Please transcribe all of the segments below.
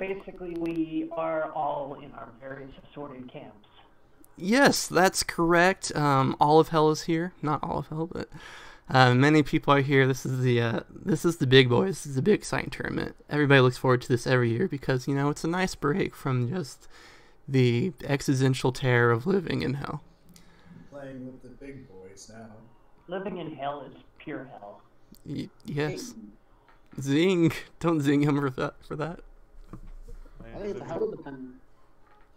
basically we are all in our various assorted camps. Yes, that's correct. All of Hell is here. Not all of Hell, but many people are here. This is the big boys. This is the big exciting tournament. Everybody looks forward to this every year because it's a nice break from just the existential terror of living in hell. Playing with the big boys now. Living in hell is pure hell. Yes. Zing! Don't zing him for that. I think it's a hell of a time.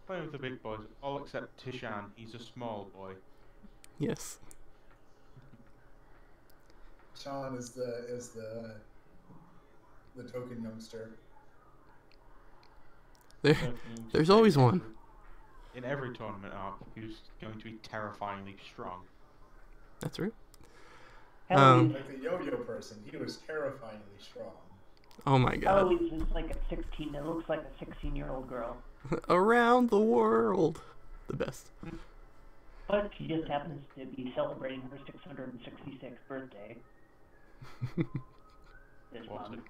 Playing with the big boys, all except Tishan. He's a small boy. Yes. Sean is the token youngster. There's always one. In every tournament arc, who's going to be terrifyingly strong. That's right. Like the yo-yo person, he was terrifyingly strong. Oh my god. Eloise is like a 16. It looks like a 16-year-old girl. Around the world. The best. But she just happens to be celebrating her 666th birthday. This month.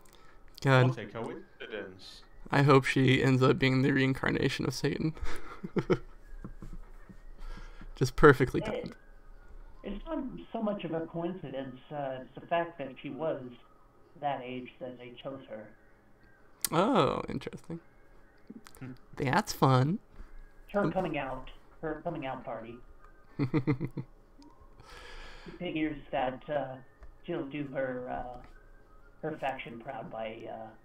God. What a coincidence. I hope she ends up being the reincarnation of Satan. Just perfectly timed. It's not so much of a coincidence. It's the fact that she was that age that they chose her. Oh, interesting. That's fun. Her coming out party. She figures that she'll do her faction proud by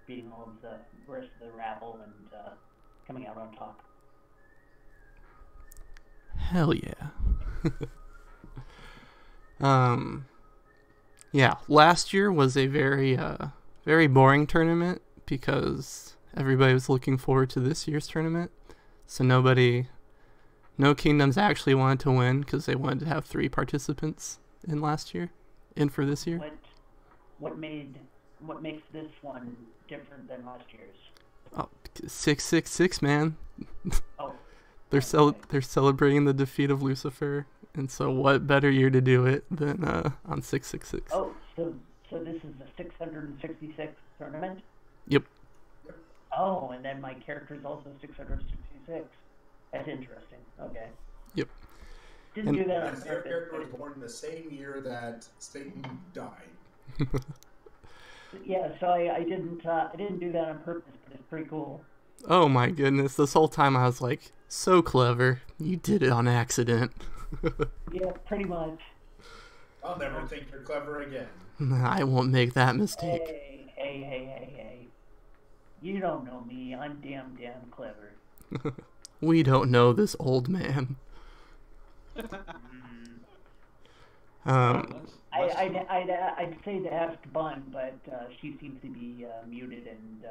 beating all of the rest of the rabble and coming out on top. Hell yeah. Yeah, last year was a very boring tournament because everybody was looking forward to this year's tournament. So no kingdoms actually wanted to win because they wanted to have 3 participants in last year, in for this year. What makes this one different than last year's? Oh, 666, man. Oh. They're celebrating the defeat of Lucifer, and so what better year to do it than on 666? Oh, so this is the 666th tournament? Yep. Oh, and then my character is also 666. That's interesting. Okay. Yep. Didn't do that on Your purpose. character was born the same year that Satan died. Yeah, so I didn't do that on purpose, but it's pretty cool. Oh my goodness, this whole time I was like, so clever. You did it on accident. Yeah, pretty much. I'll never think you're clever again. I won't make that mistake. Hey. You don't know me. I'm damn clever. We don't know this old man. I'd say to ask Bun, but she seems to be muted and.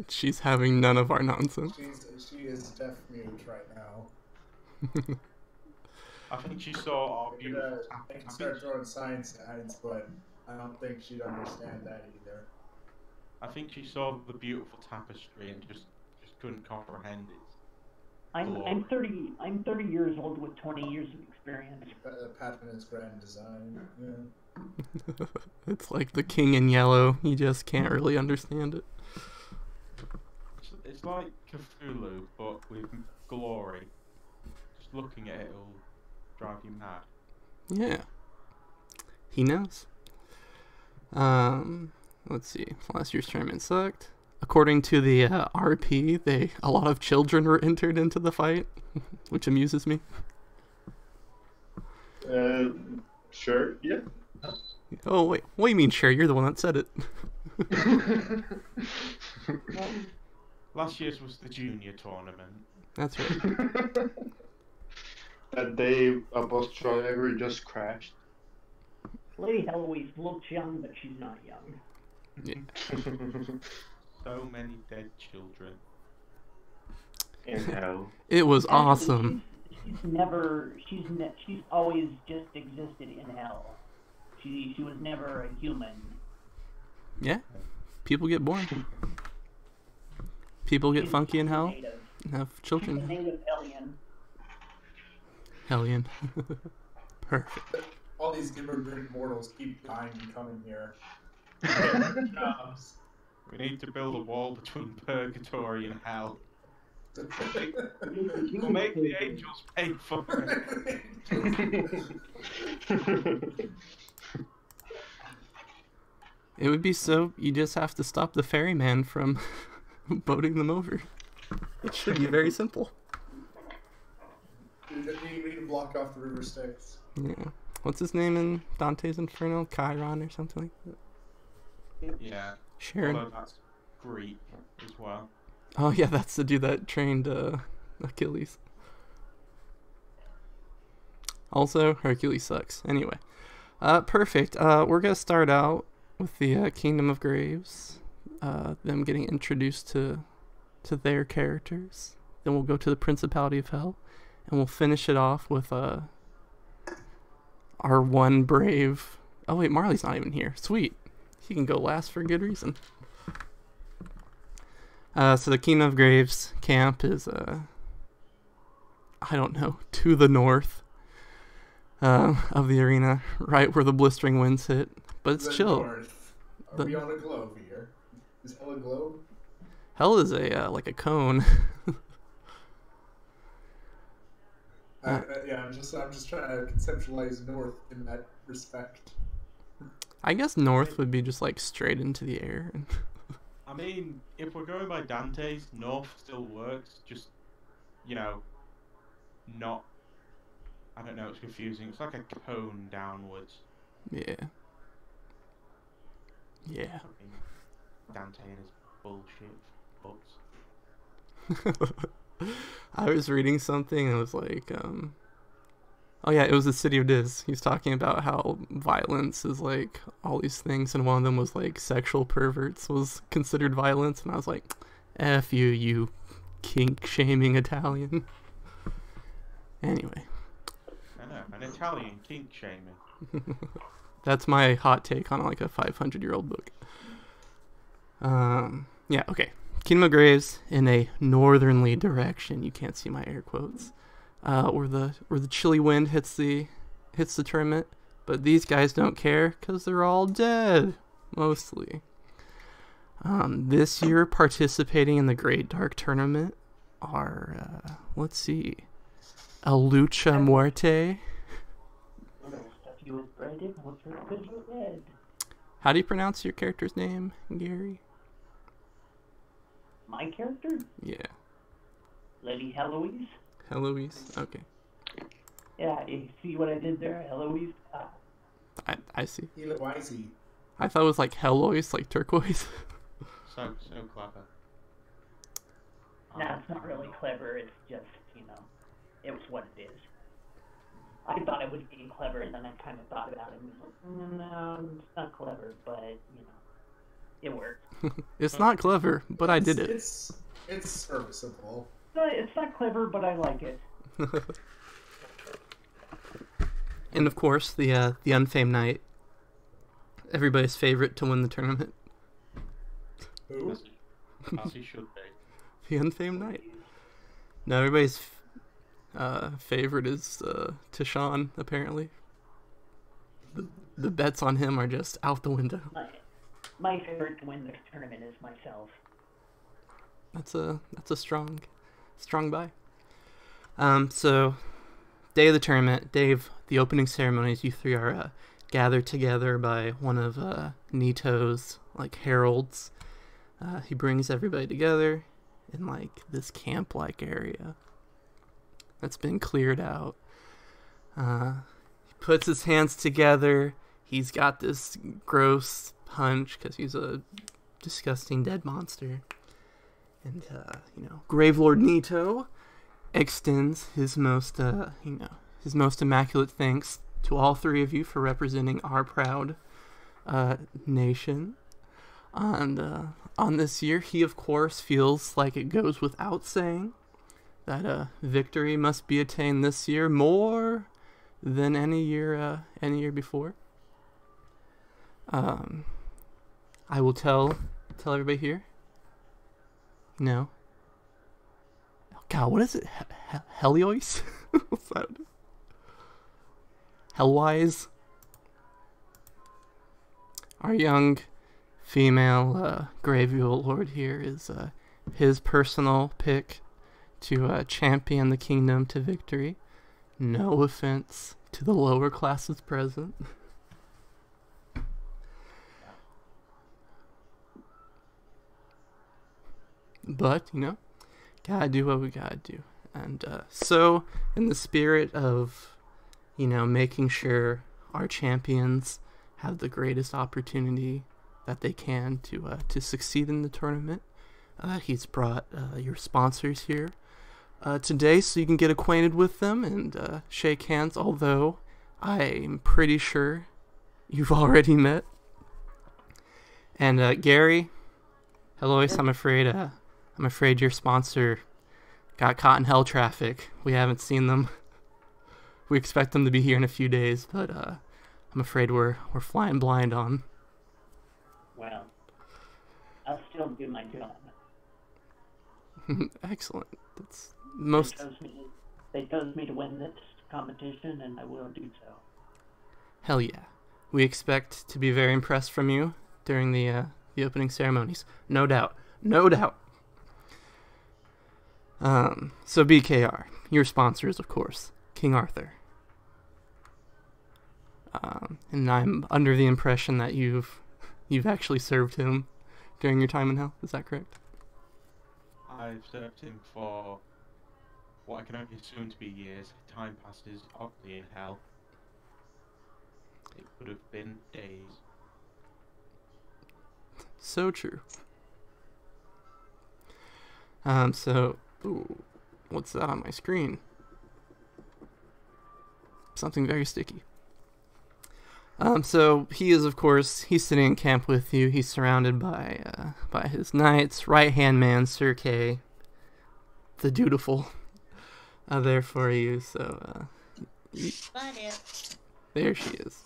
She's having none of our nonsense. She is deaf mute right now. I think she saw our beautiful I can start throwing science signs, but I don't think she'd understand that either. I think she saw the beautiful tapestry and just couldn't comprehend it. I'm 30 years old with 20 years of experience. Patron's grand design. Yeah. It's like the king in yellow. You just can't really understand it. It's like Cthulhu, but with glory. Just looking at it will drive you mad. Yeah. He knows. Let's see. Last year's tournament sucked. According to the RP, a lot of children were entered into the fight, which amuses me. Sure, yeah. Oh, wait. What do you mean, sure? You're the one that said it. Last year's was the junior tournament. That's right. That day, a bus driver just crashed. Lady Eloise looks young, but she's not young. Yeah. So many dead children. In hell. It was awesome. She's always just existed in hell. She was never a human. Yeah. People get born. People get funky in hell. Have children. She's a native hellion. Hellion. Perfect. All these immigrant mortals keep dying and coming here. We need to build a wall between purgatory and hell. We'll make the angels pay for it. It would be so. You just have to stop the ferryman from boating them over. It should be very simple. We need to block off the river Styx. Yeah. What's his name in Dante's Inferno? Chiron or something like that? Yeah. Sharon. Although that's Greek as well. Oh yeah, that's the dude that trained Achilles. Also, Hercules sucks. Anyway. Perfect. We're gonna start out with the Kingdom of Graves. Them getting introduced to their characters. Then we'll go to the Principality of Hell. And we'll finish it off with our one brave... Oh wait, Marley's not even here. Sweet. He can go last for a good reason. So the Kingdom of Graves camp is, I don't know, to the north of the arena, right where the blistering winds hit. But it's chill. North. Are we on a globe here? Is hell a globe? Hell is a like a cone. Yeah, I'm just trying to conceptualize north in that respect. I guess north would be just like straight into the air. I mean, if we're going by Dante's, north still works. Just, not. I don't know. It's confusing. It's like a cone downwards. Yeah. Yeah. I mean, Dante and his bullshit books. I was reading something and it was like, oh yeah, it was the City of Diz. He was talking about how violence is like all these things, and one of them was like sexual perverts was considered violence, and I was like, F you, you kink-shaming Italian. Anyway. I know, an Italian kink-shaming. That's my hot take on like a 500-year-old book. Yeah, okay. Kingdom of Graves in a northerly direction. You can't see my air quotes. Where the chilly wind hits the tournament, but these guys don't care because they're all dead, mostly. This year participating in the Great Dark Tournament are let's see, a Lucha Muerte. How do you pronounce your character's name, Gary? My character? Yeah. Lady Heloise. Heloise? Okay. Yeah, you see what I did there? Heloise? I see. Heloise. I thought it was like Heloise, like turquoise. So clever. Nah, it's not really clever. It's just, it was what it is. I thought it was being clever, and then I kind of thought about it and was like, no, it's not clever, but, it worked. It's not clever, but I did it. It's serviceable. No, it's not clever, but I like it. And of course, the Unfamed Knight. Everybody's favorite to win the tournament. Who? As he should be. The Unfamed Knight. No, everybody's favorite is Tishan, apparently. The bets on him are just out the window. My favorite to win this tournament is myself. That's a strong buy. So day of the tournament, day of the opening ceremonies, you three are gathered together by one of Nito's like heralds. He brings everybody together in like this camp-like area that's been cleared out. He puts his hands together. He's got this gross punch because he's a disgusting dead monster. And, Gravelord Nito extends his most immaculate thanks to all three of you for representing our proud nation. And on this year, he, of course, feels like it goes without saying that victory must be attained this year more than any year before. I will tell everybody here. No. God, what is it? Heliois? What's that? Hellwise? Our young female Gravial Lord here is his personal pick to champion the kingdom to victory. No offense to the lower classes present. But, you know, gotta do what we gotta do. And so, in the spirit of, you know, making sure our champions have the greatest opportunity that they can to succeed in the tournament, he's brought your sponsors here today so you can get acquainted with them and shake hands, although I'm pretty sure you've already met. And Gary, Helois, I'm afraid your sponsor got caught in hell traffic. We haven't seen them. We expect them to be here in a few days, but I'm afraid we're flying blind on. Well, I'll still do my job. Excellent. That's most. They chose me to win this competition, and I will do so. Hell yeah. We expect to be very impressed from you during the opening ceremonies. No doubt. No doubt. So BKR, your sponsor is, of course, King Arthur. And I'm under the impression that you've actually served him during your time in hell. Is that correct? I've served him for what I can only assume to be years. Time passes oddly in hell. It would have been days. So true. Ooh, what's that on my screen? Something very sticky. So he is, of course, he's sitting in camp with you. He's surrounded by his knights. Right-hand man, Sir Kay, the dutiful, there for you. So, there she is.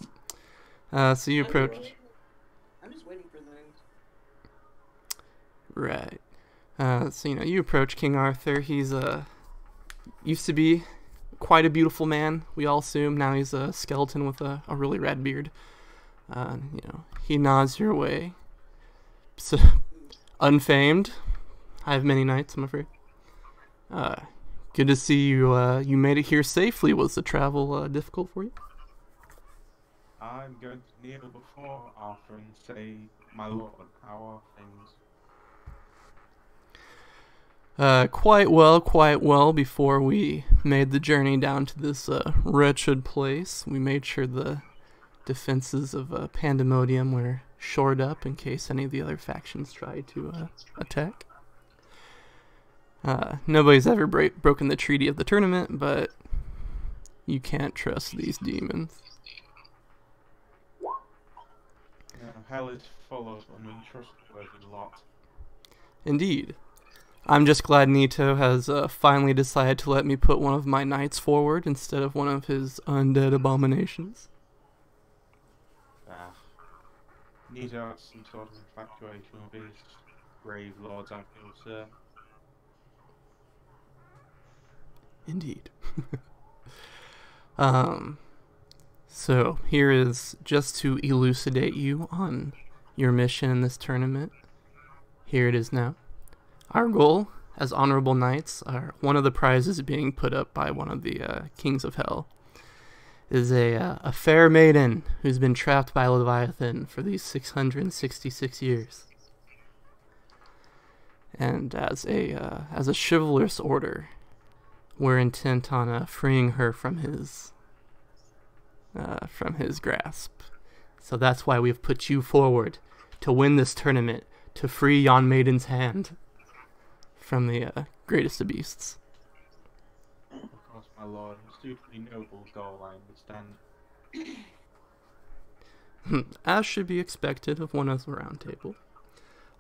So you approach. I'm just waiting for things. Right. So, you know, you approach King Arthur. He's used to be quite a beautiful man, we all assume. Now he's a skeleton with a really red beard. You know, he nods your way. So, unfamed. I have many knights, I'm afraid. Good to see you. You made it here safely. Was the travel difficult for you? I'm going to kneel before Arthur and say, my lord, how are things? Quite well. Before we made the journey down to this wretched place, we made sure the defenses of Pandemonium were shored up in case any of the other factions tried to attack. Nobody's ever broken the treaty of the tournament, but you can't trust these demons. Hell is full of an untrustworthy lot. Indeed. I'm just glad Nito has finally decided to let me put one of my knights forward instead of one of his undead abominations. Nito has some sort of infatuation with his grave lords, I feel, sir. Indeed. So here is just to elucidate you on your mission in this tournament. Here it is now. Our goal as honorable knights, one of the prizes being put up by one of the kings of hell, is a fair maiden who's been trapped by Leviathan for these 666 years. And as a chivalrous order, we're intent on freeing her from his grasp. So that's why we've put you forward to win this tournament, to free yon maiden's hand from the greatest of beasts. Of course, my lord, a suitably noble goal, I understand. As should be expected of one of the round table.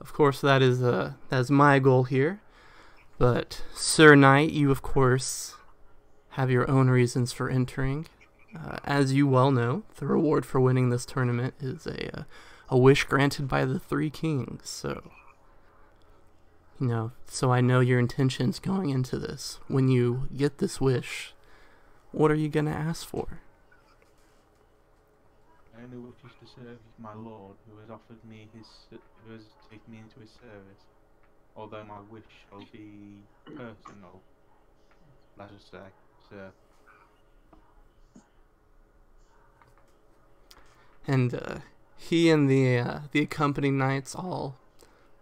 Of course, that's my goal here. But, Sir Knight, you of course have your own reasons for entering. As you well know, the reward for winning this tournament is a wish granted by the three kings. So, you know, so I know your intentions going into this. When you get this wish, what are you gonna ask for? only wishes to serve my lord, who has offered me who has taken me into his service. Although my wish shall be personal, let us say, sir. And he and the accompanying knights all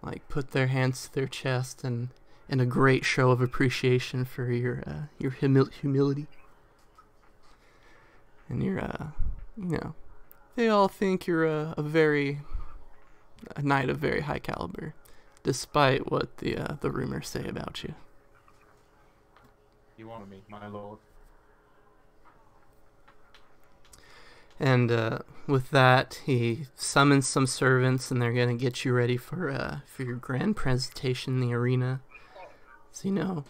like put their hands to their chest and in a great show of appreciation for your humility and your they all think you're a knight of very high caliber, despite what the rumors say about you. You honor me, my lord. And with that, he summons some servants, and they're gonna get you ready for your grand presentation in the arena. So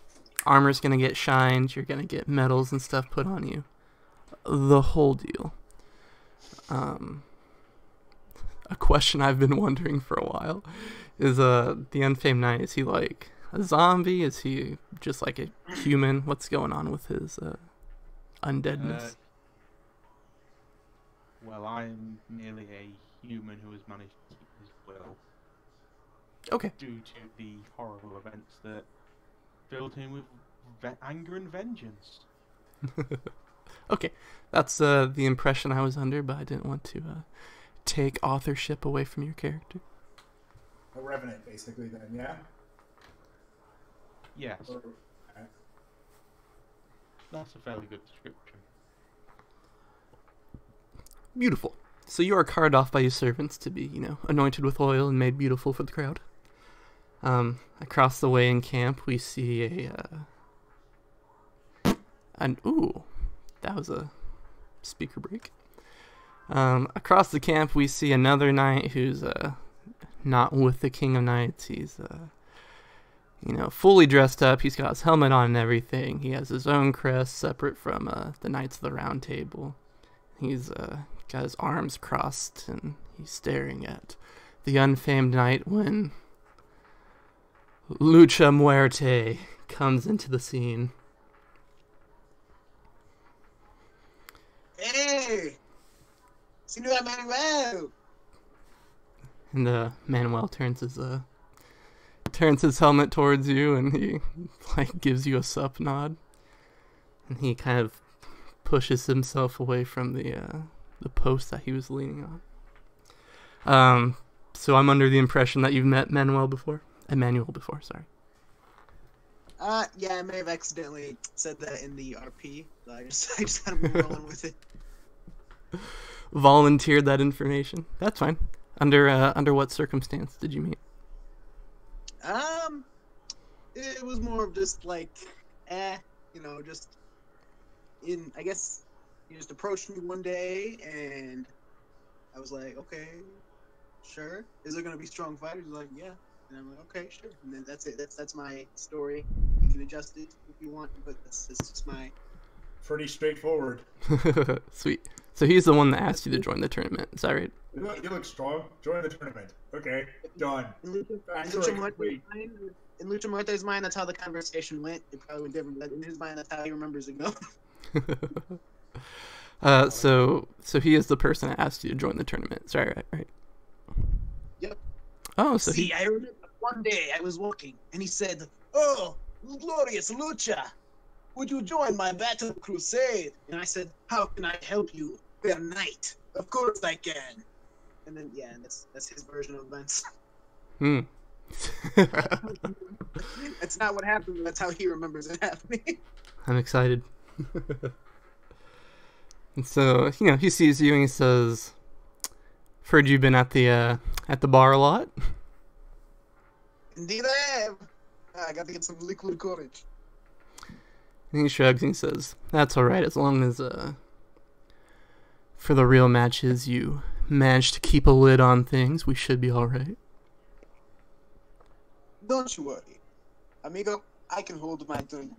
armor's gonna get shined. You're gonna get medals and stuff put on you. The whole deal. A question I've been wondering for a while is the Unfamed Knight, is he like a zombie? Is he just like a human? What's going on with his undeadness? Well, I'm merely a human who has managed to keep his will. Okay. Due to the horrible events that filled him with anger and vengeance. Okay, that's the impression I was under, but I didn't want to take authorship away from your character. A revenant, basically, then, yeah? Yes. Okay. That's a fairly good description. Beautiful. So you are carted off by your servants to be, anointed with oil and made beautiful for the crowd. Across the way in camp, we see ooh, that was a speaker break. Across the camp, we see another knight who's not with the King of Knights. He's fully dressed up. He's got his helmet on and everything. He has his own crest separate from the Knights of the Round Table. He's got his arms crossed, and he's staring at the Unfamed Knight when Lucha Muerte comes into the scene. Hey! Señora Manuel! And Manuel turns his helmet towards you, and he gives you a sup nod, and he kind of pushes himself away from the post that he was leaning on. So I'm under the impression that you've met Emmanuel before, sorry. Yeah, I may have accidentally said that in the RP, but I just kind of rolling with it. Volunteered that information. That's fine. Under what circumstance did you meet? It was more of just I guess he just approached me one day, and I was like, okay, sure. Is there gonna be strong fighters? He's like, yeah. And I'm like, okay, sure. And then that's it. That's my story. You can adjust it if you want, but that's just my. Pretty straightforward. Sweet. So he's the one that asked you to join the tournament. Is that right? You look strong. Join the tournament. Okay, done. In Lucha Muerte's mind, that's how the conversation went. It probably went different, but in his mind, that's how he remembers it go. So he is the person that asked you to join the tournament. Sorry, right? Yep. Oh, so I remember one day I was walking, and he said, "Oh, glorious Lucha, would you join my battle crusade?" And I said, "How can I help you, fair knight? Of course I can." And then, yeah, that's his version of events. That's not what happened. That's how he remembers it happening. I'm excited. And so, he sees you and he says, "Heard you've been at the bar a lot?" Indeed I have. I got to get some liquid courage. And he shrugs and he says, "That's alright, as long as, for the real matches you manage to keep a lid on things, we should be alright." Don't you worry. Amigo, I can hold my tongue.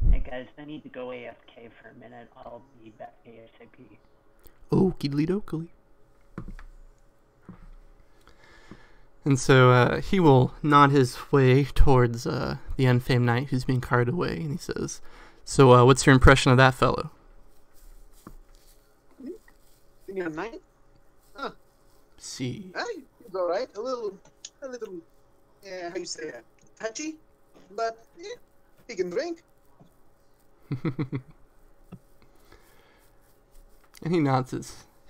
Hey guys, I need to go AFK for a minute. I'll be back ASAP. Okie dokie. And so he will nod his way towards the Unfamed Knight who's being carted away, and he says, "So what's your impression of that fellow?" Senior Knight? Huh. See. Hey, he's alright. A little, yeah, how you say it? Touchy? But, yeah, he can drink. And he nods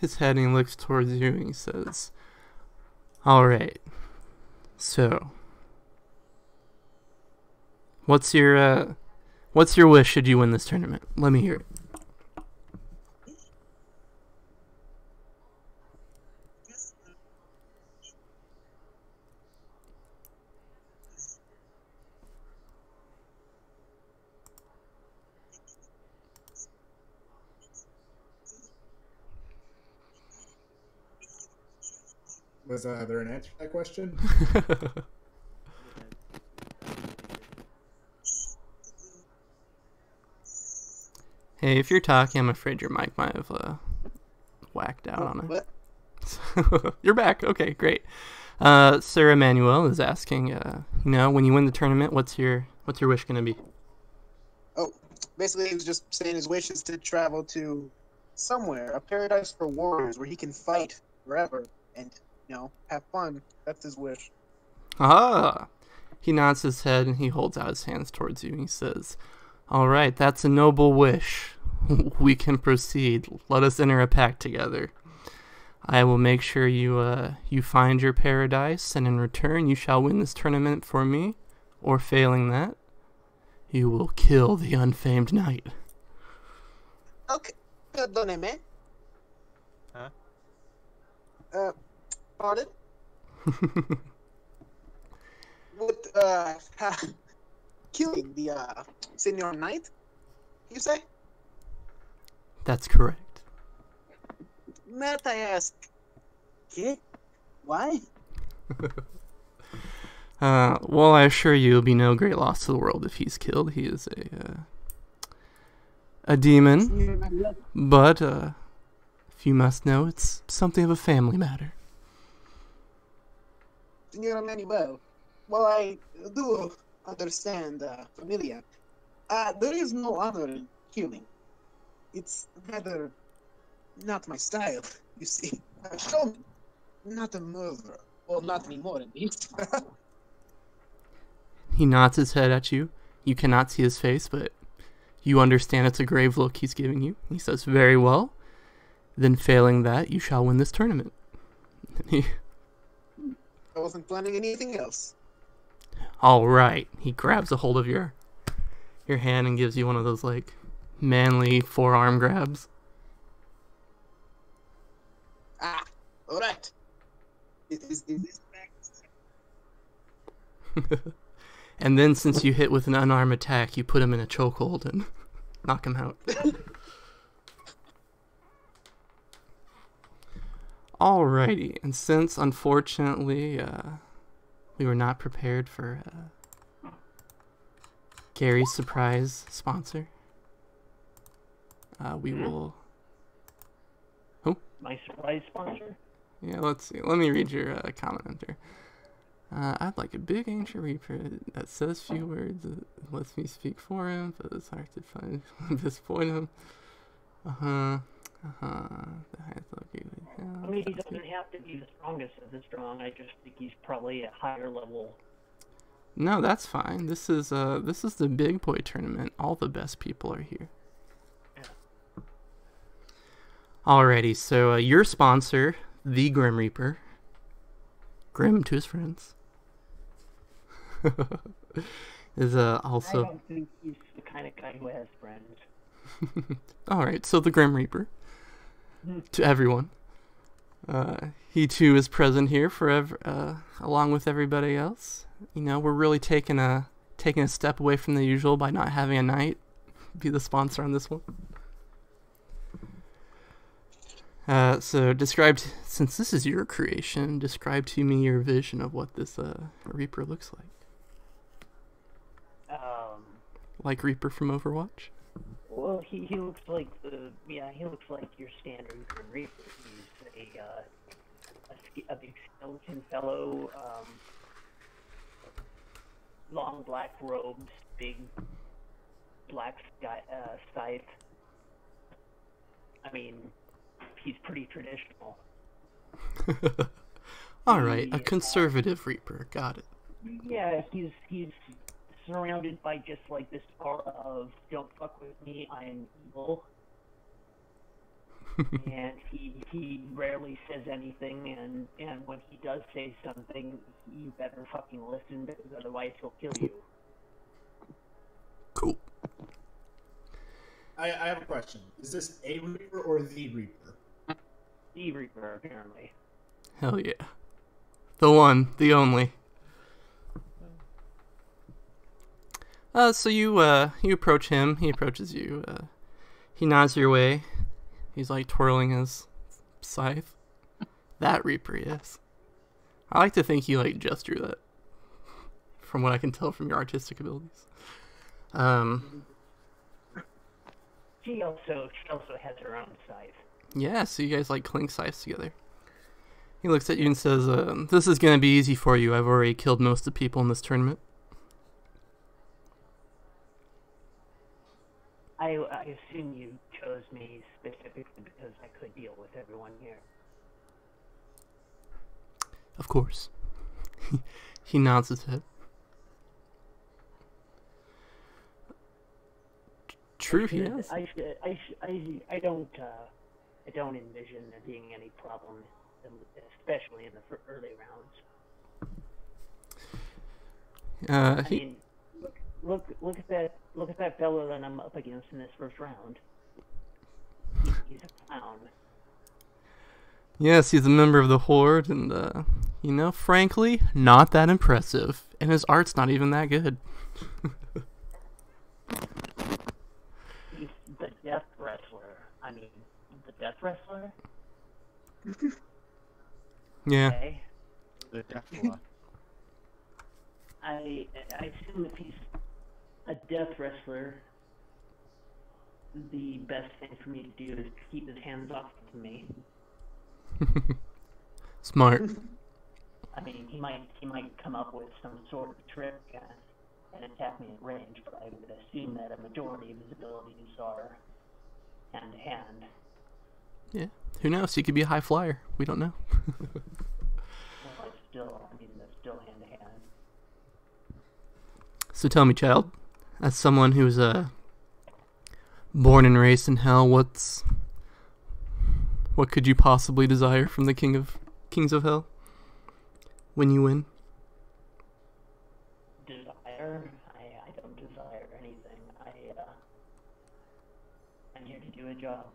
his head and he looks towards you and he says, "Alright, so what's your wish should you win this tournament? Let me hear it." Was there an answer to that question? Hey, if you're talking, I'm afraid your mic might have whacked out on it. What? You're back. Okay, great. Sir Emmanuel is asking, when you win the tournament, what's your wish gonna be? Oh, basically, he was just saying his wish is to travel to somewhere, a paradise for warriors, where he can fight forever and, have fun. That's his wish. Ah! He nods his head and he holds out his hands towards you and he says, "Alright, that's a noble wish. We can proceed. Let us enter a pact together. I will make sure you find your paradise, and in return you shall win this tournament for me, or failing that, you will kill the unfamed knight." Okay. Perdóneme. Huh? Pardon? What, killing the, Senior Knight, you say? That's correct. Might I ask, okay, why? Well, I assure you it'll be no great loss to the world if he's killed. He is a demon, but if you must know, it's something of a family matter. Senor Manuel, well, I do understand, familia. There is no honor in killing. It's rather not my style, you see. I'm a showman, not a murderer. Well, not anymore, at least. He nods his head at you. You cannot see his face, but you understand it's a grave look he's giving you. He says, "Very well. Then failing that, you shall win this tournament." I wasn't planning anything else. All right. He grabs a hold of your hand and gives you one of those like manly forearm grabs. All right. Is this back? And then since you hit with an unarmed attack, you put him in a chokehold and knock him out. Alrighty, and since unfortunately we were not prepared for Gary's surprise sponsor, we will. Oh, My surprise sponsor? yeah. Let's see. Let me read your comment enter. I'd like a big ancient reaper that says few words, that lets me speak for him, but it's hard to find disappoint him. The highest located. I mean, he doesn't have to be the strongest of the strong. I just think he's probably a higher level. No, that's fine. This is the big boy tournament. All the best people are here. Yeah. Alrighty, so your sponsor, the Grim Reaper, Grim to his friends, is also. I don't think he's the kind of guy who has friends. Alright, so the Grim Reaper, to everyone. He too is present here along with everybody else. You know, we're really taking a step away from the usual by not having a knight be the sponsor on this one. So since this is your creation, describe to me your vision of what this Reaper looks like. Like Reaper from Overwatch? Well, he looks like he looks like your standard Grim Reaper. He's a big skeleton fellow, long black robes, big black scythe. I mean, he's pretty traditional. All right, a conservative Reaper. Got it. Yeah, he's surrounded by just like this aura of "don't fuck with me, I'm evil." And he rarely says anything, and when he does say something, you better fucking listen, because otherwise he'll kill you. Cool. I have a question. Is this a Reaper or the Reaper? The Reaper, apparently. Hell yeah. The one, the only. So you approach him. He approaches you. He nods your way. He's like twirling his scythe. That Reaper, yes. I like to think he like just drew that, from what I can tell from your artistic abilities. She also has her own scythe. Yeah, so you guys like clink scythes together. He looks at you and says, "This is gonna be easy for you. I've already killed most of the people in this tournament." I assume you chose me specifically because I could deal with everyone here. Of course. He nods his head. True, he has. I don't envision there being any problem, especially in the early rounds. I mean, look at that fellow that I'm up against in this first round. He's a clown. Yes, he's a member of the Horde, and frankly, not that impressive. And his art's not even that good. He's the Death Wrestler. I mean, the Death Wrestler? Yeah. Okay. The Deathler. I assume if he's a Death Wrestler, the best thing for me to do is keep his hands off of me. Smart. I mean, he might come up with some sort of trick and attack me at range, but I would assume that a majority of his abilities are hand to hand. Yeah. Who knows? He could be a high flyer. We don't know. Well, that's still hand to hand. So tell me, child, as someone who's born and raised in hell, what could you possibly desire from the Kings of Hell when you win? Desire? I don't desire anything. I'm here to do a job.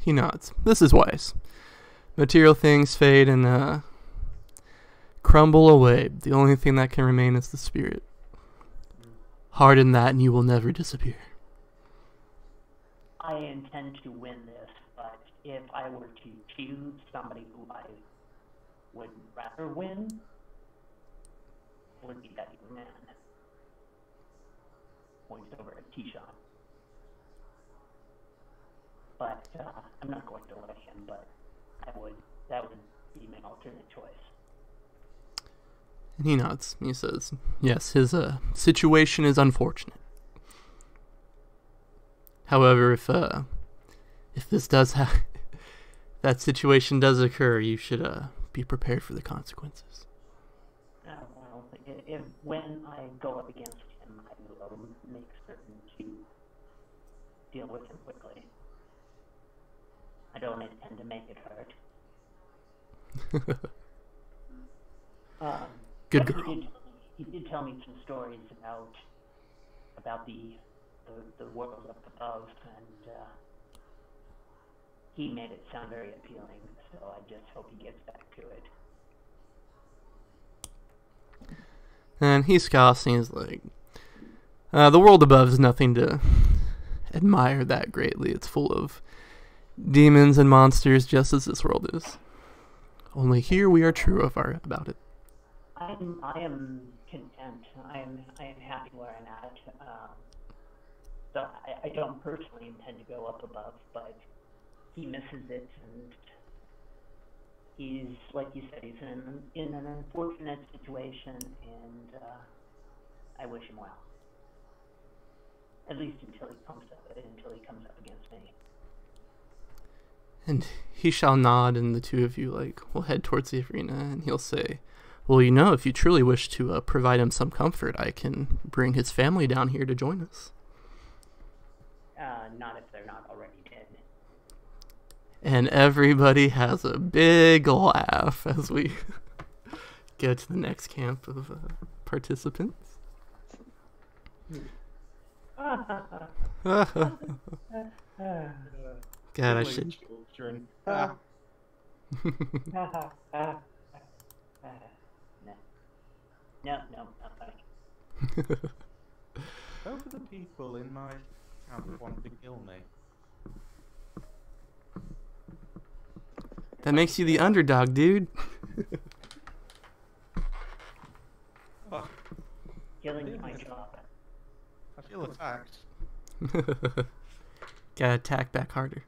He nods. This is wise. Material things fade and crumble away. The only thing that can remain is the spirit. Harden that and you will never disappear. I intend to win this, but if I were to choose somebody who I would rather win, it would be that young man. Points over at Keyshawn. But I'm not going to let him, but that would be my alternate choice. And he nods. He says, yes, his situation is unfortunate. However, if this does that situation does occur, you should be prepared for the consequences. Well, when I go up against him, I will make certain to deal with him quickly. I don't intend to make it hurt. Good girl. He did tell me some stories about the world up above, and he made it sound very appealing, so I just hope he gets back to it. And he scoffs and he's like, the world above is nothing to admire that greatly. It's full of demons and monsters just as this world is. Only here we are true about it. I am content. I am happy where I'm at. So I don't personally intend to go up above, but he misses it, and he's, like you said, he's in an unfortunate situation, and I wish him well. At least until he comes up against me. And he shall nod, and the two of you will head towards the arena, and he'll say, well, you know, if you truly wish to provide him some comfort, I can bring his family down here to join us. Not if they're not already dead. And everybody has a big laugh as we go to the next camp of participants. God, I should... Children. No, not funny. Those are the people in my camp who want to kill me. That makes you the underdog, dude. Oh, Killing is my job. I feel attacked. Gotta attack back harder.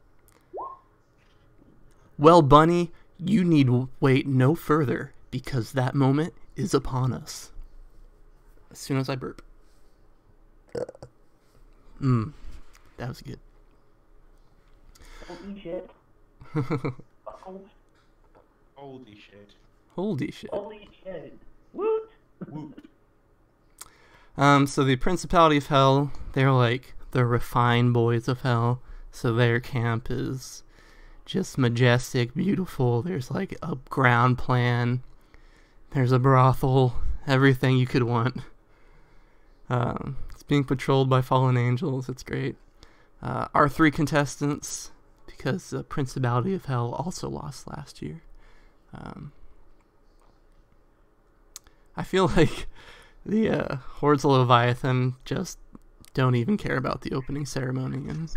Well, Bunny, you need wait no further, because that moment is upon us. As soon as I burp. That was good. Holy shit. Holy shit. Holy shit. Holy shit. Woot! Woot. So the Principality of Hell, they're like the refined boys of hell. So their camp is just majestic, beautiful. There's like a ground plan. There's a brothel. Everything you could want. It's being patrolled by fallen angels. It's great. Our 3 contestants, because the Principality of Hell also lost last year. I feel like the Hordes of Leviathan just don't even care about the opening ceremony and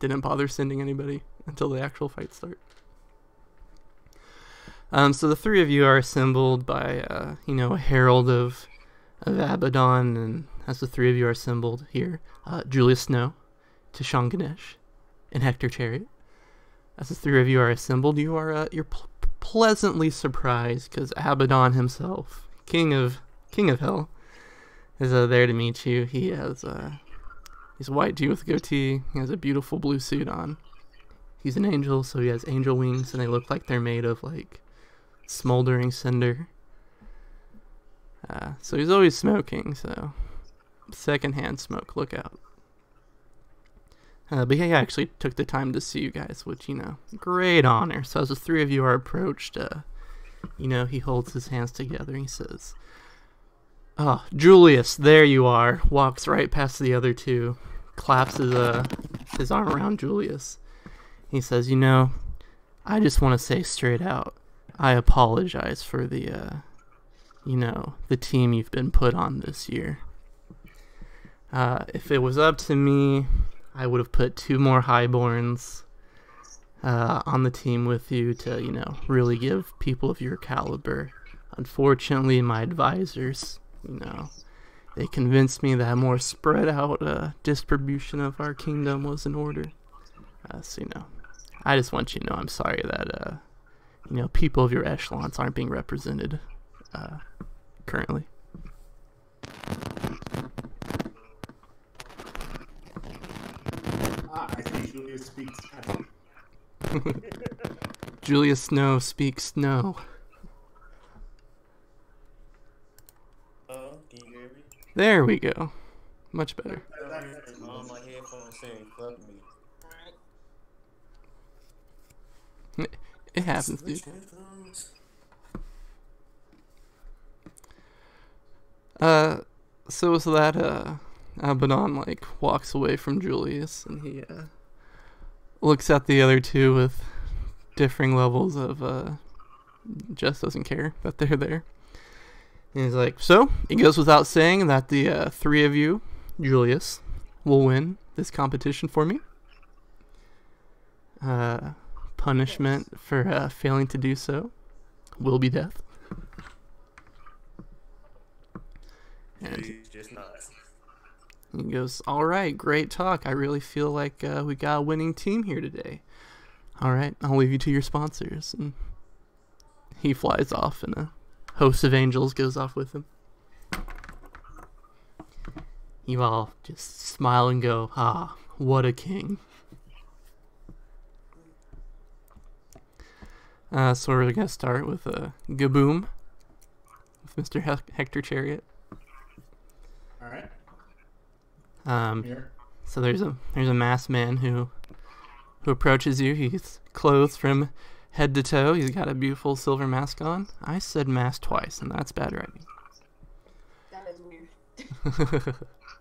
didn't bother sending anybody until the actual fight start. So the 3 of you are assembled by, a herald of Abaddon, and as the 3 of you are assembled here, Julius Snow, Tashawn Ganesh, and Hector Chariot. As the 3 of you are assembled, you're pleasantly surprised because Abaddon himself, King of Hell, is there to meet you. He has he's a white Jew with a goatee. He has a beautiful blue suit on. He's an angel, so he has angel wings, and they look like they're made of smoldering cinder. So he's always smoking, so secondhand smoke, look out. But he actually took the time to see you guys, which, great honor. So as the 3 of you are approached, he holds his hands together and he says, "Oh, Julius, there you are." Walks right past the other 2, claps his arm around Julius. He says, I just want to say straight out, I apologize for the team you've been put on this year. If it was up to me, I would have put 2 more highborns on the team with you to, really give people of your caliber. Unfortunately, my advisors, they convinced me that a more spread out distribution of our kingdom was in order. So, I just want you to know I'm sorry that, people of your echelons aren't being represented currently. I think Julius speaks Spanish. Julius Snow speaks snow. Can you hear me? There we go. Much better. My headphones saying fuck me. It happens, dude. So that Abaddon walks away from Julius, and he looks at the other 2 with differing levels of just doesn't care that they're there. And he's like, so it goes without saying that the 3 of you, Julius, will win this competition for me. Punishment for failing to do so will be death. And Just not. he goes, all right, great talk. I really feel like we got a winning team here today. All right, I'll leave you to your sponsors. And he flies off, and a host of angels goes off with him. You all just smile and go, ah, what a king. So we're gonna start with Gaboom with Mr. Hector Chariot. All right. Here. So there's a masked man who approaches you. He's clothed from head to toe. He's got a beautiful silver mask on. I said mask twice, and that's bad writing. That is weird.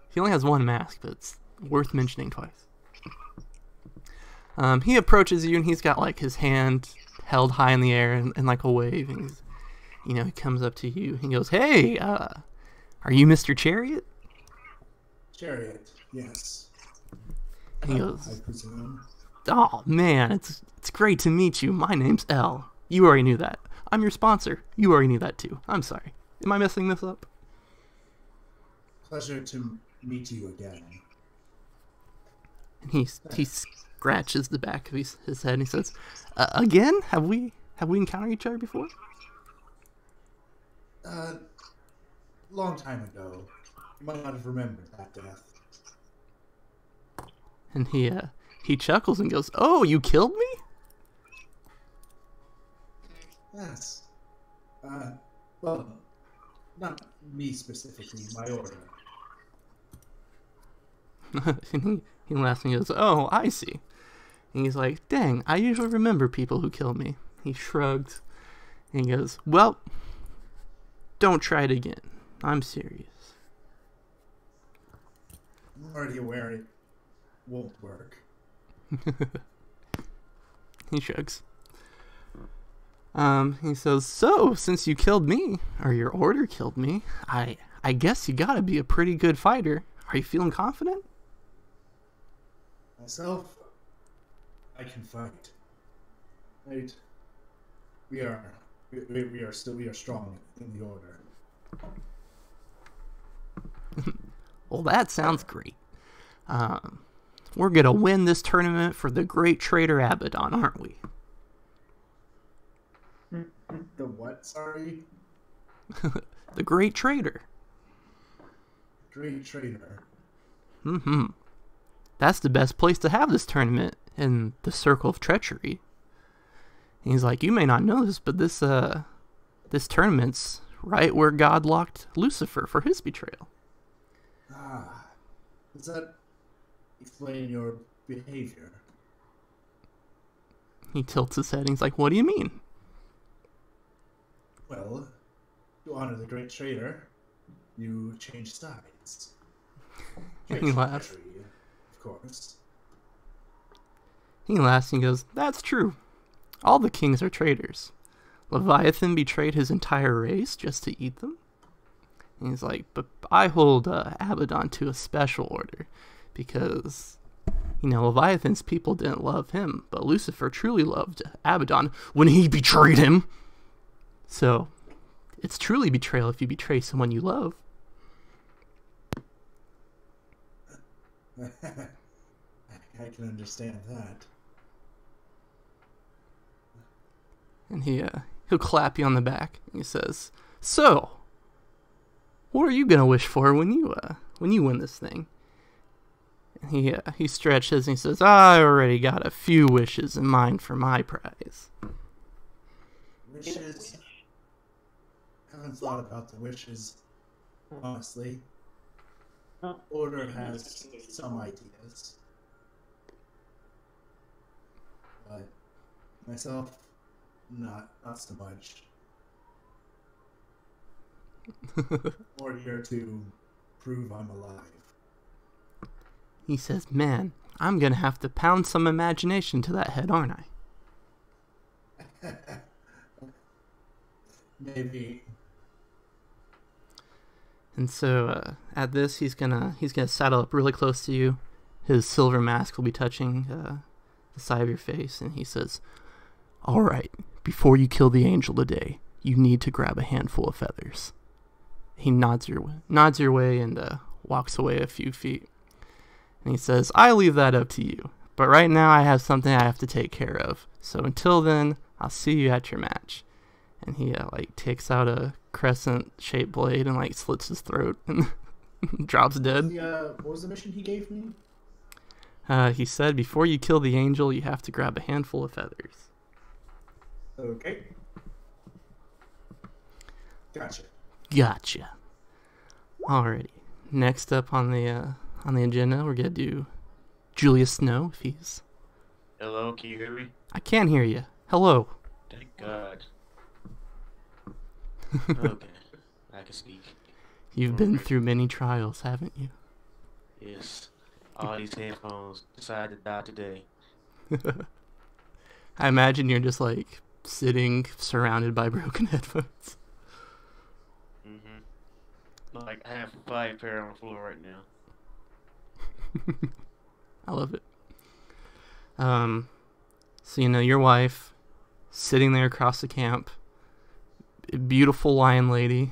He only has one mask, but it's worth mentioning twice. He approaches you, and he's got like his hand held high in the air and like a wave. And he's, he comes up to you. He goes, "Hey, are you Mr. Chariot?" Chariot, yes. And he goes, I presume. "Oh man, it's great to meet you. My name's L. You already knew that. I'm your sponsor. You already knew that too. I'm sorry. Am I messing this up?" Pleasure to meet you again. And he scratches the back of his head and he says, "Again? Have we encountered each other before?" Long time ago. You might not have remembered that death. And he chuckles and goes, "Oh, you killed me?" Yes. Well, not me specifically, my order. And he laughs and he goes, "Oh, I see." And he's like, "Dang, I usually remember people who kill me." He shrugged and he goes, "Well, don't try it again. I'm serious." I'm already aware it won't work. He shrugs. He says, "So, since you killed me, or your order killed me, I guess you gotta be a pretty good fighter. Are you feeling confident?" Myself, I can fight. Right? We are strong in the order. Well, that sounds great. We're gonna win this tournament for the great trader Abaddon, aren't we? The what, sorry? The great trader. Great trader. Mm-hmm. That's the best place to have this tournament, in the Circle of Treachery. And he's like, "You may not know this, but this tournament's right where God locked Lucifer for his betrayal." Ah. Does that explain your behavior? He tilts his head and he's like, "What do you mean?" Well, to honor the great trader, you change sides. He laughs. Of course. He laughs and goes, "That's true. All the kings are traitors. Leviathan betrayed his entire race just to eat them." And he's like, "But I hold Abaddon to a special order, because, Leviathan's people didn't love him, but Lucifer truly loved Abaddon when he betrayed him. So, it's truly betrayal if you betray someone you love." I can understand that. And he'll clap you on the back and he says, "So, what are you gonna wish for when you win this thing?" And he stretches and he says, "I already got a few wishes in mind for my prize." Wishes? Haven't thought about the wishes, honestly. Order has some ideas. But myself, not so much. More here to prove I'm alive. He says, "Man, I'm gonna have to pound some imagination to that head, aren't I?" Maybe. And so at this, he's gonna saddle up really close to you. His silver mask will be touching the side of your face, and he says, "All right, before you kill the angel today, you need to grab a handful of feathers." He nods your way and walks away a few feet. And he says, "I leave that up to you. But right now I have something I have to take care of. So until then, I'll see you at your match." And he takes out a crescent-shaped blade and slits his throat and drops dead. What was the mission he gave me? He said, "Before you kill the angel, you have to grab a handful of feathers." Okay. Gotcha. Gotcha. Alrighty. Next up on the agenda, we're gonna do Julius Snow. If he's, Hello, can you hear me? I can't hear you. Hello. Thank God. Okay, I can speak. You've been through many trials, haven't you? Yes. All these headphones decided to die today. I imagine you're just like sitting surrounded by broken headphones. Like, I have 5 pair on the floor right now. I love it. So your wife sitting there across the camp, a beautiful lion lady.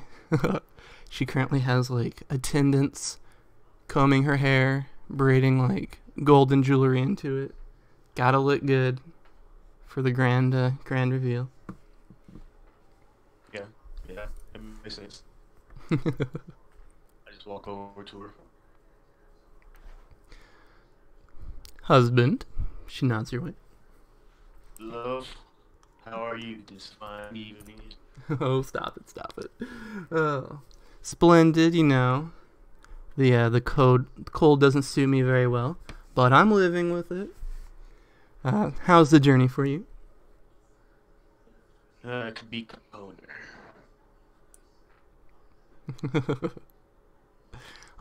She currently has like attendants combing her hair, braiding like golden jewelry into it. Gotta look good for the grand reveal. Yeah, it makes sense. I just walk over to her. Husband, she nods your way. Love, how are you this fine evening? Oh, stop it. Oh, splendid, The cold doesn't suit me very well, but I'm living with it. How's the journey for you? It could be colder.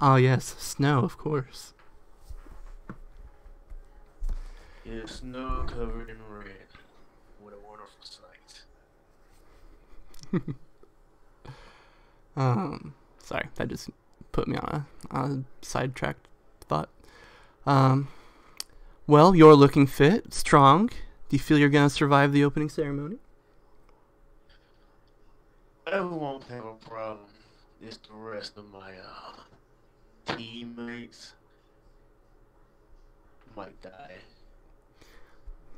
Oh yes, snow, of course. Yeah, snow covered in red. What a wonderful sight. Sorry, that just put me on a sidetracked thought. Well, you're looking fit, strong. Do you feel you're gonna survive the opening ceremony? I won't have a problem. It's the rest of my teammates might die.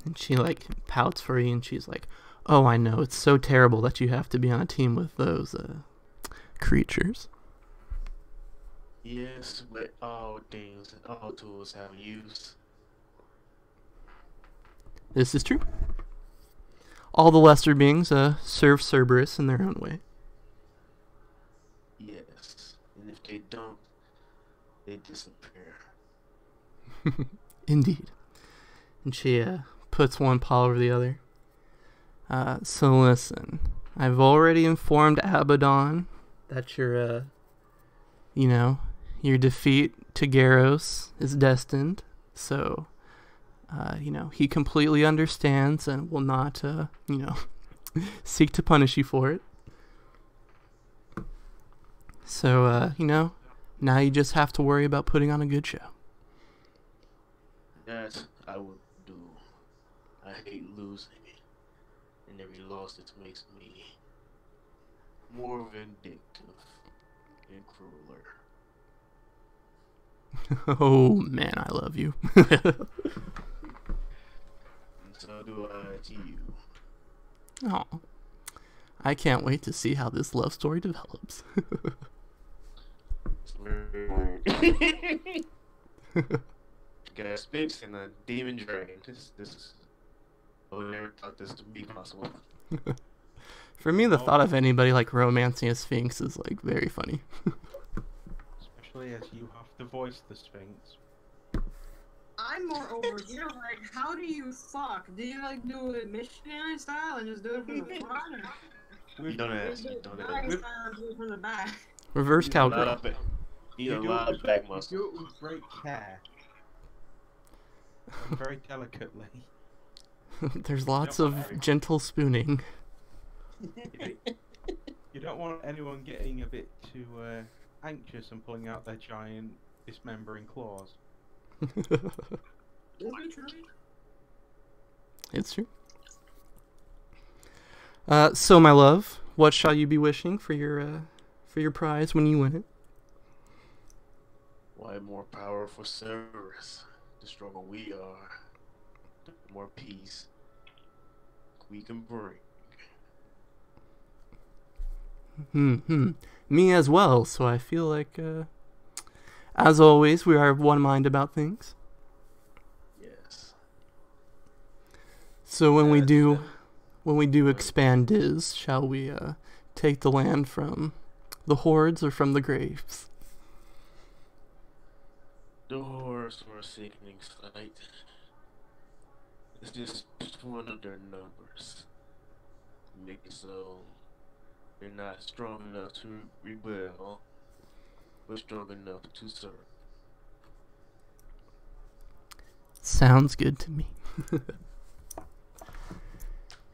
And she like pouts for you, and she's like, "Oh, I know. It's so terrible that you have to be on a team with those creatures." Yes, but all things and all tools have use. This is true. All the lesser beings serve Cerberus in their own way. Yes, and if they don't, they disappear. Indeed. And she puts one paw over the other. So listen, I've already informed Abaddon that your defeat to Garros is destined. So, he completely understands and will not, seek to punish you for it. So, now you just have to worry about putting on a good show. That I would do. I hate losing, and every loss that makes me more vindictive and crueler. Oh, man, I love you. And so do I to you. Oh, I can't wait to see how this love story develops. It's very weird. Got a Sphinx and a demon dragon. This is. I would never thought this to be possible. For me, the thought of anybody like romancing a Sphinx is like very funny. Especially as you have to voice the Sphinx. I'm more over here like, how do you fuck? Do you like do it missionary style and just do it from the front? You don't ask. You don't ask. Style and do it from the back. Reverse cowgirl. You need a lot of back muscle. Do it with great care. And very delicately. There's lots of gentle spooning. You don't want anyone getting a bit too anxious and pulling out their giant dismembering claws. It's true. So my love, what shall you be wishing for your prize when you win it? Why more power for Cerberus? The stronger we are, the more peace we can bring. Me as well. So I feel like, as always, we are of one mind about things. Yes. So when we do when we do expand Diz, shall we take the land from the hordes or from the graves? The horrors were a sickening sight. It's just one of their numbers. Make it so they're not strong enough to rebel, but strong enough to serve. Sounds good to me.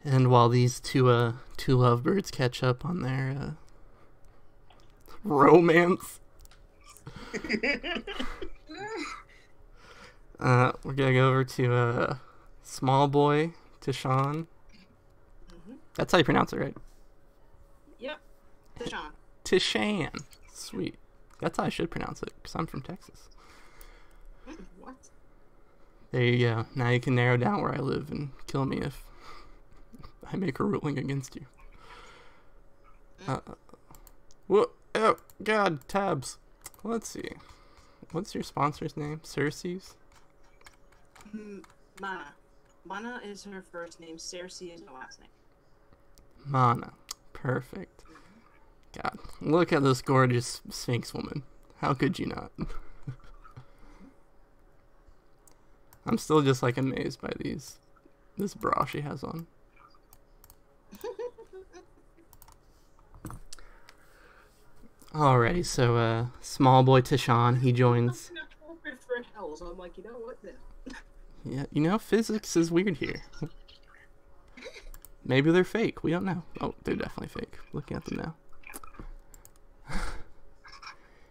And while these two lovebirds catch up on their romance, we're gonna go over to small boy Tishan. That's how you pronounce it, right? Yep. Tishan. Tishan. Sweet. That's how I should pronounce it, because I'm from Texas. What? There you go. Now you can narrow down where I live and kill me if I make a ruling against you. Whoa, oh, God, tabs. Let's see. What's your sponsor's name? Cersei's? Mana. Mana is her first name. Cersei is her last name. Mana. Perfect. God, look at this gorgeous Sphinx woman. How could you not? I'm still just like amazed by this bra she has on. Alrighty, so small boy Tishan, he joins. So I'm like, you know what? Yeah, you know, physics is weird here. Maybe they're fake. We don't know. Oh, they're definitely fake. Looking at them now.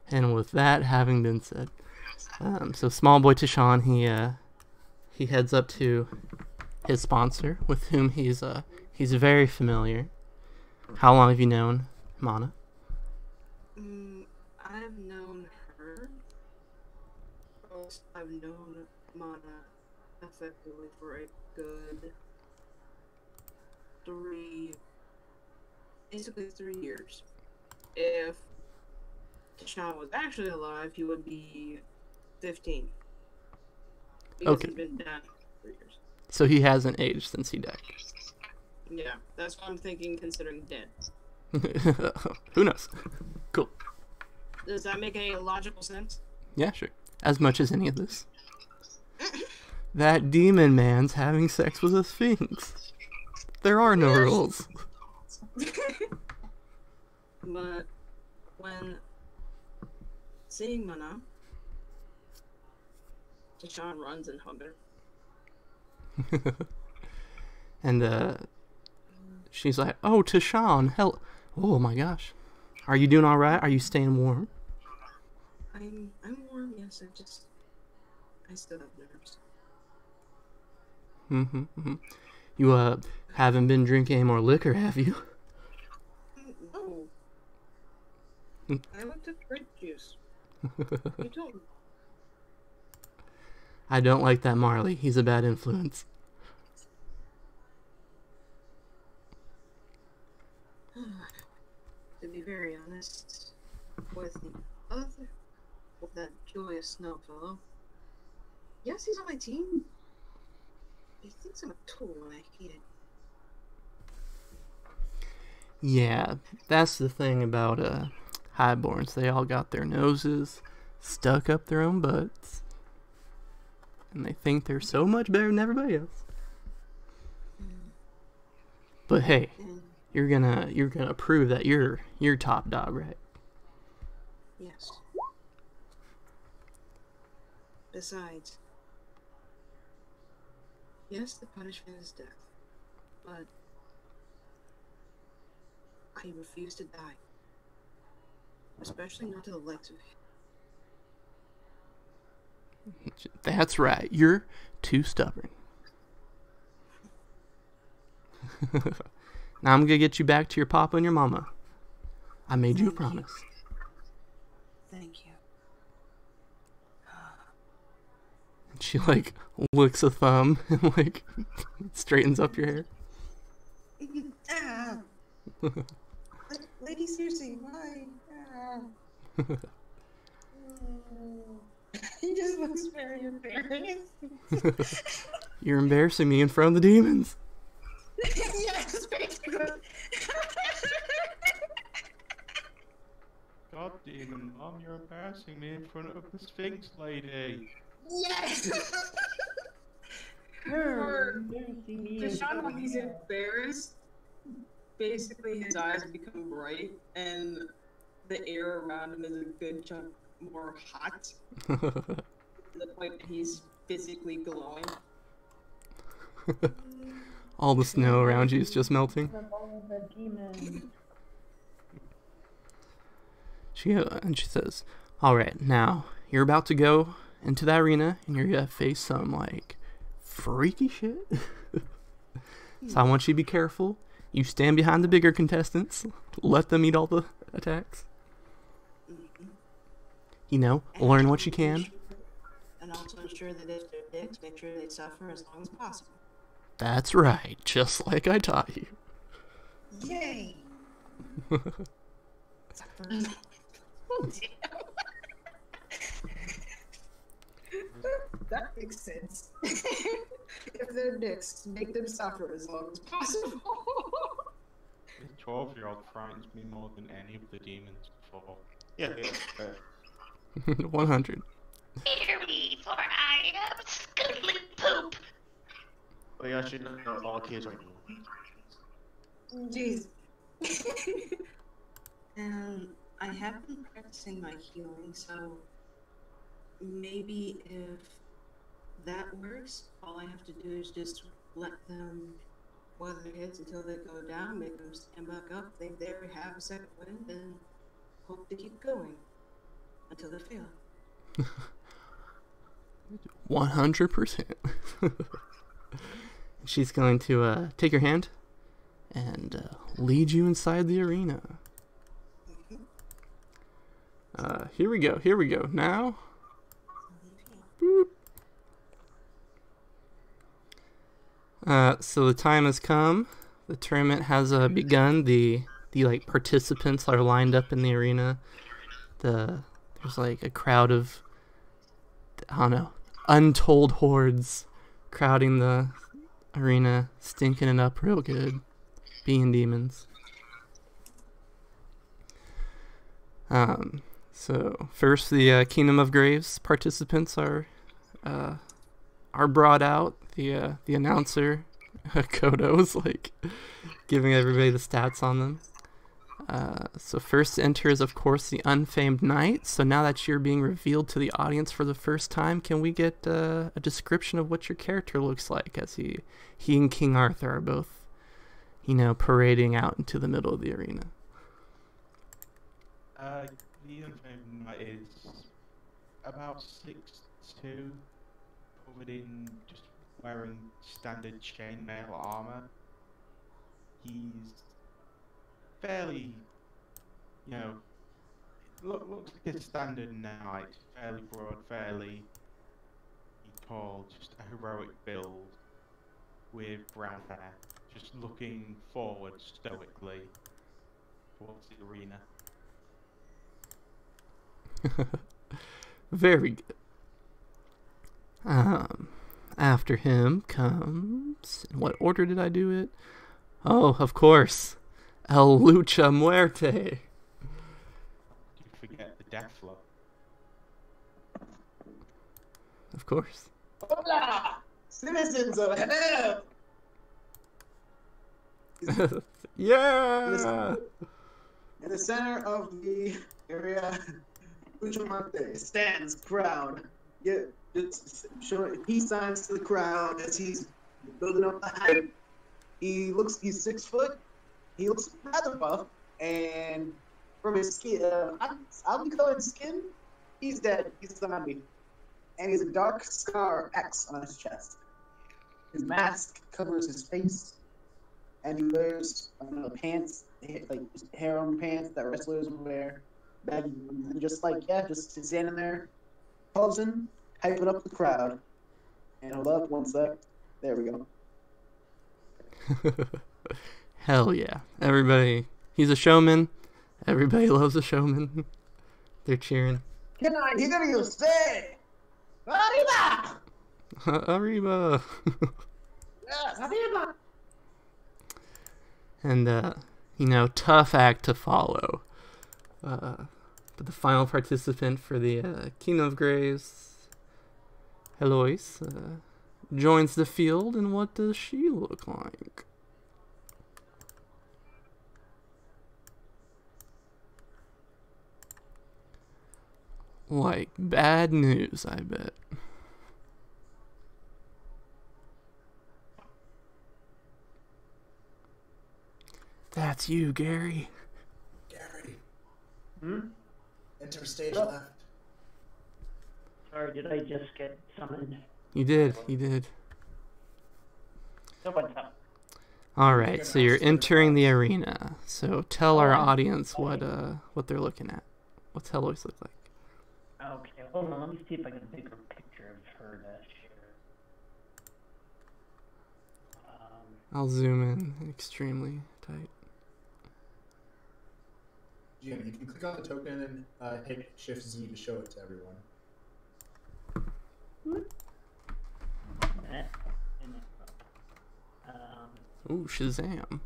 And with that having been said, so small boy Tishan, he heads up to his sponsor, with whom he's very familiar. How long have you known Mana? I've known her. I've known Mana effectively for a good 3 years. If Tishan was actually alive, he would be 15. Because Okay. he's been dead for years. So he hasn't aged since he died. Yeah, that's what I'm thinking, considering dead. Who knows? Cool. Does that make any logical sense? Yeah, sure. As much as any of this. That demon man's having sex with a sphinx. There are no rules. But when seeing Mana, Tishan runs and hugs her. And she's like, "Oh, Tishan, hell, oh my gosh, are you doing all right? Are you staying warm?" I'm warm, yes. I still have nerves. You haven't been drinking any more liquor, have you? No. I looked at grape juice. You told me. I don't like that Marley. He's a bad influence. To be very honest, with that joyous snow fellow, yes, he's on my team. He thinks I'm a tool and I hate it. Yeah, that's the thing about highborns. They all got their noses stuck up their own butts, and they think they're so much better than everybody else. But hey, you're gonna prove that you're top dog, right? Yes. Besides, yes, the punishment is death, but I refuse to die. Especially not to the likes of him. That's right. You're too stubborn. Now I'm gonna get you back to your papa and your mama. I made you a promise. Thank you. And she like licks a thumb and like straightens up your hair. Lady Cersei, why? He just looks very embarrassed. You're embarrassing me in front of the demons. Yes. Demon Mom, you're embarrassing me in front of the Sphinx lady. Yes! For Sean, when he's embarrassed, basically his eyes become bright and the air around him is a good chunk more hot. To the point that he's physically glowing. All the snow around you is just melting. And she says, "Alright, now, you're about to go into the arena, and you're gonna face some, like, freaky shit. So I want you to be careful. You stand behind the bigger contestants. Let them eat all the attacks. You know, learn what you can. And also ensure that if they're dicks, make sure they suffer as long as possible." That's right, just like I taught you." Yay! That makes sense. If they're dicks, make them suffer as long as possible. This 12-year-old frightens me more than any of the demons before. Yeah. 100. Hear me, for I am scuttling poop. Well, you actually know all kids are new. Jeez. I have been practicing my healing, so maybe if that works, all I have to do is just let them weather their heads until they go down, make them stand back up, think they have a second wind, and hope to keep going until they fail. 100%. She's going to take your hand and lead you inside the arena. Here we go. Now. Boop. So the time has come. The tournament has begun. The like participants are lined up in the arena. There's like a crowd of, I don't know, untold hordes crowding the arena, stinking it up real good, being demons. So first, the Kingdom of Graves participants are brought out. The announcer, Kodo, is like giving everybody the stats on them. So first to enter is, of course, the Unfamed Knight. So now that you're being revealed to the audience for the first time, can we get a description of what your character looks like as he and King Arthur are both, parading out into the middle of the arena? The Unfamed Knight is about 6'2", covered in just wearing standard chainmail armor. He's fairly, looks like a standard knight, fairly broad, fairly tall, just a heroic build with brown hair, just looking forward stoically towards the arena. Very good. After him comes, in what order did I do it? Oh, of course, El Lucha Muerte. You forget the death flow. Of course. Hola! Citizens of hell! Yeah! In the center of the area, Lucha stands proud. It's showing peace signs to the crowd as he's building up the hype. He's 6 foot. He looks rather buff, and from his skin, I'll be colored skin. He's dead. He's a zombie, and he has a dark scar X on his chest. His mask covers his face, and he wears pants, like harem pants that wrestlers wear. And just standing there, posing, hyping up the crowd. And hold up, one sec. There we go. Hell yeah. Everybody, he's a showman. Everybody loves a showman. They're cheering. Can I hear you say? Arriba! Arriba! Yes, arriba! And, tough act to follow. But the final participant for the Kingdom of Graves, Heloise, joins the field, and what does she look like? Like bad news, I bet. That's you, Gary. Gary. Hmm? Enter stage Oh. left. Sorry, did I just get summoned? You did, you did. So what's up? Alright, so you're entering the arena. So tell our I'm audience sorry. what they're looking at. What's Heloise look like? Okay, hold on. Let me see if I can get a bigger picture of her to share. I'll zoom in extremely tight. Yeah, you can click on the token and hit Shift Z to show it to everyone. Ooh, Shazam.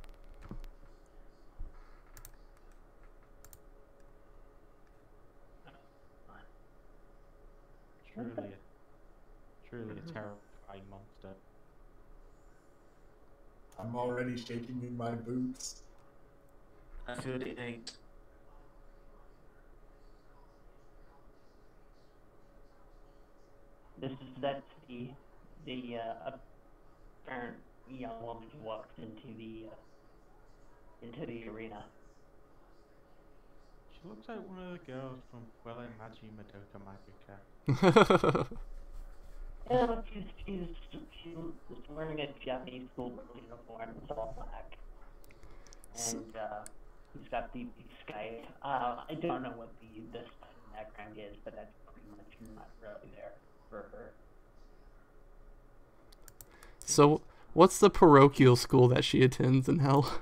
Truly a terrifying monster. I'm already shaking in my boots. I feel the ain't. That's the apparent young woman who walked into the arena. She looks like one of the girls from Well Imagine Madoka Magica. Yeah, she's wearing a Japanese schoolgirl uniform. It's all black, and he's got the sky. I don't know what the background is, but that's pretty much not really there for her. So, what's the parochial school that she attends in hell?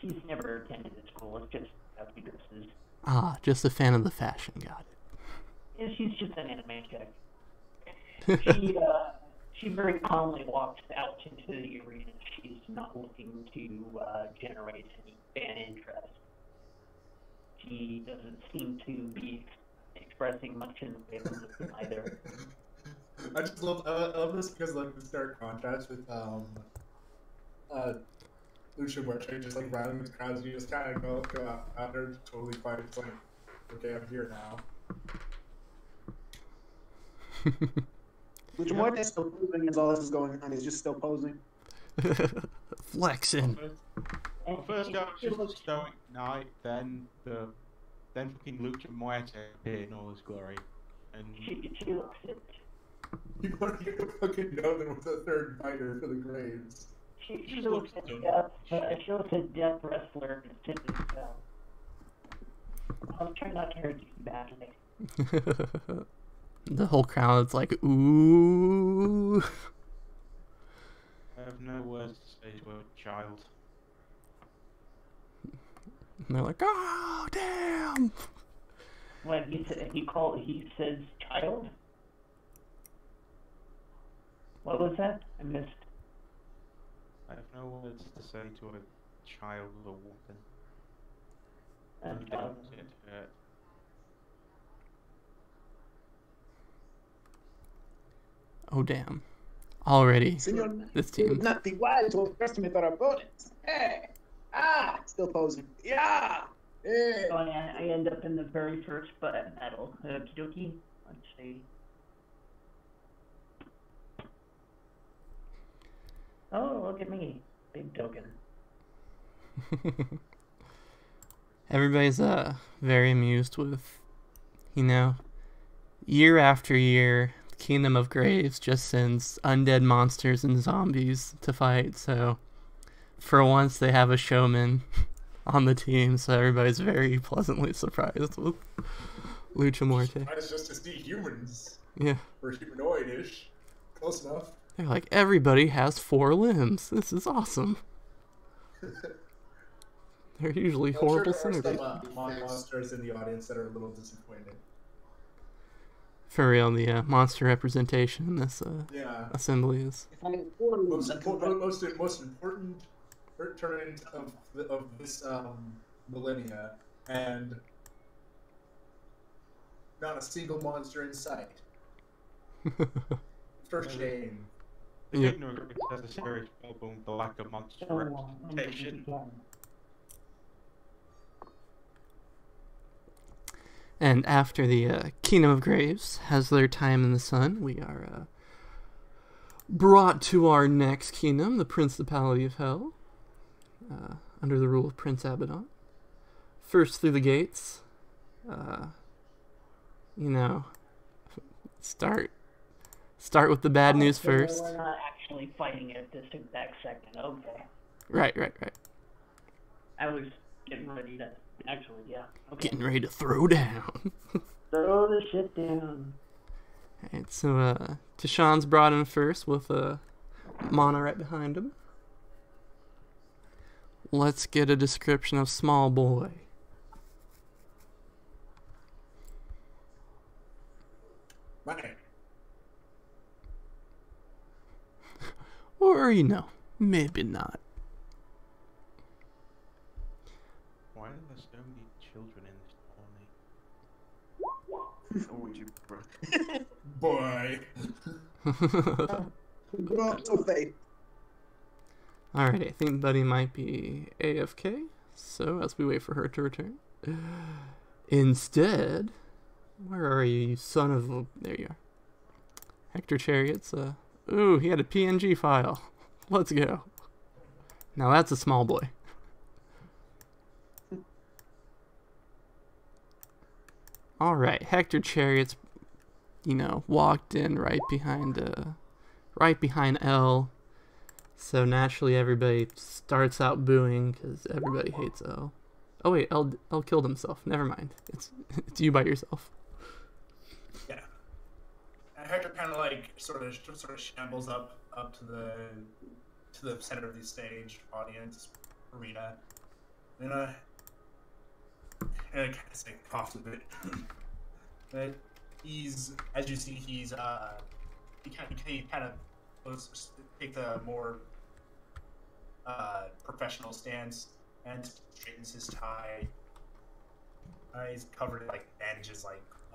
She's never attended the school. It's just how she dresses. Ah, just a fan of the fashion, got Yeah, she's just an anime chick. She very calmly walks out into the arena. She's not looking to generate any fan interest. She doesn't seem to be expressing much in the way of emotion either. I love this because like the stark contrast with Lucia Muerte just like rallying with crowds. You just kind of go out there totally quiet. It's like, okay, I'm here now. Lucha Muerte's still posing as all this is going on. He's just still posing. Flexing. Well, first it was just a stoic night, then fucking Lucha Muerte appeared in all his glory. And She looks it. You want to fucking know there was a third fighter for the Graves. She looks at death. She looks at death wrestler and simply fell. I'll try not to hurt you badly. The whole crowd's like, ooh. I have no words to say to a child. And they're like, oh, damn. What he says child? What was that? I missed. I have no words to say to a child or woman. And, Don't get hurt. Oh, damn. Already, Senor, this team. not be wild to underestimate our opponents. Hey! Still posing. Yeah! Hey! so I end up in the very first battle. Okie dokie. Let's see. Oh, look at me. Big token. Everybody's very amused with, year after year, Kingdom of Graves just sends undead monsters and zombies to fight, so for once they have a showman on the team, so everybody's very pleasantly surprised with Lucha Muerte. It's just to see humans. Yeah. Or humanoid-ish. Close enough. They're like, everybody has 4 limbs. This is awesome. They're usually horrible Sure there senators. are some monsters in the audience that are a little disappointed. For real, the monster representation in this Yeah. assembly is. Most important tournament of this millennia, and not a single monster in sight. For shame. The Yep. Kingdom of Greece has a serious problem with the lack of monster So long. representation. And after the Kingdom of Graves has their time in the sun, we are brought to our next kingdom, the Principality of Hell, under the rule of Prince Abaddon. First through the gates, start with the bad news So first. we're not actually fighting at this exact second. Okay. Right. I was getting ready to actually, yeah. Okay. Getting ready to throw down. Throw the shit down. Alright, so Tashawn's brought in first with Mana right behind him. Let's get a description of small boy. Money. Or, maybe not. Why are there so many children in this colony? Oh, you bro. Boy. Grow up so fake. Alright, I think Buddy might be AFK, so as we wait for her to return. Instead, where are you son of a... There you are. Hector Chariots, ooh, he had a PNG file. Let's go. Now that's a small boy. Alright, Hector Chariots, walked in right behind L. So naturally everybody starts out booing because everybody hates L. Oh wait, L killed himself. Never mind. It's you by yourself. Yeah. And Hector kind of like sort of shambles up to the center of the stage, audience, arena, and kind of coughs a bit. But he's, as you see, he kind of take the more professional stance and straightens his tie. He's covered in bandages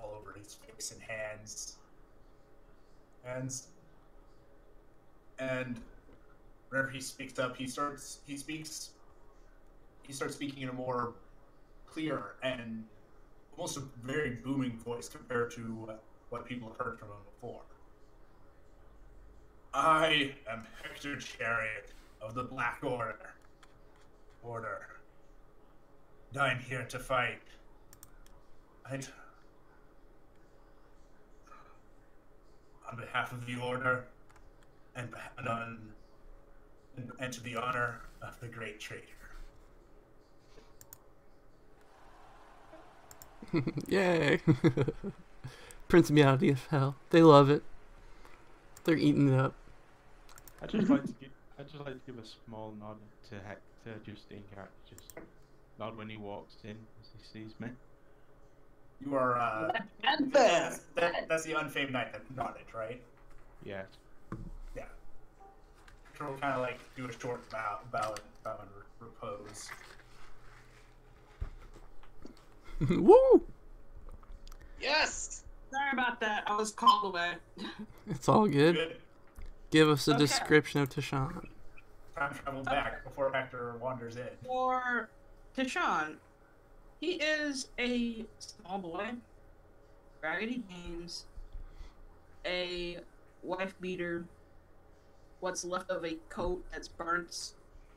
all over his face and hands. And whenever he speaks up, he starts speaking in a more clear and almost a very booming voice compared to what people have heard from him before. I am Hector Chariot of the Black Order. And I'm here to fight. On behalf of the Order, and to the honor of the Great Traitor. Yay! Principality of Hell. They love it. They're eating it up. I'd just like to give a small nod to Hector, just in character, just nod when he walks in as he sees me. You are that's the unfamed knight that nodded, right? Yeah. Yeah. Hector will kind of do a short bow and repose. Woo! Yes! Sorry about that. I was called away. It's all good. Good. Give us a Okay. description of Tashawn. Time travel back before Hector wanders in. For Tashawn, he is a small boy, raggedy jeans, a wife beater, what's left of a coat that's burnt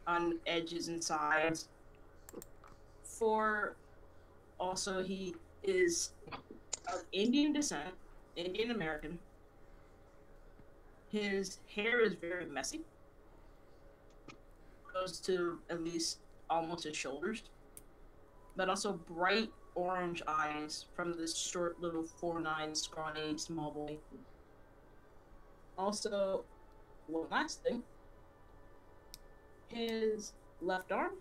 on edges and sides. Also, he is of Indian descent, Indian American. His hair is very messy. Goes to at least almost his shoulders. But also bright orange eyes from this short little 4'9" scrawny small boy. Also, one last thing. His left arm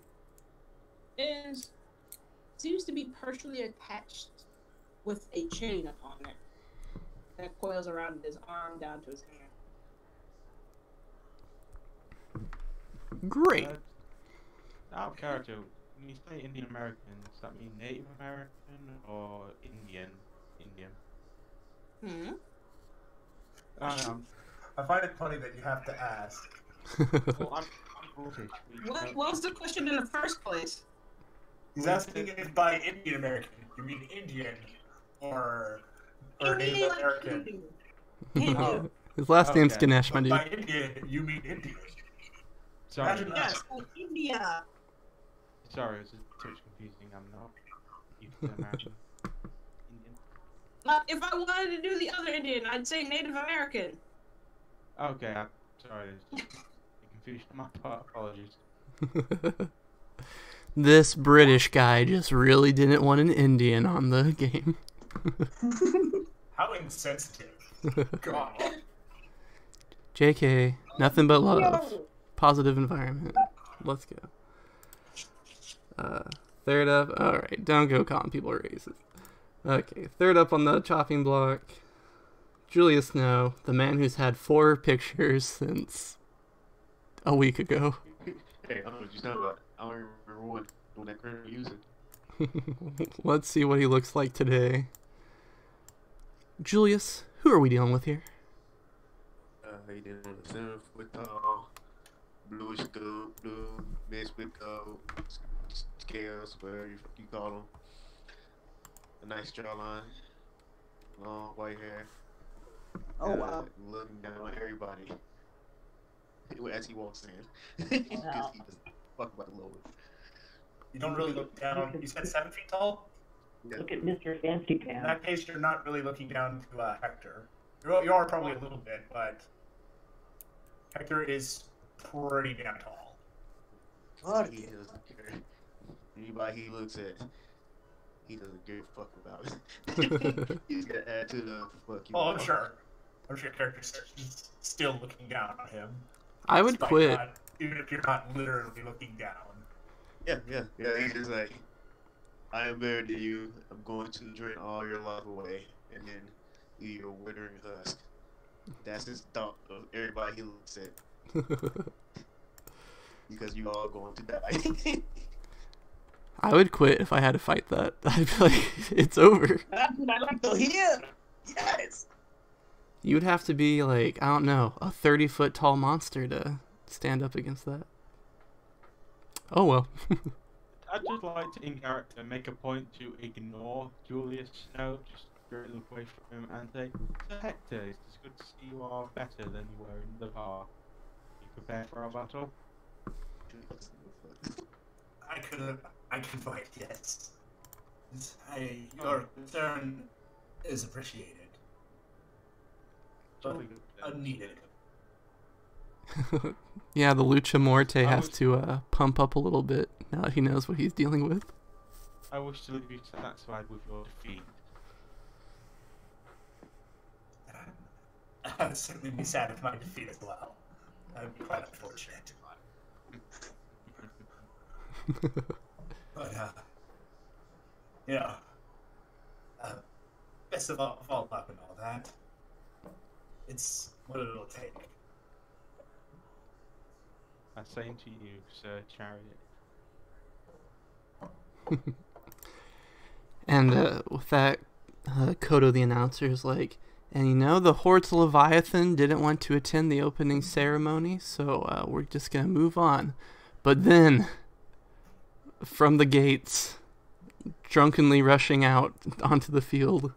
seems to be partially attached with a chain upon it that coils around his arm down to his hand. Great. Out of character, when you say Indian American, does that mean Native American or Indian? Indian. Hmm? I find it funny that you have to ask. Well, I'm British. What was the question in the first place? He's asking if by Indian American you mean Indian or Indian, Native like American. Hindu. Oh. His last name's Okay. Ganesh, my But dude. by Indian you mean Indian. Sorry, Imagine that. Yes, oh, India. sorry, it's a touch confusing. I'm not Indian American. Indian. If I wanted to do the other Indian, I'd say Native American. Okay, I'm sorry. It's just a confusion on my part. Apologies. This British guy just really didn't want an Indian on the game. How insensitive. God. JK, nothing but love. Positive environment. Let's go. Third up. Alright, don't go calling people racist. Okay, third up on the chopping block. Julius Snow, the man who's had 4 pictures since a week ago. Hey, I don't know what you're talking about. I don't remember what that currently using. Let's see what he looks like today. Julius, who are we dealing with here? He did on the 7 foot tall, bluish gold, blue, mixed with gold, scales, whatever you call them. A nice jawline, long white hair. Oh, wow. Looking down on everybody as he walks in. Because he doesn't fuck about the lower. You don't really look down. You said 7 feet tall? Yeah. Look at Mr. Fancy In Pants. that case, you're not really looking down to Hector. You are probably a little bit, but Hector is pretty damn tall. Fuck. He doesn't care. Anybody he looks at, he doesn't give a fuck about it. He's gonna add to the fuck you. Oh, I'm sure. I'm sure characters are still looking down on him. I would Despite quit. not- even if you're not literally looking down. Yeah. He's just like, I am better than you. I'm going to drain all your life away, and then leave your withering husk. That's his thought of everybody he looks at. Because you all going to die. I would quit if I had to fight that. I'd be like, it's over. That's what I like to hear. Yes. You would have to be like, I don't know, a 30-foot tall monster to stand up against that. Oh well. I'd just like to, in character, make a point to ignore Julius Snow, just straight look away from him and say, "So Hector, it's good to see you are better than you were in the past. You prepared for our battle?" I can fight, yes. Your concern is appreciated. But Jolly good. unneeded. Yeah, the Lucha Morte I has was- to pump up a little bit now that he knows what he's dealing with. I wish to leave you satisfied with your defeat. I'd certainly be sad with my defeat as well. That would be quite unfortunate. But, you know, best of all luck and all that. It's what it'll take. Same to you, Sir Chariot. And with that, Kodo the announcer is like, and you know, the Horde's Leviathan didn't want to attend the opening ceremony, so we're just going to move on. But then, from the gates, drunkenly rushing out onto the field,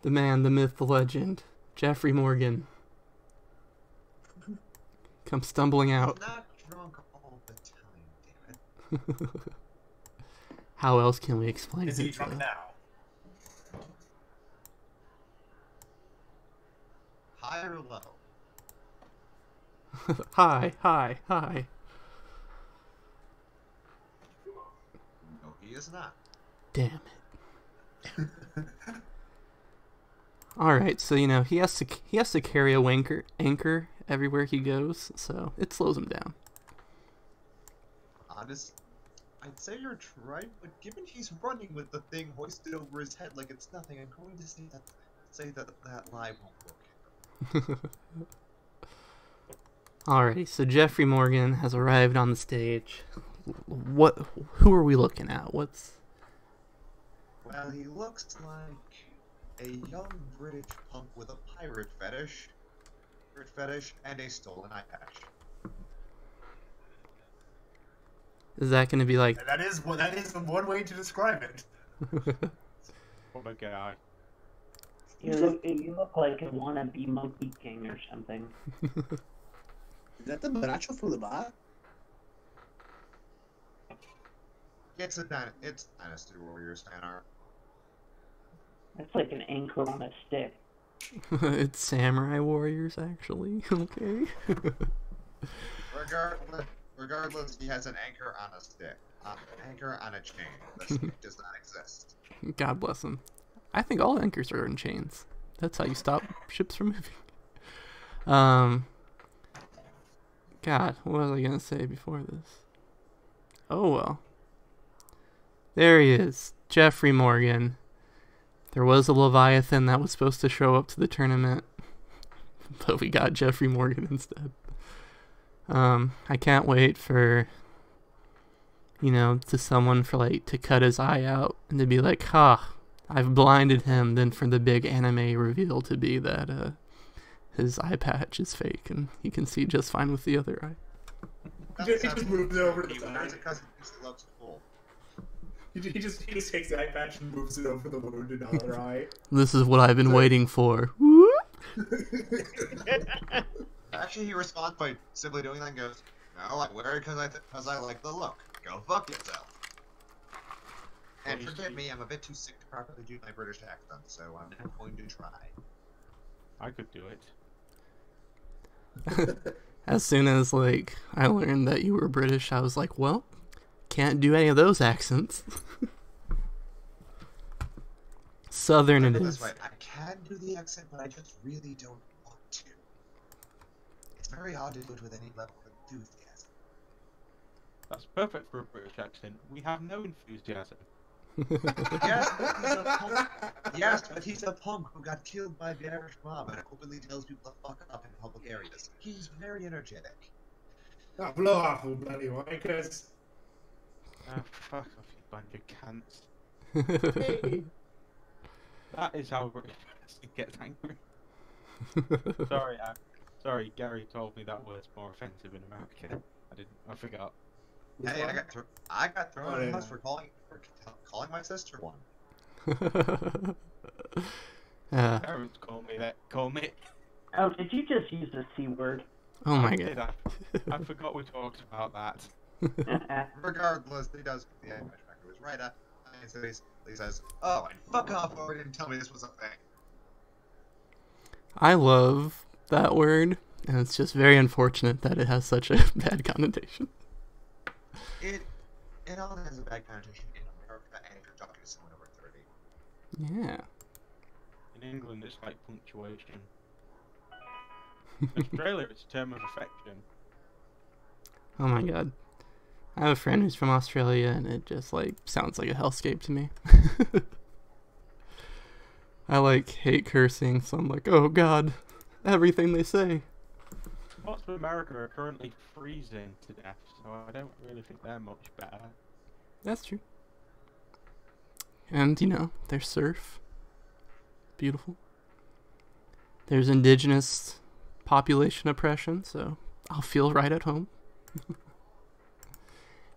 the man, the myth, the legend, Jeffrey Morgan, comes stumbling out. Not drunk all the time, damn it. How else can we explain Is he it? drunk now? High or low? Hi. No, he is not. Damn it. Alright, so you know, he has to carry a anchor everywhere he goes, so it slows him down. Honest, I'd say you're right, but given he's running with the thing hoisted over his head like it's nothing, I'm going to say that lie won't work. Alrighty, so Jeffrey Morgan has arrived on the stage. Who are we looking at? What's... Well, he looks like a young British punk with a pirate fetish, and a stolen eye patch. Is that going to be like... That is one way to describe it. What a guy. You look like a wannabe Monkey King or something. Is that the Bracho from the bot? It's Dynasty Warriors fan art. That's like an anchor on a stick. It's Samurai Warriors, actually. Okay. Regardless, he has an anchor on a stick. An anchor on a chain. The stick does not exist. God bless him. I think all anchors are in chains. That's how you stop ships from moving. God, what was I gonna say before this? Oh well. There he is, Jeffrey Morgan. There was a Leviathan that was supposed to show up to the tournament, but we got Jeffrey Morgan instead. I can't wait for, to someone to cut his eye out and to be like, ha, I've blinded him, then for the big anime reveal to be that his eye patch is fake and he can see just fine with the other eye. He just moves it over to the He side. wears it because he thinks it looks cool. He just takes the eye patch and moves it over the wounded other eye. This is what I've been waiting for. Actually, he responds by simply doing that and goes, "No, I wear it because I like the look. Go fuck yourself." And forgive me, I'm a bit too sick to properly do my British accent, so I'm not going to try. I could do it. As soon as I learned that you were British, I was like, well, can't do any of those accents. Southern it is. That's right. I can do the accent, but I just really don't want to. It's very hard to do it with any level of enthusiasm. That's perfect for a British accent. We have no enthusiasm. Yes, but he's a punk who got killed by the Irish mob and openly tells people to fuck up in public areas. He's very energetic. Oh, blow off, you bloody wankers. Fuck off, you bunch of cunts. That is how a British person gets angry. Sorry, Gary told me that word's more offensive in America. I forgot. Hey, I got thrown in the house for calling my sister one. Parents call me that. Call me. Oh, did you just use the C word? Oh my god. I forgot we talked about that. Regardless, he does put the eye patch back to his right eye, and so he says, "Oh, and fuck off over didn't tell me this was a thing." I love that word, and it's just very unfortunate that it has such a bad connotation. It all has a bad connotation in America, and if you're talking to someone over 30. Yeah. In England, it's like punctuation. In Australia, it's a term of affection. Oh my god. I have a friend who's from Australia, and it just sounds like a hellscape to me. I hate cursing, so I'm like, oh god, everything they say. Parts of America are currently freezing to death, so I don't really think they're much better. That's true. And, there's surf. Beautiful. There's indigenous population oppression, so I'll feel right at home.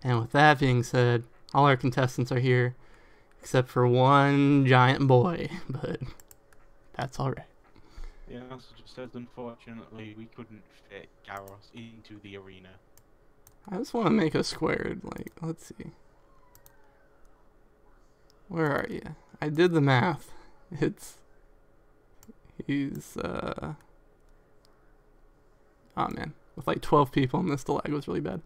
And with that being said, all our contestants are here, except for one giant boy, but that's alright. The answer just says, unfortunately, we couldn't fit Garros into the arena. I just want to make a squared, let's see. Where are you? I did the math. He's, oh man. With 12 people in this, the lag was really bad.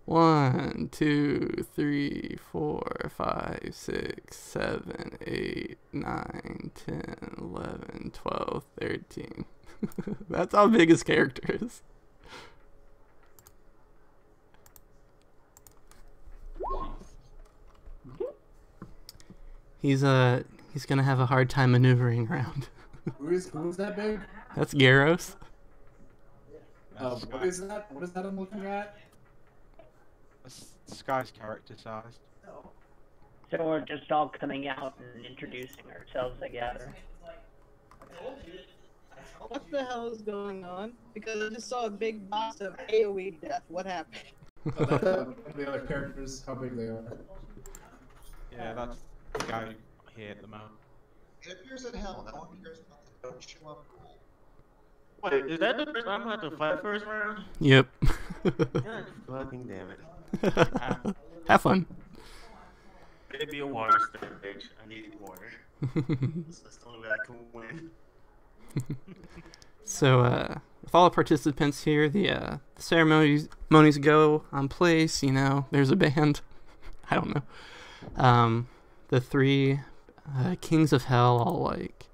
1, 2, 3, 4, 5, 6, 7, 8, 9, 10, 11, 12, 13. That's how big his character is. He's gonna have a hard time maneuvering around. Who's that big? That's Garros. What is that? What is that I'm looking at? Sky's character sized. So we're just all coming out and introducing ourselves, I gather. What the hell is going on? Because I just saw a big boss of AoE death. What happened? The other characters, how big they are. Yeah, that's the guy here at the moment. It appears in hell. No one cares about the don't show up rule. Wait, is that the first I'm gonna have to fight first round? Yep. God fucking damn it. Have fun. Maybe a water stage. I need water. That's the only way I can win. So, with all the participants here, the ceremonies go on place. You know, there's a band. I don't know. The three kings of hell all like,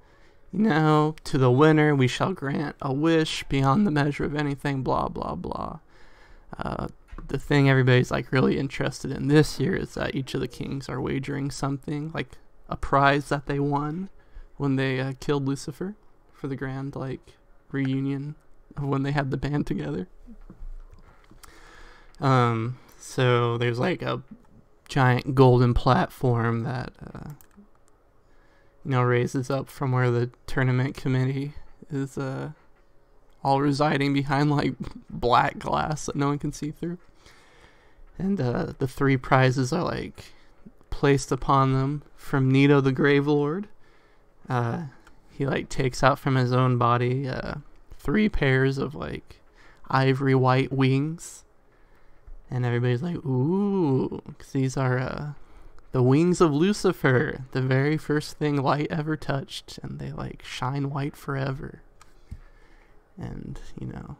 you know, to the winner we shall grant a wish beyond the measure of anything. Blah blah blah. The thing everybody's like really interested in this year is that each of the kings are wagering something, like a prize that they won when they killed Lucifer for the grand like reunion of when they had the band together. So there's like a giant golden platform that you know, raises up from where the tournament committee is all residing behind like black glass that no one can see through. And the three prizes are like placed upon them from Nito the Grave Lord. He like takes out from his own body 3 pairs of like ivory white wings. And everybody's like, ooh, 'cause these are the wings of Lucifer, the very first thing light ever touched, and they like shine white forever. And, you know,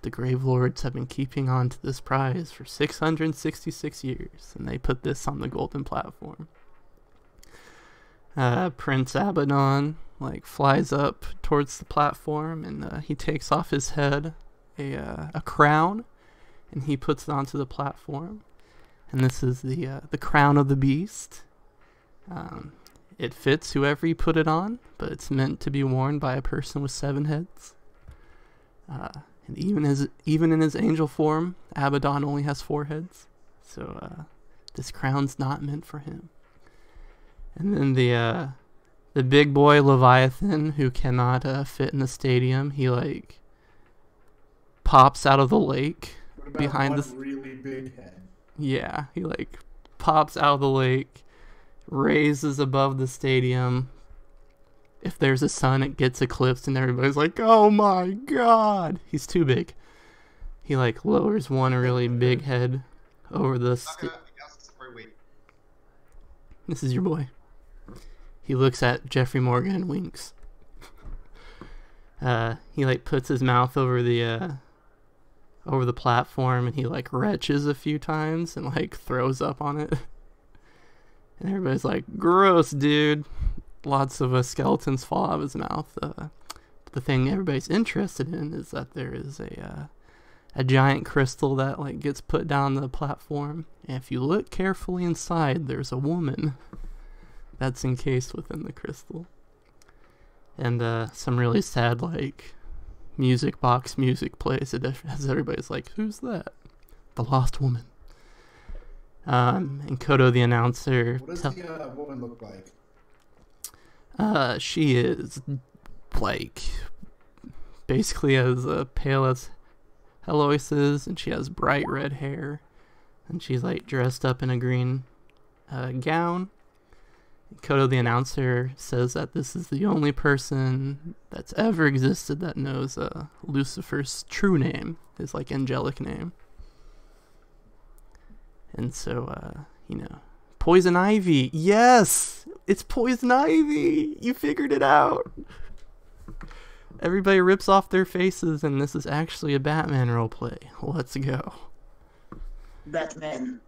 the Grave Lords have been keeping on to this prize for 666 years, and they put this on the golden platform. Prince Abaddon like flies up towards the platform, and he takes off his head a crown, and he puts it onto the platform. And this is the crown of the beast. It fits whoever you put it on, but it's meant to be worn by a person with 7 heads. And even in his angel form, Abaddon only has 4 heads. So this crown's not meant for him. And then the big boy Leviathan, who cannot fit in the stadium, he like pops out of the lake behind this really big head. Yeah, he like pops out of the lake, raises above the stadium. If there's a sun, it gets eclipsed, and everybody's like, "Oh my god!" He's too big. He like lowers one really big head over the. This is your boy. He looks at Jeffrey Morgan and winks. He like puts his mouth over the platform, and he like retches a few times and like throws up on it. And everybody's like, "Gross, dude." Lots of skeletons fall out of his mouth. The thing everybody's interested in is that there is a giant crystal that like gets put down the platform, and if you look carefully inside, there's a woman that's encased within the crystal. And some really sad like music box music plays as everybody's like, "Who's that?" The lost woman. And Kodo the announcer. What does the woman look like? She is like basically as pale as Helois is, and she has bright red hair, and she's like dressed up in a green gown. Kodo the announcer says that this is the only person that's ever existed that knows Lucifer's true name, his like angelic name. And so you know, Poison Ivy. Yes, it's Poison Ivy. You figured it out. Everybody rips off their faces, and this is actually a Batman roleplay. Let's go. Batman.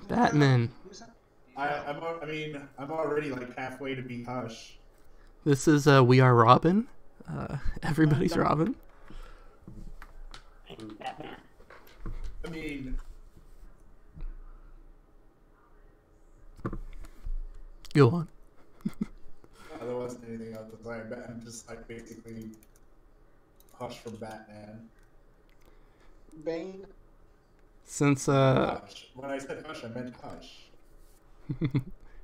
Batman. I'm already like halfway to be Hush. This is We Are Robin. Everybody's Robin. Batman. I mean, go on. there wasn't anything else to say. I'm just like basically Hush from Batman. Bane. Since Hush. When I said hush, I meant hush.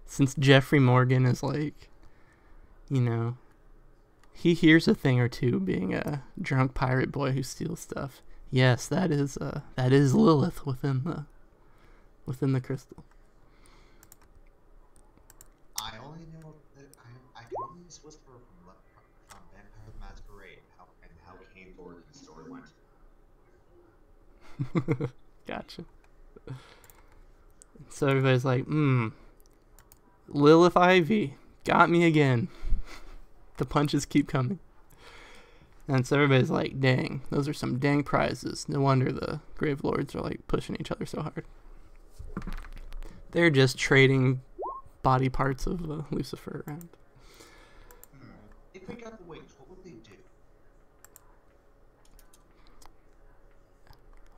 since Jeffrey Morgan is like, you know, he hears a thing or two being a drunk pirate boy who steals stuff. Yes, that is Lilith within the crystal. I only know that I can only whisper from Vampire the Masquerade how Kane Thornton's story went. Gotcha. So everybody's like, Lilith Ivy got me again. The punches keep coming. And so everybody's like, dang, those are some dang prizes. No wonder the Grave Lords are like pushing each other so hard. They're just trading body parts of Lucifer around. If we got the wings, what would they do?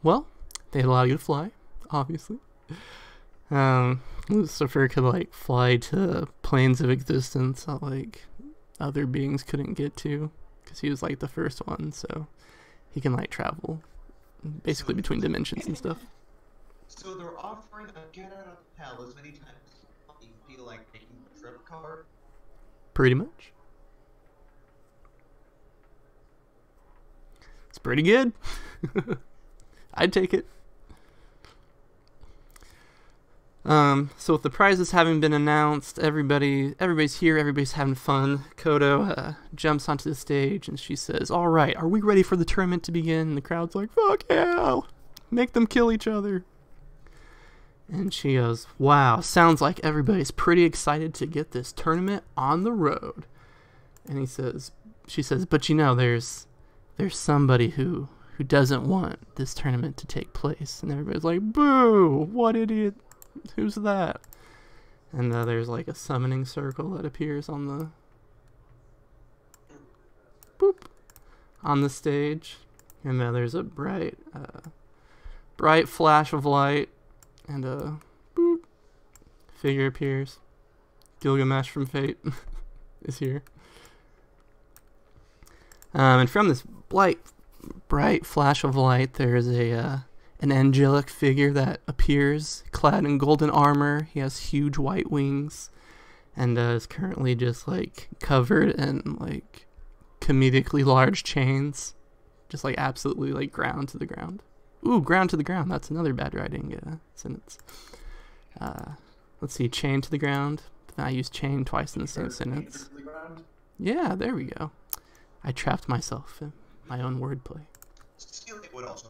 Well, they'd allow you to fly, obviously. Lucifer could like fly to planes of existence that like other beings couldn't get to, because he was like the first one, so he can like travel basically between dimensions and stuff. So they're offering a get out of hell as many times as you feel like taking the trip card? Pretty much. It's pretty good. I'd take it. So with the prizes having been announced, everybody's here, everybody's having fun. Kodo jumps onto the stage and she says, "All right, are we ready for the tournament to begin?" And the crowd's like, "Fuck yeah! Make them kill each other." And she goes, "Wow, sounds like everybody's pretty excited to get this tournament on the road." And she says, "But you know, there's somebody who doesn't want this tournament to take place." And everybody's like, "Boo! What idiot? Who's that?" And there's like a summoning circle that appears on the stage, and there's a bright flash of light, and a figure appears. Gilgamesh from Fate is here, and from this bright flash of light, there's an angelic figure that appears clad in golden armor. He has huge white wings and is currently just like covered in like comedically large chains, just like absolutely like ground to the ground. Ooh, ground to the ground. That's another bad writing sentence. Let's see, chain to the ground. I used chain twice in the same sentence. Yeah, there we go. I trapped myself in my own wordplay. Sealed would also.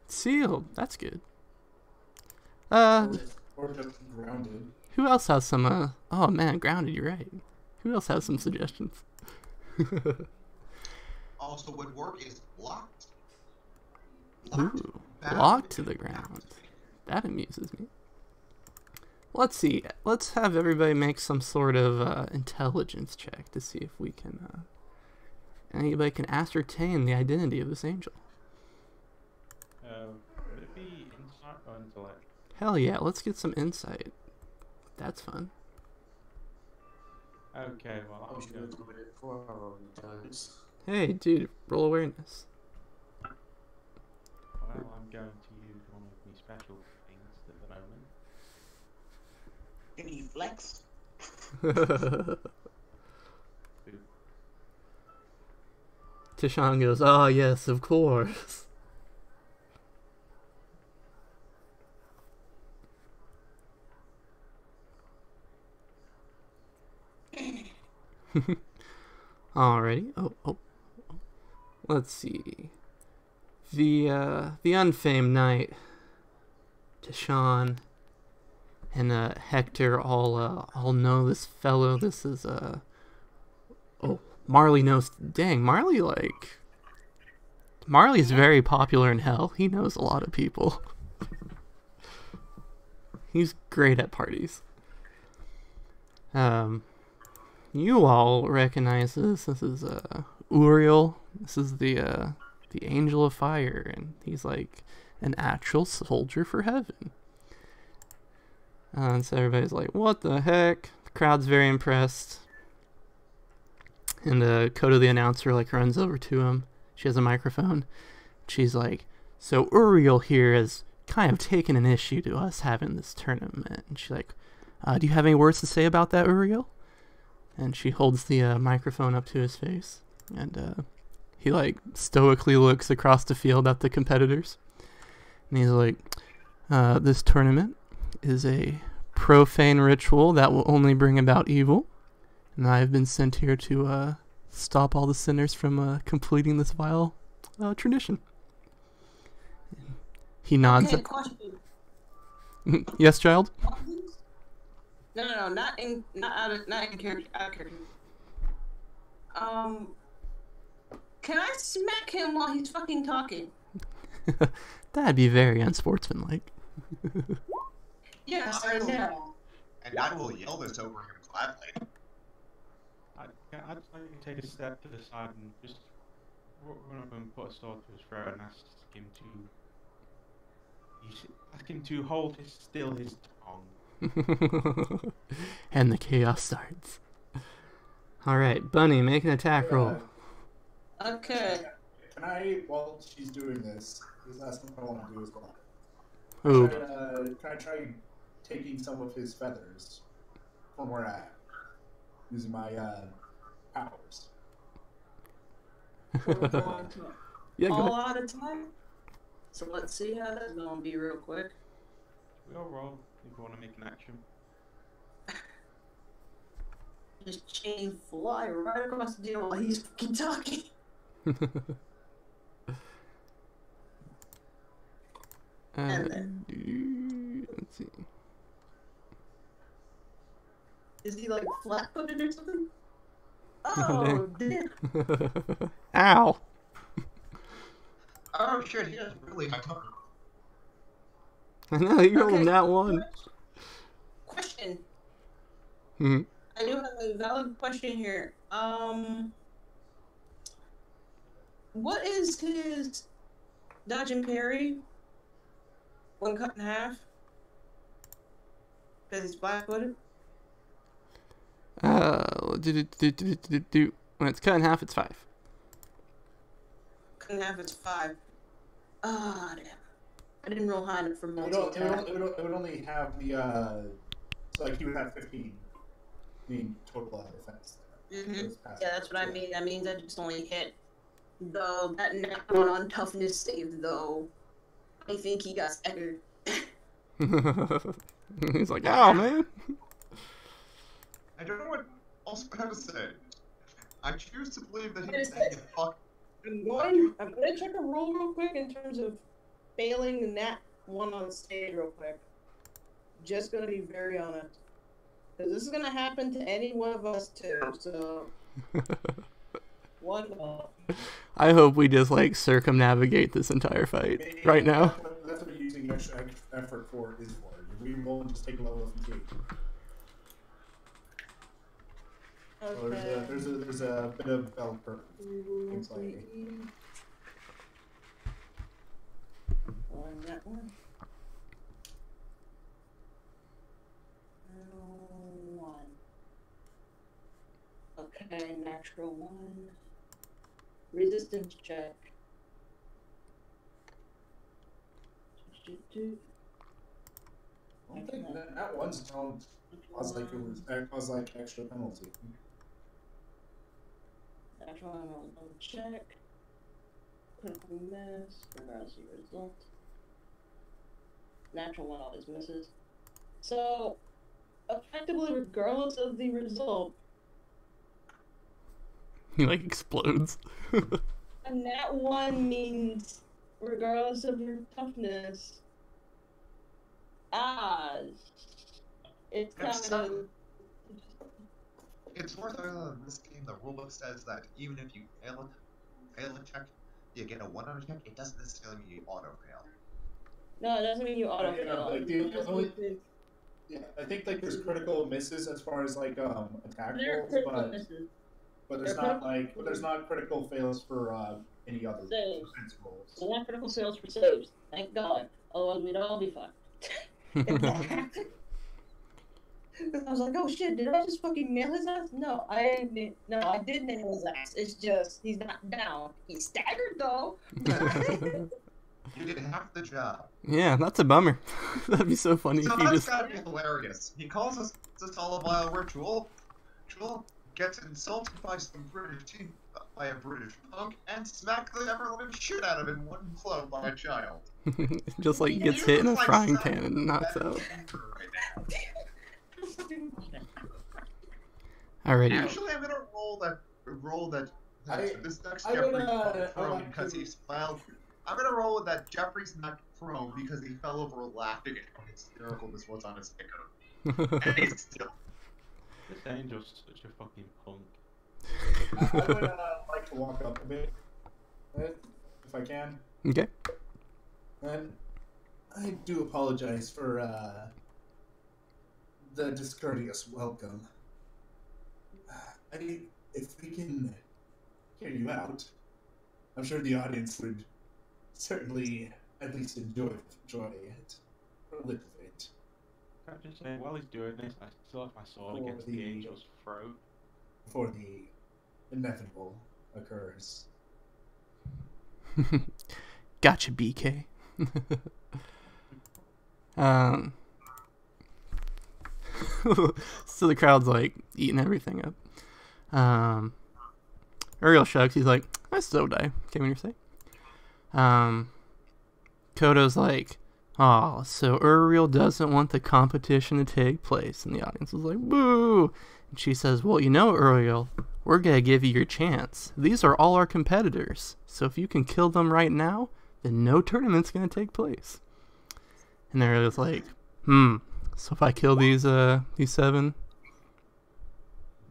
Sealed. That's good. Or just grounded. Who else has some? Oh man, grounded. You're right. Who else has some suggestions? Also, would work is locked. Ooh, locked to the ground. That amuses me. Let's see. Let's have everybody make some sort of intelligence check to see if we can. Anybody can ascertain the identity of this angel. Would it be insight or intellect? Hell yeah, let's get some insight. That's fun. Okay, well, I was going to do it for times. Hey, dude, roll awareness. Well, I'm going to use one of my special things at the moment. Can you flex? Tishan goes, "Ah, yes, of course." Alrighty. Oh. Let's see. The unfamed knight, Tishan, and Hector all know this fellow. This is Marley knows. Dang, Marley's very popular in hell. He knows a lot of people. He's great at parties. You all recognize this. This is Uriel. This is the angel of fire, and he's like an actual soldier for heaven. And so everybody's like, "What the heck?" The crowd's very impressed. And Kodo the announcer like runs over to him. She has a microphone. She's like, So Uriel here has kind of taken an issue to us having this tournament. And she's like, do you have any words to say about that, Uriel? And she holds the microphone up to his face. And he, like, stoically looks across the field at the competitors. And he's like, this tournament is a profane ritual that will only bring about evil. And I have been sent here to stop all the sinners from completing this vile tradition. He nods. Okay, question. Yes, child? No, not in character. Out of character. Can I smack him while he's fucking talking? That'd be very unsportsmanlike. Yes, I know. And I will yell this over him gladly. I'd like to take a step to the side and just run up and put a sword to his throat and ask him to hold still his tongue. And the chaos starts. Alright, Bunny, make an attack roll. Okay. Can I, while she's doing this, that's what I want to do as well. Ooh. Can I try taking some of his feathers from where I am? Using my powers. Yeah, go All ahead. out of time? So let's see how that's gonna be real quick. We all roll if you want to make an action. Just chain fly right across the deal while he's fucking talking. And then. Let's see. Is he like flat-footed or something? Oh, damn. Ow! Oh shit, he has really high cover. I know, you rolled that one. Question. Hmm. I do have a valid question here. What is his dodge and parry when cut in half? Because he's flat-footed? When it's cut in half, it's 5. Cut in half, it's 5. Ah, damn. I didn't roll high enough for It multi-attack. would only have the, so like he would have 15 being total defense. Mm-hmm. Yeah, that's what I mean. That means I just only hit. Though, that net one on toughness save, though. I think he got staggered. He's like, ow, man. I don't know what else I have to say. I choose to believe that he's saying fuck. I'm gonna check a roll real quick in terms of failing the nat one on stage real quick. Just gonna be very honest. Because this is gonna happen to any one of us too, so... One off. I hope we just, like, circumnavigate this entire fight right now. That's what using extra effort for is for. We roll and just take a level of fatigue. Okay. So there's a bit of bell curve. Things like That one. One. Okay, natural 1. Resistance check. I think that one sound was like extra penalty. Natural 1 check. Critical miss, regardless of your result. Natural 1 always misses. So, effectively, regardless of the result, He, like, explodes. a nat 1 means, regardless of your toughness, it's kind of... It's worth noting that in this game, the rulebook says that even if you fail a check, you get a 1 on a check, it doesn't necessarily mean you auto-fail. No, it doesn't mean you auto Yeah, fail. like, I think like there's critical misses as far as like attack There are rolls, critical misses. but there's not critical fails for any other Saves. defense rolls. So not critical sales for saves. Thank God. Otherwise, we'd all be fucked. If that happened. I was like, oh shit, did I just fucking nail his ass? No, I did nail his ass. It's just, he's not down. He's staggered though. You did half the job. Yeah, that's a bummer. That'd be so funny So if you that's just. gotta be hilarious. He calls us all a vile ritual. Ritual gets insulted by by a British punk and smacked the ever living shit out of him in one blow by a child. Just like gets You hit in a look like frying someone pan and knocks that out. is angry right now. Alrighty. Actually, I'm gonna roll that. This next I'm Jeffrey's gonna- prone I'd because like he fell. I'm gonna roll with that Jeffrey's not prone because he fell over laughing at how hysterical this was on his sticker. And he's still. This angel's such a fucking punk. I would like to walk up a bit, if I can. Okay. And I do apologize for the discourteous welcome. If we can hear you out, I'm sure the audience would certainly at least enjoy it for a little bit. Can I just say, while he's doing this, I still have my sword against the angel's throat. Before the inevitable occurs. Gotcha, BK. So the crowd's like eating everything up. Uriel shrugs. He's like, I so die. Okay, when you're saying. Kodo's like, oh, so Uriel doesn't want the competition to take place. And the audience is like, boo. And she says, well, you know, Uriel, we're going to give you your chance. These are all our competitors. So if you can kill them right now, then no tournament's going to take place. And Uriel's like, so if I kill these 7,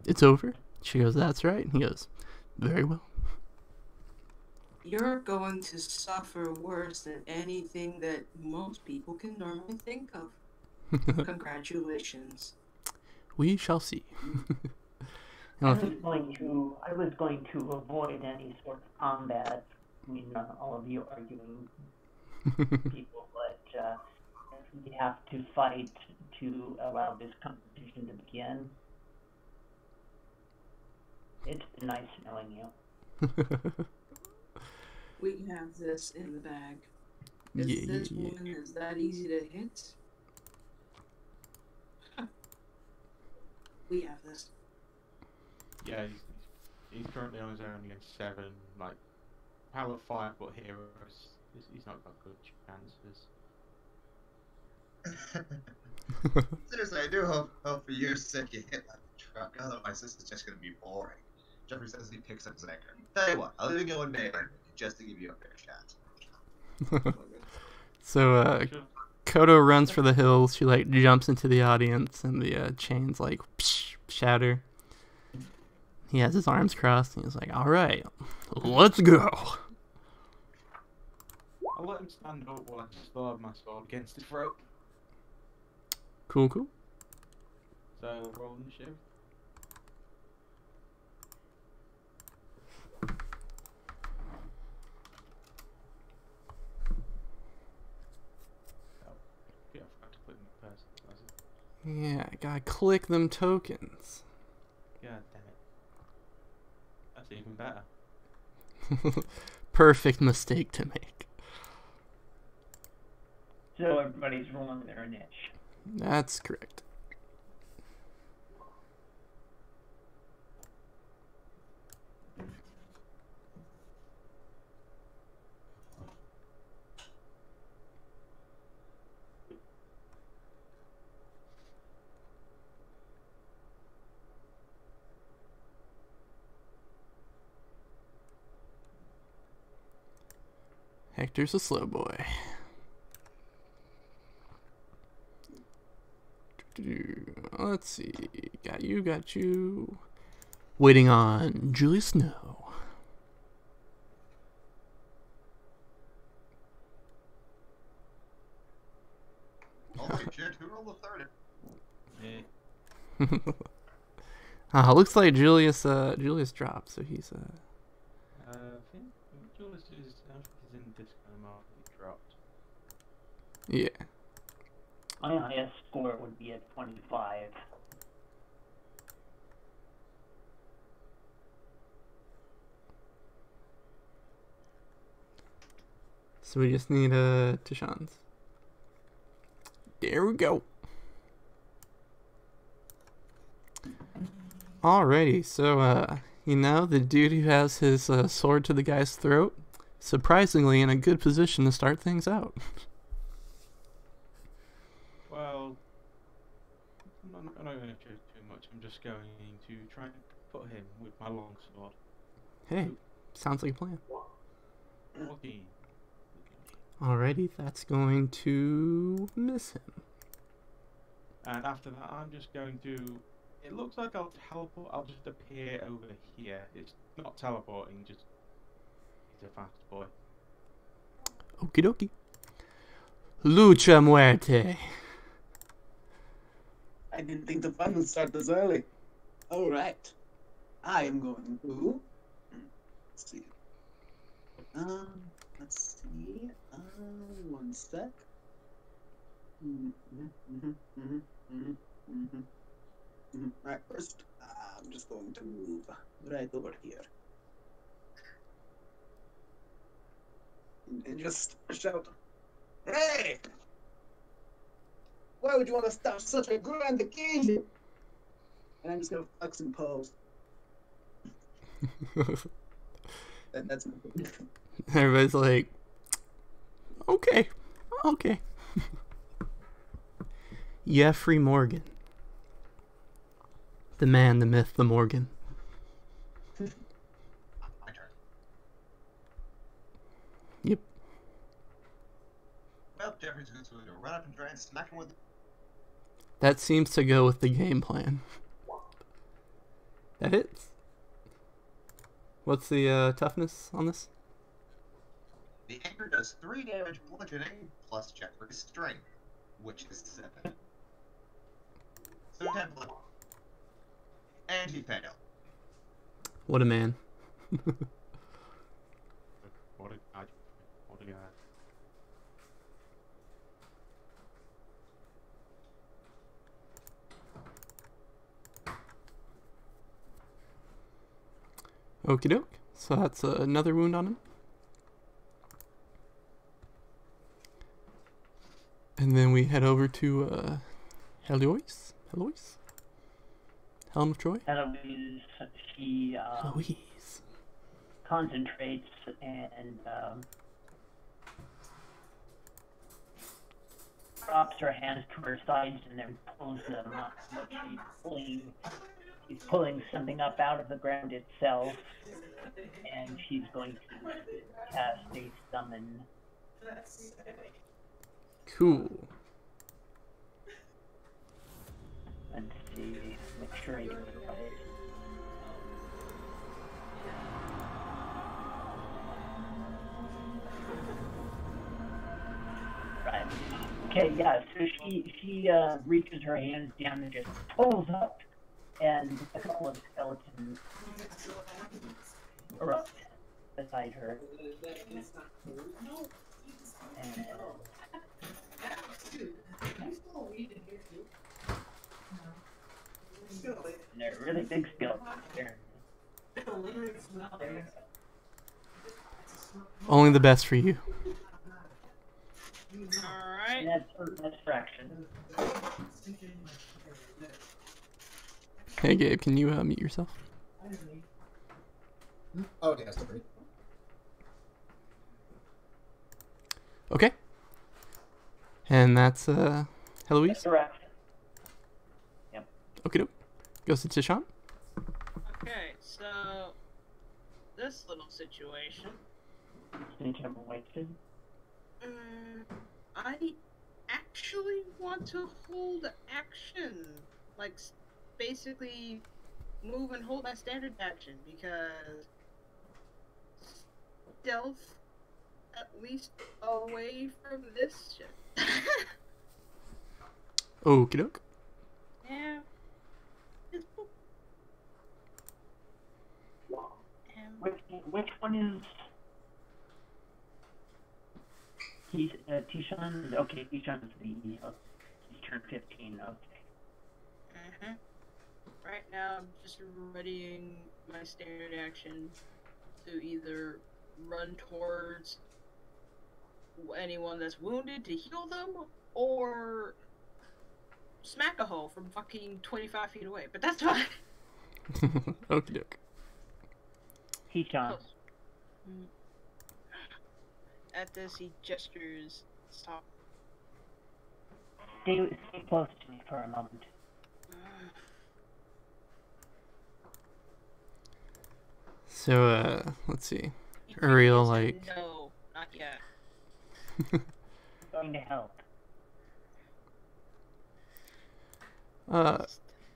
it's over? She goes, that's right. And he goes, very well. You're going to suffer worse than anything that most people can normally think of. Congratulations. We shall see. I was going to avoid any sort of combat. I mean, all of you arguing people, but we have to fight to allow this competition to begin. It's been nice knowing you. We have this in the bag. This woman is that easy to hit? We have this. Yeah, he's currently on his own against 7, like, Power 5-foot heroes. He's not got good chances. Seriously, I do hope for your sake you hit that truck. Otherwise, this is just gonna be boring. Jeffrey says he picks up his anchor. Tell you what, I'll even go in there just to give you a fair shot. So, Kodo runs for the hills. She, like, jumps into the audience, and the chains, like, shatter. He has his arms crossed, and he's like, alright, let's go. I'll let him stand up while I still have my sword against his throat. Cool, cool. So, roll initiative. Yeah, I forgot to put in the person. Yeah, I gotta click them tokens. God damn it. That's even better. Perfect mistake to make. So everybody's rolling their niche. That's correct. Hector's a slow boy. Let's see. Got you. Waiting on Julie Snow. Holy shit, who rolled a 30? Yeah. Looks like Julius dropped, so he's I think Julius is in this kind of market. He dropped. yeah. My highest score would be at 25. So we just need Tishan's. There we go. Alrighty, so you know, the dude who has his sword to the guy's throat, surprisingly in a good position to start things out. Well, I'm not going to show too much. I'm just going to try and put him with my longsword. Hey, sounds like a plan. 14. Alrighty, that's going to miss him. And after that, I'm just going to... It looks like I'll teleport. I'll just appear over here. It's not teleporting, just... He's a fast boy. Okie dokie. Lucha Muerte. I didn't think the fun would start this early. Alright. I am going to... Let's see. Let's see. One sec. Alright, first, I'm just going to move right over here. And just shout, "Hey! Why would you want to stop such a grand occasion?" And I'm just gonna flex and pose. That's my thing. Everybody's like, okay. Jeffrey Morgan. The man, the myth, the Morgan. My turn. Yep. Well, Jeffrey's going to run up and try and smack him with... That seems to go with the game plan. That hits. What's the toughness on this? The anchor does 3 damage bludgeoning plus Jeffrey's strength, which is 7. So 10 bludgeoning. And he failed. What a man. What a guy. What a guy. Okie doke. So that's another wound on him. And then we head over to Heloise. Helm of Troy. Eloise, she Louise. concentrates and drops her hands to her sides and then pulls them up. But she's pulling something up out of the ground itself, and she's going to cast a summon. Cool. Let's see, make sure I get it right. Right. Okay, yeah, so she reaches her hands down and just pulls up, and a couple of skeletons erupt beside her. And they're really big skeletons. Only the best for you. Alright. That's fraction. Hey Gabe, can you mute yourself? Oh, yeah, sorry. Okay. And that's Heloise. Correct. Yep. Okie doke. Goes to Tishan. Okay, so this little situation. I actually want to hold action, like basically move and hold my standard action because stealth at least away from this shit. Okie doke. Yeah. Which one is Tishan? Okay, Tishan is he's turned 15. Okay. Right now, I'm just readying my standard action to either run towards anyone that's wounded to heal them, or smack a hoe from fucking 25 feet away. But that's fine. Okie doke. He shines. At this, he gestures. Stop. Stay close to me for a moment. So, let's see. Uriel, like... No, not yet. Going to help.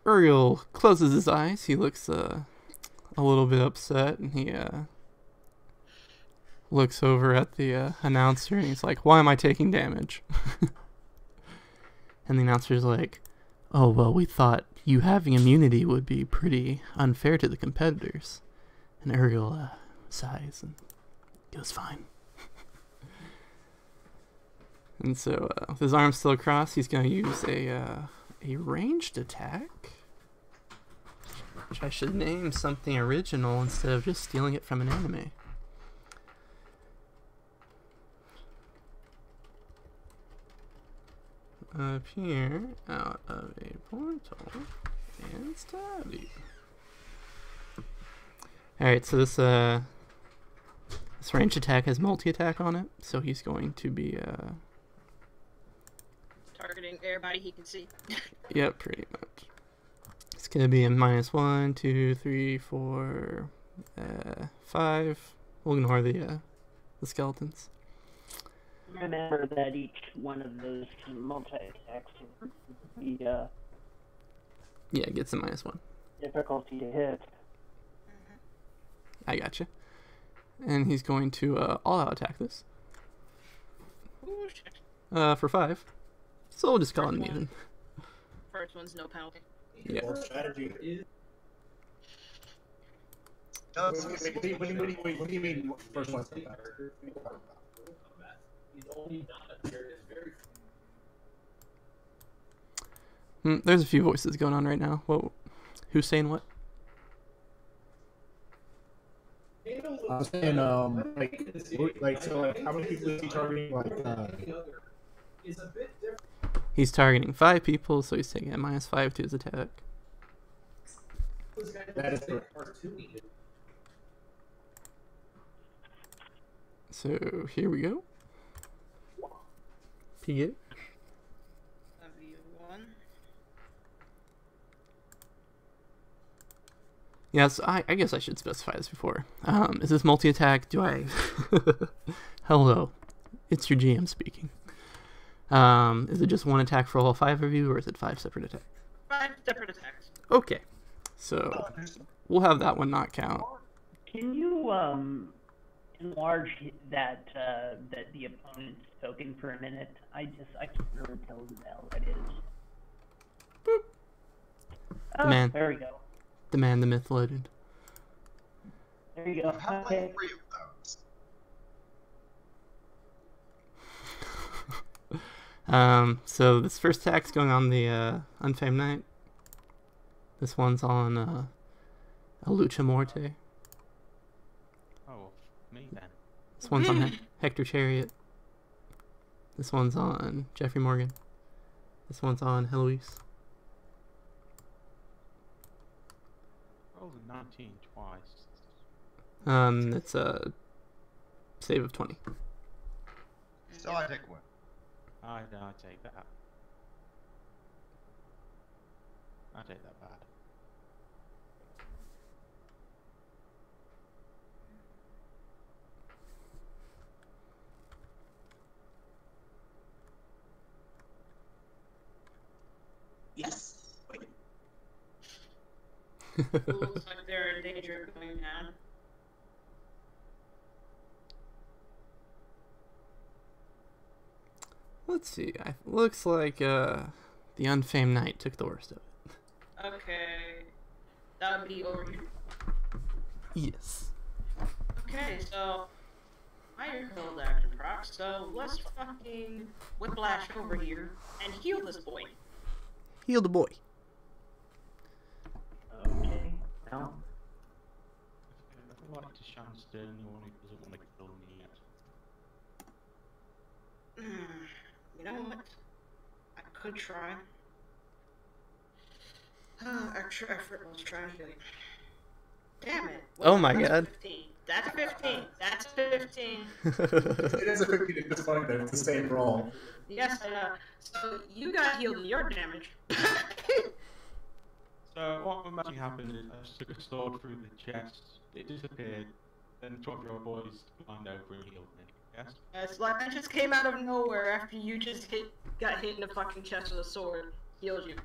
Uriel closes his eyes. He looks, a little bit upset, and he, looks over at the, announcer, and he's like, why am I taking damage? And the announcer's like, oh, well, we thought you having immunity would be pretty unfair to the competitors. And Uriel, sighs and goes, fine. And so, with his arms still crossed, he's going to use a ranged attack. Which I should name something original instead of just stealing it from an anime. Appear out of a portal and stab you. Alright, so this ranged attack has multi-attack on it, so he's going to be Targeting everybody he can see. Yep, pretty much. It's gonna be a -1, 2, 3, 4, 5. We'll ignore the skeletons. Remember that each one of those multi-attacks would be Yeah, it gets a -1. difficulty to hit. I gotcha. And he's going to all-out attack this. Ooh, shit. For 5. So we'll just call it an even. First one's no penalty. Yeah. Strategy. What do you mean first one's no penalty? There's a few voices going on right now. Whoa. Who's saying what? I was saying, so, how many people is he targeting? He's targeting 5 people, so he's taking a -5 to his attack. That is correct. So here we go. Get it? W1. Yes, I guess I should specify this before. Is this multi-attack? Do I... Hello. It's your GM speaking. Is it just one attack for all 5 of you, or is it 5 separate attacks? 5 separate attacks. Okay. So, we'll have that one not count. Can you enlarge that the opponent's token for a minute? I can't really tell who the hell that is. Boop. Oh, man. There we go. The man, the myth, legend. There you go. How Okay. 3 of those? So this first attack's going on the Unfamed Knight. This one's on a Lucha Morte. Oh, me then. This one's on Hector Chariot. This one's on Jeffrey Morgan. This one's on Heloise. Rolled a 19 twice. It's a save of 20. So I take 1. I take that. I take that bad. Yes. Wait. Looks like they're in danger of going down. Let's see. Looks like the Unfamed Knight took the worst of it. Okay. That would be over here. Yes. Okay, so I held after proc, so let's fucking whiplash over here and heal this boy. Heal the boy. Okay. Now, I'd like to chance to anyone who doesn't want to kill me yet. You know what? I could try. Extra effort, let's try and heal you. Damn it. Oh my That's god. 15. That's 15. That's 15. It is a 15 at this point, though. It's the same roll. Yes, so you got healed in your damage. So what actually happened is I just took a sword through the chest, it disappeared, then the 12-year-old boys climbed over and healed me. Yes? It's like I just came out of nowhere after you just got hit in the fucking chest with a sword. Healed you.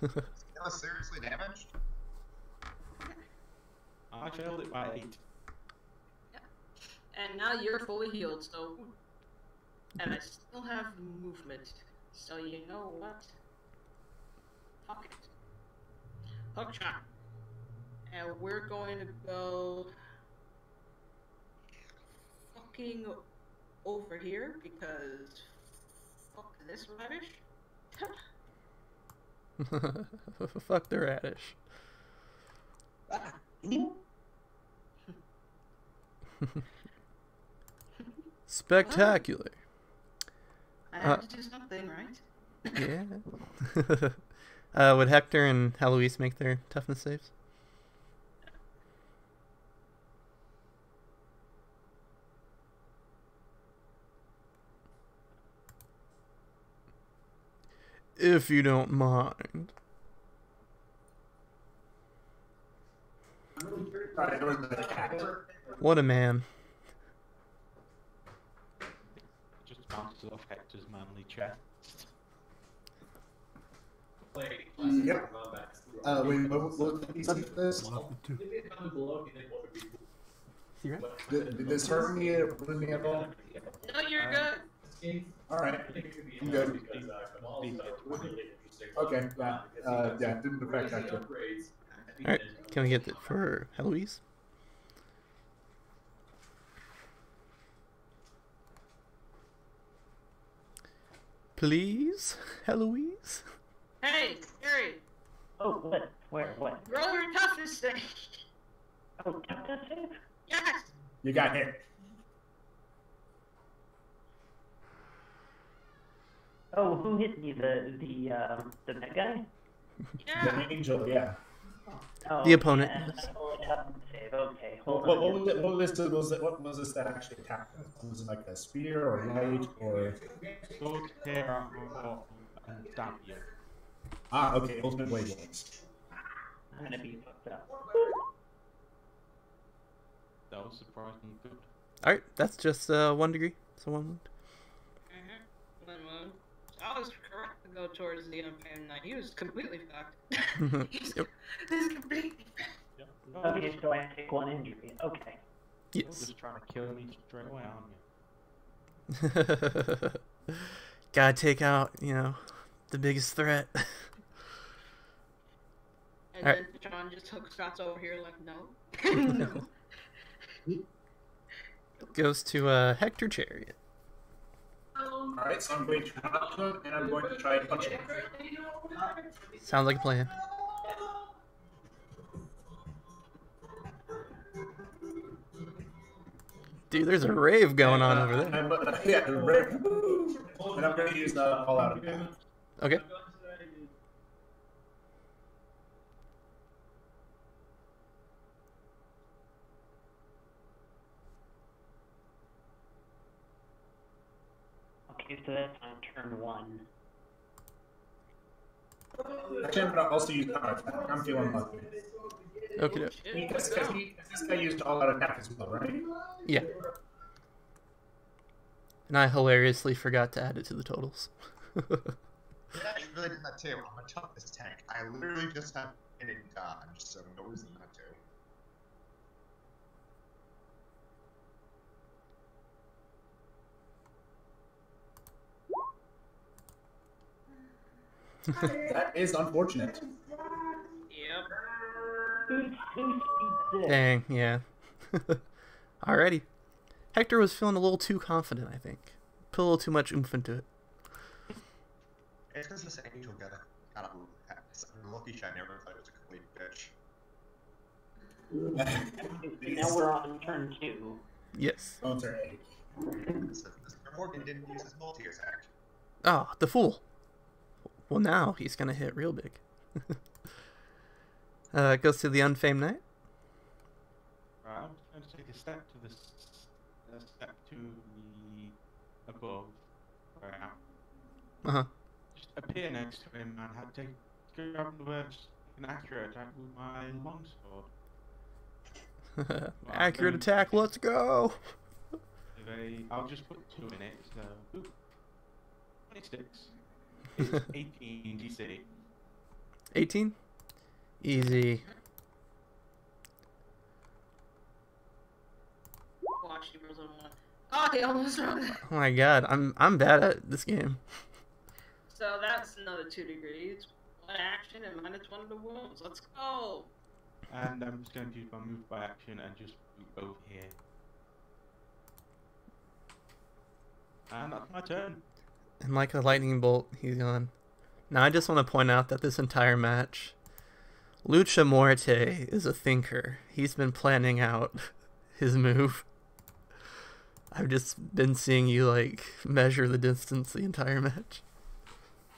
That was seriously damaged? I failed it by 8. Yeah. And now you're fully healed, so... And I still have movement. So you know what? Fuck it. Hook shot. And we're going to go... fucking over here, because... fuck this radish. Fuck the radish. Spectacular. I have to do something, right? Yeah. Would Hector and Heloise make their toughness saves? If you don't mind. What a man. Just bounces off Hector's manly chest. Yep. Wait, what did you see for this? Did this hurt me at all? No, you're good. Alright. I'm good. Okay, yeah, didn't affect Hector. Alright, can we get that for Heloise? Please, Heloise? Hey, Gary. Oh, what? Where? What? Roll your toughness thing. Oh, toughness save? Yes. You got hit. Oh, who hit me? The net guy? Yeah. The angel, yeah. Oh, The opponent. Yeah, toughness save. Okay, hold What on. was this that actually attacked us? Was it like a spear or light or? Sword, tear out your bottom and stab you. Ah, okay, ultimate wavelengths. I'm gonna be fucked up. That was surprisingly good. Alright, that's just 1 degree. So 1 wound. I was correct to go towards the Unpaid Knight. He was completely fucked. Yep. He was completely fucked. Okay, so I take 1 injury. Okay. You're Yes. just trying to kill me straight away, aren't you? Gotta take out, you know, the biggest threat. And Alright. then John just hooks shots over here like, no. No. Goes to Hector Chariot. Alright, so I'm going to run up to him and I'm going to try and punch him. Sounds like a plan. Dude, there's a rave going on over there. Yeah, the rave. And I'm going to use the all out attack. Okay. Okay, so that's on turn 1. Actually, I'm going to also use power attack. I'm feeling lucky. Okay. Because this guy used all out attack as well, right? Yeah. And I hilariously forgot to add it to the totals. Yeah, I really did that too. I'm a toughness tank. I literally just have hit and dodge, so no reason not to. That is unfortunate. Yep. Dang, yeah. Alrighty. Hector was feeling a little too confident, I think. Put a little too much oomph into it. It's because this angel got a lucky shot. Never thought it was a complete bitch. Now we're on turn 2. Yes. Oh, turn 8. Morgan didn't use his multi attack. Oh, the fool. Well, now he's gonna hit real big. It goes to the Unfamed Knight. Right, I'm just going to take a step to a step to the above. Right now. Uh-huh. Just appear next to him and have take grab an accurate attack with my longsword. Accurate attack, let's go! I'll just put 2 in it, so... Ooh, 26. It's 18 DC. 18? Easy. Watch, he rolls a 1. Oh, he almost rolled it. Oh my god, I'm bad at this game. So that's another 2 degrees. 1 action and -1 to wounds. Let's go. And I'm just going to use my move by action and just move over here. And that's my turn. And like a lightning bolt, he's gone. Now I just want to point out that this entire match, Lucha Muerte is a thinker. He's been planning out his move. I've just been seeing you like measure the distance the entire match.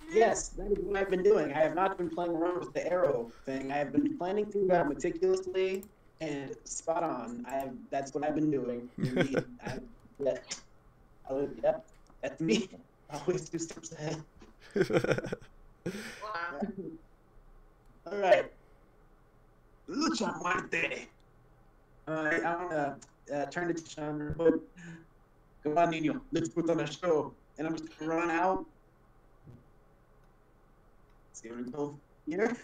Yes, that is what I've been doing. I have not been playing around with the arrow thing. I have been planning things out meticulously and spot on. That's what I've been doing. Indeed. Yep, that's me. Always 2 steps ahead. All right. Lucha Muerte. Alright, I'm gonna turn it to Sean, but come on, Nino, let's put on a show. And I'm just gonna run out. See what we go here.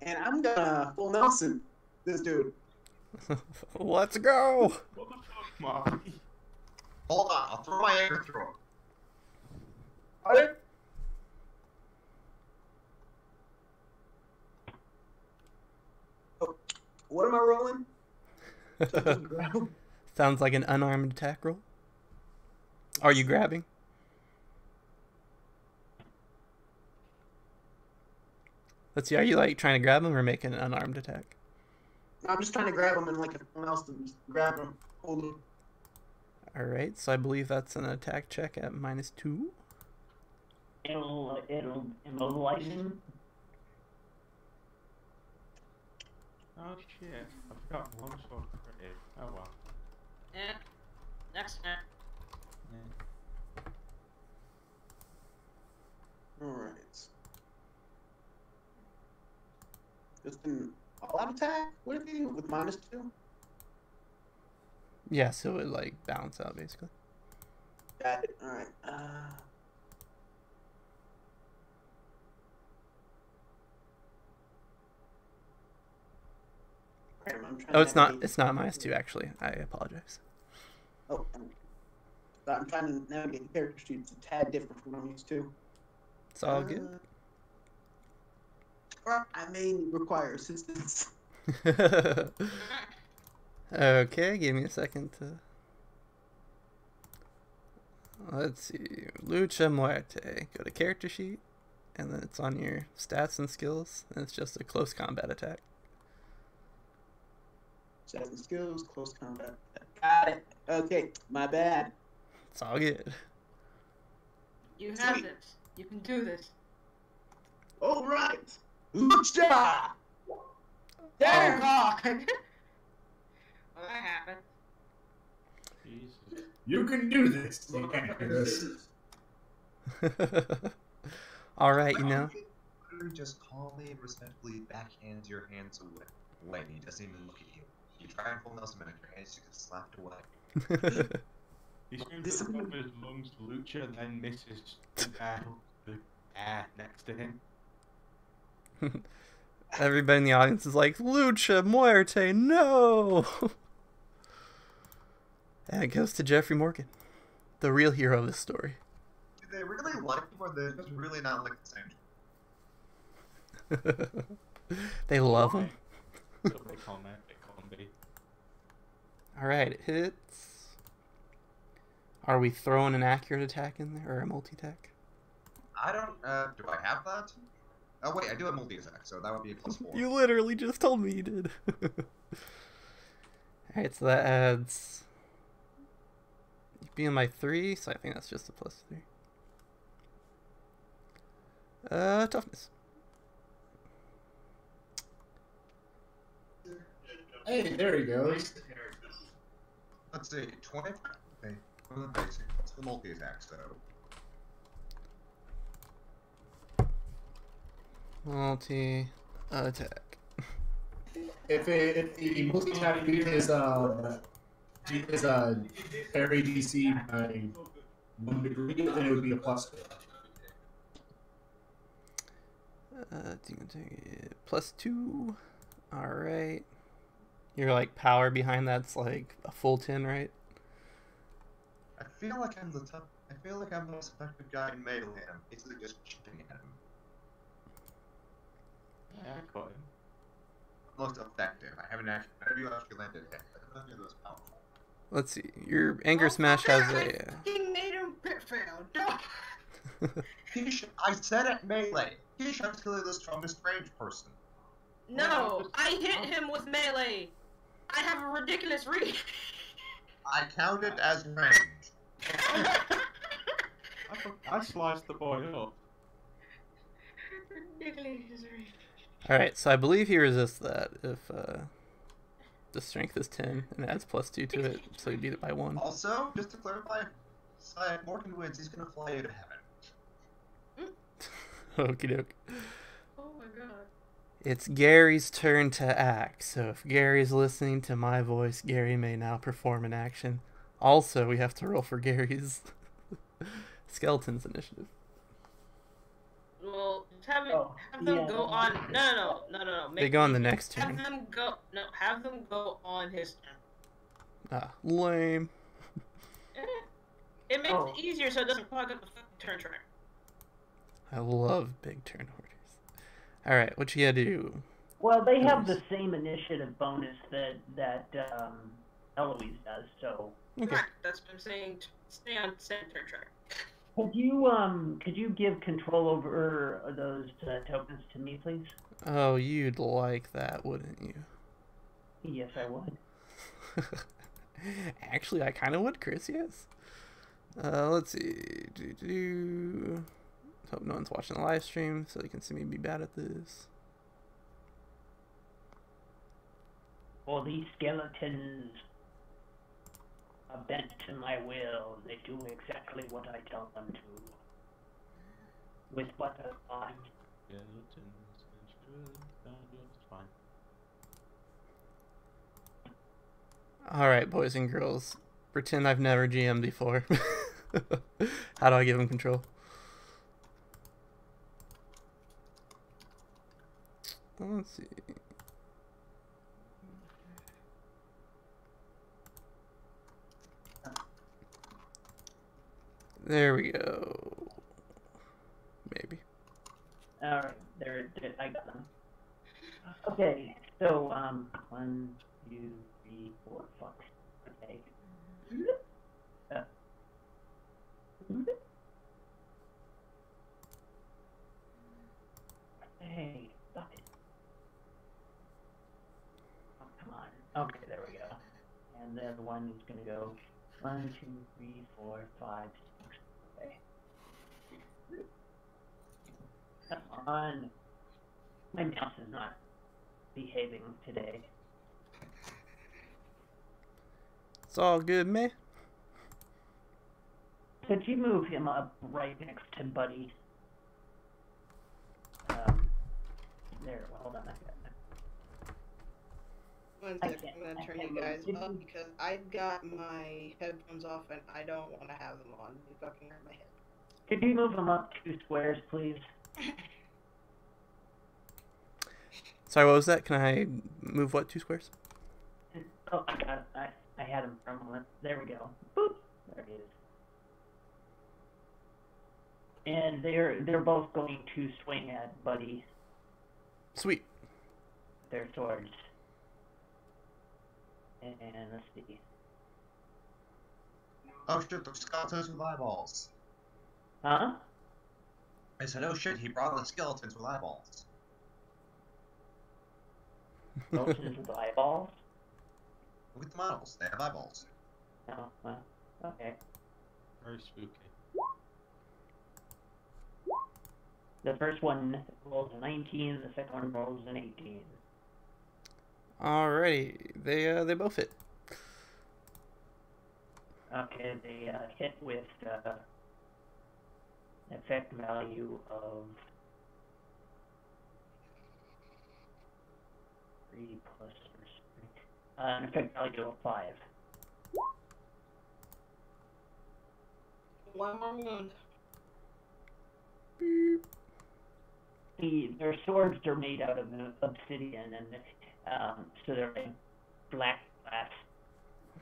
And I'm gonna full Nelson this dude. Let's go! What the fuck, Marty? Hold on, I'll throw my anchor through him. Alright. Oh, what am I rolling? Sounds like an unarmed attack roll. Are you grabbing? Let's see, are you like trying to grab him or make an unarmed attack? I'm just trying to grab him and like if someone else to just grab him, hold him. Alright, so I believe that's an attack check at -2. It'll immobilize him. Oh shit, I forgot longsword credit. Oh well. Yeah. Next turn. Yeah. Alright. Just an all-out attack? What did he do with -2? Yeah, so it would like balance out basically. Got it. Alright. Oh, it's not -2 actually. I apologize. Oh, I'm trying to navigate the character sheet. It's a tad different from what I'm used to. It's all good. Or I may require assistance. Okay, give me a second to... Let's see. Lucha Muerte. Go to character sheet, and then it's on your stats and skills, and it's just a close combat attack. Stats and skills, close combat. Got it. Okay, my bad. It's all good. You have this. You can do this. All right. Lucha! There, Hawk! Well, that happened. Jesus. You can do this. You can do this. Alright, you know. Just calmly, respectfully backhands your hands away. He doesn't even look at you. You try and pull Nelson back, your hands just get slapped away. He screams at the top of his lungs, Lucha, then misses the air next to him. Everybody in the audience is like, Lucha Muerte, no! And it goes to Jeffrey Morgan, the real hero of this story. Do they really like him, or they just really not like the same? They love him. So they call me. Alright, it hits. Are we throwing an accurate attack in there, or a multi-attack? I don't, do I have that? Oh wait, I do have multi-attack, so that would be a +4. You literally just told me you did. Alright, so that adds... You'd be on my 3, so I think that's just a +3. Toughness. Hey, there he goes. Let's see, 25. Okay, for the basic. What's the multi-attack, so? Multi-attack. If the multi-attack beat his parry DC by 1 degree, then it would be a +2. +2. Alright. Your like power behind that's like a full 10, right? I feel like I'm the most effective guy in melee. I'm basically just chipping at him. Yeah, I got him. Most effective. I haven't actually landed hit, but I'm not the most powerful. Let's see. Your anger smash has a. fucking made him pit fail. I said it melee. Keisha's clearly the strongest ranged person. No, I hit him with melee. I have a ridiculous reach. I count it as range. I sliced the boy up. Ridiculous reach. Alright, so I believe he resists that if the strength is 10 and adds +2 to it, so you beat it by 1. Also, just to clarify, if Morgan wins, he's gonna fly you to heaven. Okie doke. Oh my god. It's Gary's turn to act, so if Gary's listening to my voice, Gary may now perform an action. Also, we have to roll for Gary's Skeleton's initiative. Well, have them go on. No. They go on the next Have turn. them go. No, have them go on his turn. Ah, lame. It makes it easier so it doesn't clog up the fucking turn track. I love big turn orders. Alright, what you gotta do? Well, they have the same initiative bonus that Eloise does, so. Okay. Right, that's what I'm saying. Stay on center track. Could you give control over those tokens to me, please? Oh, you'd like that, wouldn't you? Yes, I would. Actually, I kind of would, Chris, yes. Let's see. Hope no one's watching the live stream so they can see me be bad at this. For these skeletons are bent to my will. They do exactly what I tell them to. With what I find. Fine. Alright, boys and girls. Pretend I've never GM'd before. How do I give them control? Let's see. There we go. Maybe. Alright, there, I got them. Okay, so, 1, 2, 3, 4, fuck. Okay. Hey, stop it. Oh, come on. Okay, there we go. And then the one is gonna go 1, 2, 3, 4, 5, 6. Okay. Come on. My mouse is not behaving today. It's all good, man. Could you move him up right next to Buddy? There, hold on. One second, I'm gonna turn you guys up because I've got my headphones off and I don't want to have them on. They fucking hurt my head. Could you move him up 2 squares, please? Sorry, what was that? Can I move what, 2 squares? Oh, I got it. I had him for a moment. There we go. Boop. There he is. And they're both going to swing at Buddy. Sweet. Their swords. And let's see. Oh shit, the skeletons with eyeballs. Huh? I said, oh shit, he brought the skeletons with eyeballs. Skeletons with eyeballs? Look at the models, they have eyeballs. Oh, well, okay. Very spooky. The first one rolls a 19, the second one rolls an 18. Alrighty, they both hit. Okay, they hit with effect value of 3 plus an effect value of 5. One more wound. Their swords are made out of obsidian, and so they're like black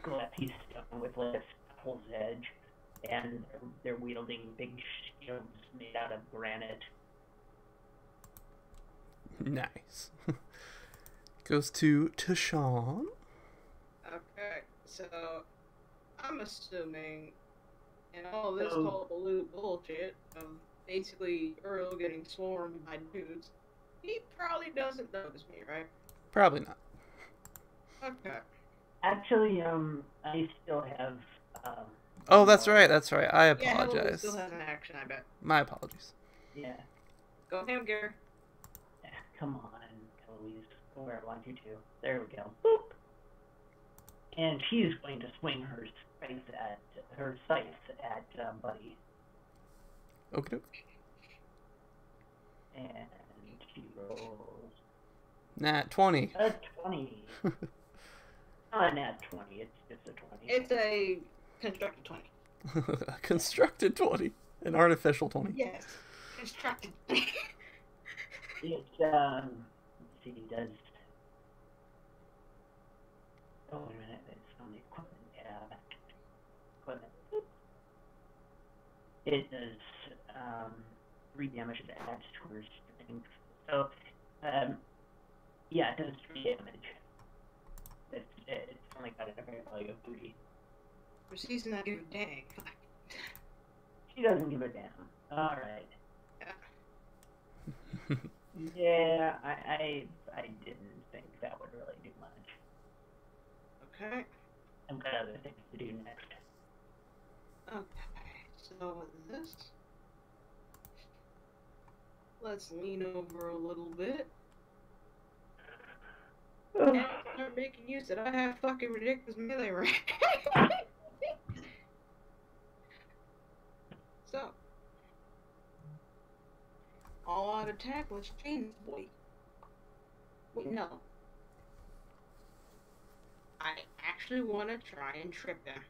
glassy stone with like a scaffold's edge, and they're wielding big shields made out of granite. Nice. Goes to Tashawn. Okay, so I'm assuming in all this hullabaloo bullshit of basically Earl getting swarmed by dudes, he probably doesn't notice me, right? Probably not. Okay. Actually, I still have. Oh, that's right. That's right. I Yeah, apologize. Helen still has an action, I bet. My apologies. Yeah. Go him, Gary. Come on, Eloise. Where I want you to. There we go. Boop. And she's going to swing her scythe at Buddy. Okay. And she rolls Nat 20. a 20. Not a nat 20. It's just a 20. It's a constructed 20. A constructed 20. An artificial 20. Yes. Constructed. It, let's see, does... Oh, wait a minute, it's on the equipment tab. Equipment. It does, 3 damage that adds to her strength. So, yeah, it does 3 damage. It's only got an effect value of 3. She's not giving a dang. She doesn't give a damn. Alright. Yeah. Yeah, I didn't think that would really do much. Okay. I've got other things to do next. Okay, so with this, let's lean over a little bit. And start making use that I have fucking ridiculous melee rank. So, all out attack, let's change, boy. Wait, no. I actually want to try and trip them.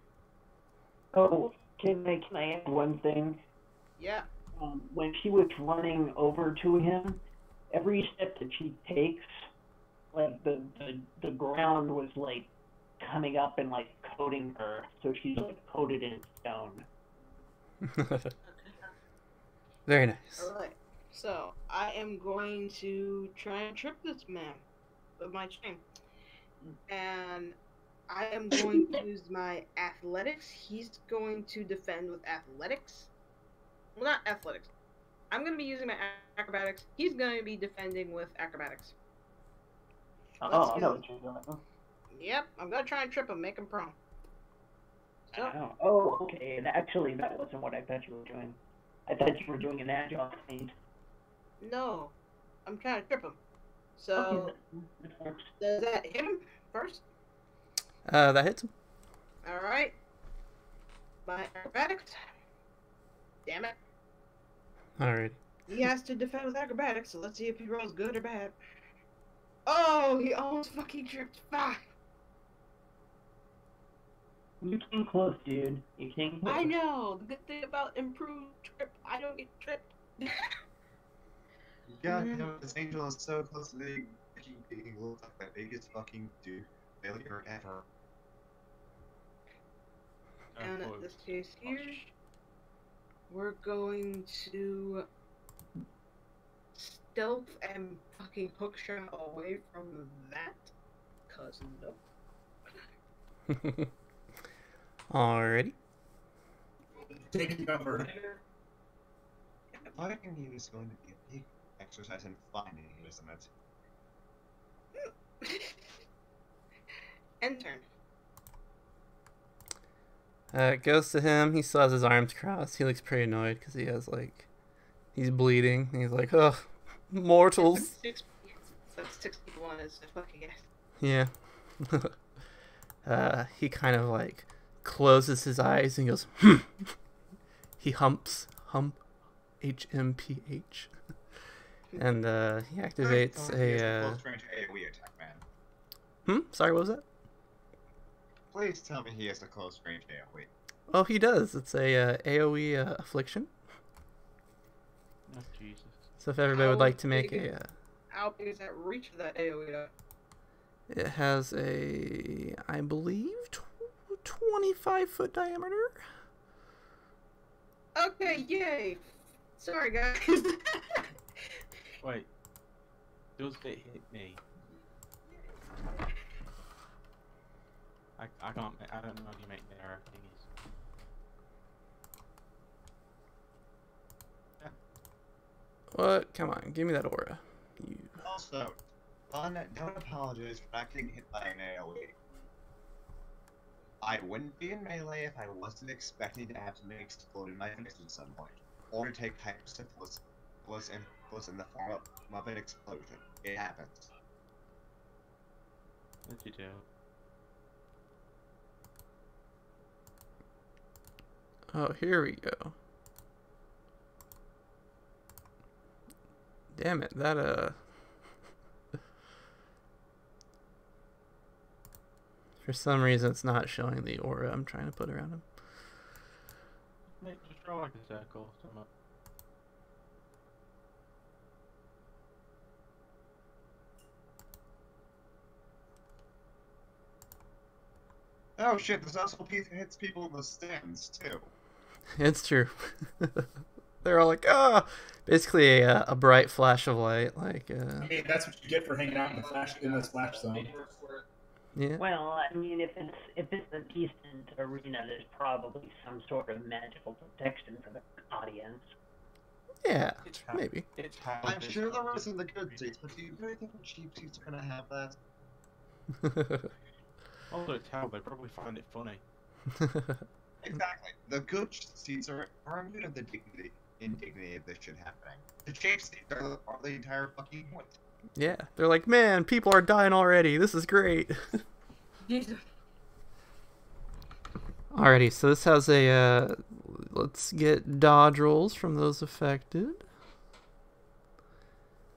Oh, can I add one thing? Yeah. When she was running over to him, every step that she takes, like the ground was like coming up and like coating her, so she's like coated in stone. Very nice. Alright, so I am going to try and trip this man with my chain. And I am going to use my athletics. He's going to defend with athletics. Well, not athletics. I'm going to be using my acrobatics. He's going to be defending with acrobatics. Oh, I know what you're doing. Yep, I'm going to try and trip him, make him prone. So, Oh, okay. And actually, that wasn't what I thought you were doing. I thought you were doing an agile feint. no, I'm trying to trip him. So, Okay. does that hit him first? That hits him. Alright. My acrobatics. Damn it. Alright. He has to defend with acrobatics, so let's see if he rolls good or bad. Oh, he almost fucking tripped. Fuck. You came close, dude. You came close. I know. The good thing about improved trip, I don't get tripped. God, you know, this angel is so close to being look like the biggest fucking dude failure ever. And in this case here, we're going to stealth and fucking hookshot away from that. Cause nope. Alrighty. Taking cover. Fighting you is going to be a big exercise in finding you, isn't it? End turn. It goes to him. He still has his arms crossed. He looks pretty annoyed because he He's bleeding. He's like, ugh, mortals. So 61 is a fucking guess. Yeah. He kind of like closes his eyes and goes, hmm. He humps, HMPH. And he activates a. Close range AoE attack, man. Sorry, what was that? Please tell me he has a close range AoE. Oh, he does. It's a AoE affliction. Oh, Jesus. So if everybody would like to make a. How big is that reach of that AoE? It has a, I believe, 25-foot diameter. Okay, yay. Sorry, guys. Wait. Does it hit me? I can't. I don't know how you make the arrow thingies. What? Come on, give me that aura. You. Also, don't apologize for not getting hit by an AoE. I wouldn't be in melee if I wasn't expecting to have something explode in my face at some point, or to take types of was in the form of an explosion. It happens. What you do? Oh, here we go. Damn it, that for some reason it's not showing the aura I'm trying to put around him. Just draw like a circle. Somewhere. Oh shit, this also hits people in the stands too. It's true. They're all like, ah! Basically a bright flash of light, like, I mean, that's what you get for hanging out in the splash zone. Yeah. Well, I mean, if it's a decent arena, there's probably some sort of magical protection for the audience. Yeah, maybe. I'm sure there is in the good seats, but do you really think the cheap seats are gonna have that? Although it's how they probably find it funny. Exactly. The good seats are immune of the indignity of this shit happening. The cheap seats are the entire fucking point. Yeah, they're like, man, people are dying already. This is great. Alrighty, so this has a, let's get dodge rolls from those affected.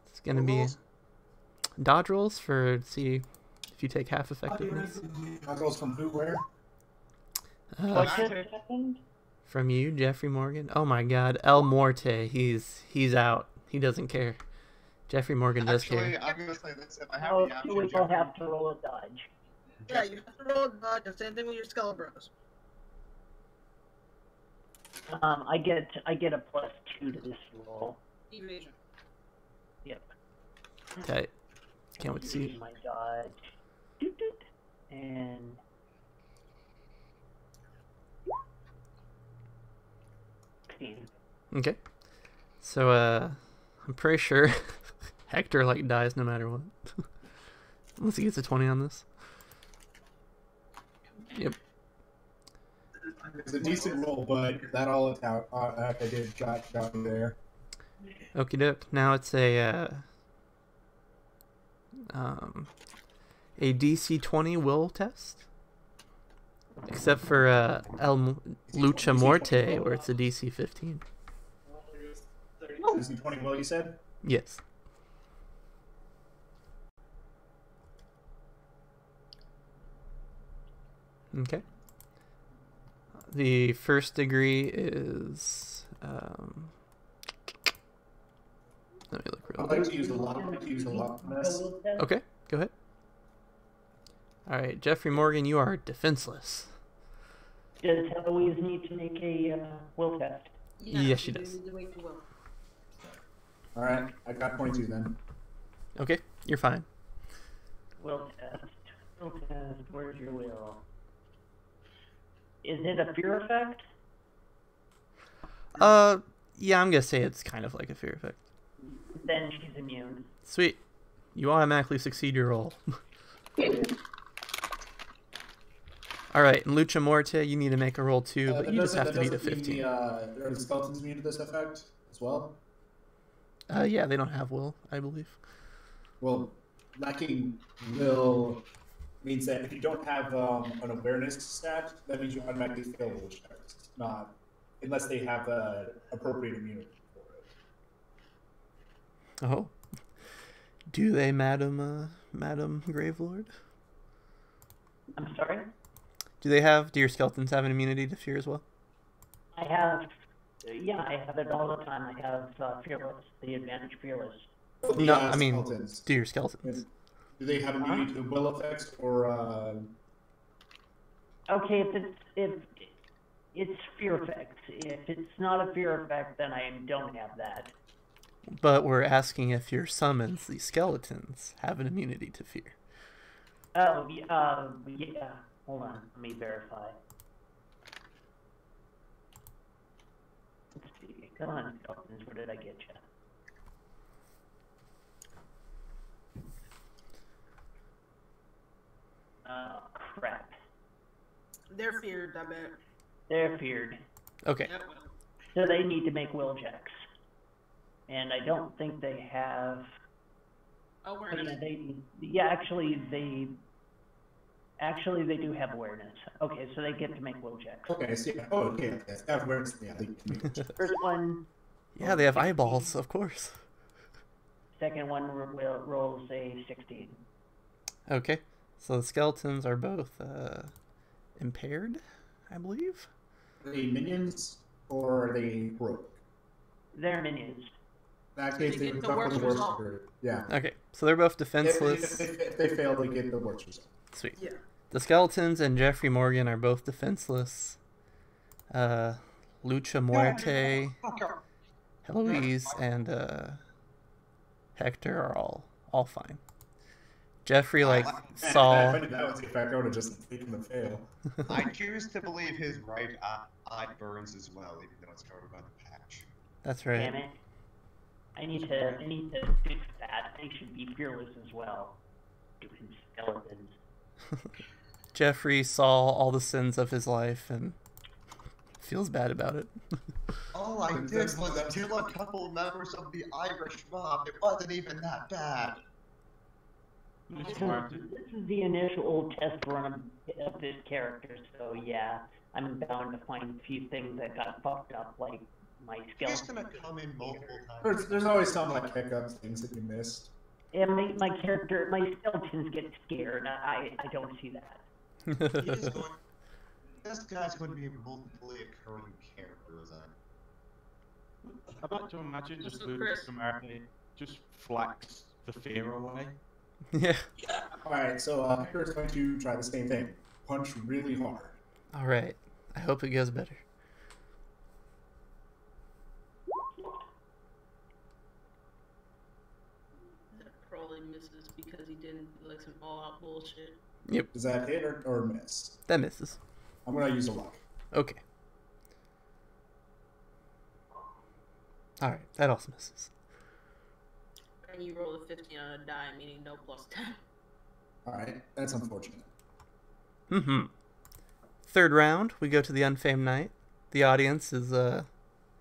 It's gonna be dodge rolls for, see if you take half effectiveness. Dodge rolls from who, where? From you, Jeffrey Morgan. Oh my god, El Morte, he's out. He doesn't care. Jeffrey Morgan does care. I'm gonna say this, if I have the option, We will have to roll a dodge. Yeah, you have to roll a dodge. The same thing with your Skull Bros. I get a +2 to this roll. Evasion. Yep. Okay. Can't wait to see. My dodge. Doot, doot. And okay. So I'm pretty sure Hector like dies no matter what. Unless he gets a 20 on this. Yep. It's a decent roll, but that all attack I did got me there. Okie doke. Now it's a DC 20 will test. Except for El Lucha Morte, where it's a DC 15. DC 20 will, you said? Yes. Okay. The first degree is let me look real quick. I'd like to use a lot on this. Okay, go ahead. Alright, Jeffrey Morgan, you are defenseless. does Eloise need to make a will test? Yeah, Yes, she does. Alright, I got 22 then. Okay, you're fine. Will test. Will test. Where's your will? Is it a fear effect? Yeah, I'm gonna say it's kind of like a fear effect. Then she's immune. Sweet. You automatically succeed your roll. Alright, in Lucha Morte, you need to make a roll too, but you just have to beat a 15. Are the skeletons immune to this effect as well? Yeah, they don't have will, I believe. Well, lacking will means that if you don't have an awareness stat, that means you automatically fail will checks. Not unless they have appropriate immunity for it. Oh. Do they, Madam Gravelord? I'm sorry? Do your skeletons have an immunity to fear as well? I have, yeah, I have it all the time. I have Fearless, the advantage Fearless. No, I mean, skeletons. do your skeletons. Do they have immunity to will effects or? Okay, if it's fear effects. If it's not a fear effect, then I don't have that. But we're asking if your summons, the skeletons, have an immunity to fear. Oh, yeah. Hold on, let me verify. Let's see. Come on, skeletons. Where did I get you? Oh, crap. They're feared, I bet. They're feared. Okay. Yep. So they need to make will checks. And I don't think they have... Awareness. Actually, they do have awareness. Okay, so they get to make will checks. Okay, so yeah. Oh, okay. Yes, have awareness. Yeah, they can make will checks. First one... Yeah, they have eyeballs, of course. Second one rolls a 16. Okay. So the skeletons are both impaired, I believe. Are they minions or are they heroic? They're minions. In that case, they get would the suffer worst the worst. result. Yeah. Okay, so they're both defenseless. If they fail, they get the worst result. Sweet. Yeah. The skeletons and Jeffrey Morgan are both defenseless. Lucha Muerte, Heloise, and Hector are all fine. Jeffrey saw. That was the fact I would have just taken the fail. I choose to believe his right eye burns as well, even though it's covered by the patch. That's right. Damn it. I need to fix that. They should be fearless as well. Stupid skeletons. Jeffrey saw all the sins of his life and feels bad about it. All I did was kill a couple members of the Irish mob. It wasn't even that bad. This is the initial test run of this character, so yeah, I'm bound to find a few things that got fucked up, like my He's skeleton. gonna come in multiple times. There's always some like hiccups, things that you missed. And my skeletons get scared. I don't see that. This guy's going to be a multiply occurring character design. I'd like to imagine just So Luke Chris- Samaritan just flax the fear away. Yeah. Alright, so Hector's going to try the same thing. Punch really hard. All right. I hope it goes better. That probably misses because he didn't do like some all-out bullshit. Yep. Does that hit or miss? That misses. I'm going to use a luck. Okay. All right. That also misses. And you roll a 15 on a die, meaning no plus 10. Alright, that's unfortunate. Mm-hmm. Third round, we go to the Unfamed Knight. The audience is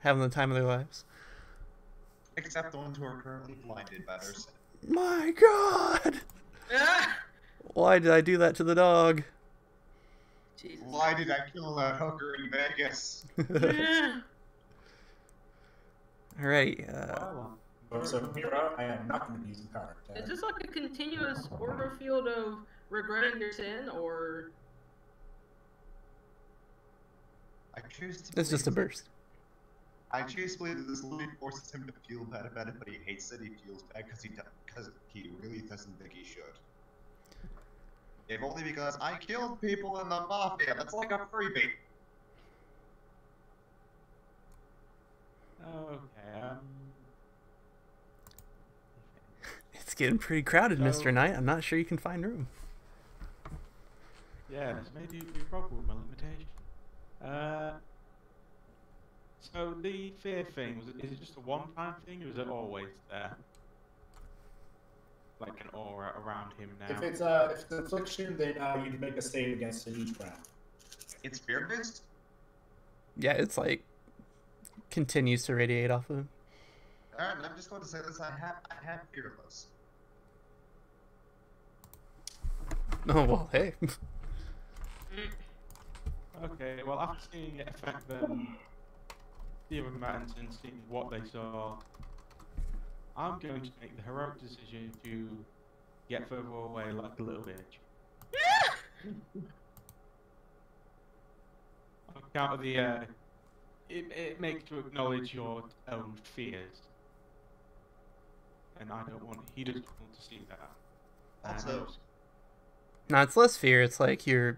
having the time of their lives. Except the ones who are currently blinded by their sin. My God! Ah! Why did I do that to the dog? Jesus. Why did I kill that hooker in Vegas? Alrighty. So, Mira, I am not going to use the power attack. Is this like a continuous order field of regretting your sin, or I choose to It's just a believe- burst. I choose to believe that this literally forces him to feel bad about it, but he hates that he feels bad because he really doesn't think he should. If only because I killed people in the mafia. That's like a freebie. Okay. It's getting pretty crowded, So- Mr. Knight. I'm not sure you can find room. Yeah, this may be a problem with my limitation. So the fear thing, is it just a one-time thing, or is it always there? Like an aura around him now? If it's affliction, then you make a save against it each round. It's fear-based? Yeah, it's like continues to radiate off of him. Alright, I'm just going to say this. I have fearless. Oh well, hey. Okay, well, after seeing it affect them, the other Mutants and seeing what they saw, I'm going to make the heroic decision to get further away like a little bitch. On account of the, it makes you acknowledge your own fears. And I don't want, he doesn't want to see that. Also, No, it's less fear. It's like you're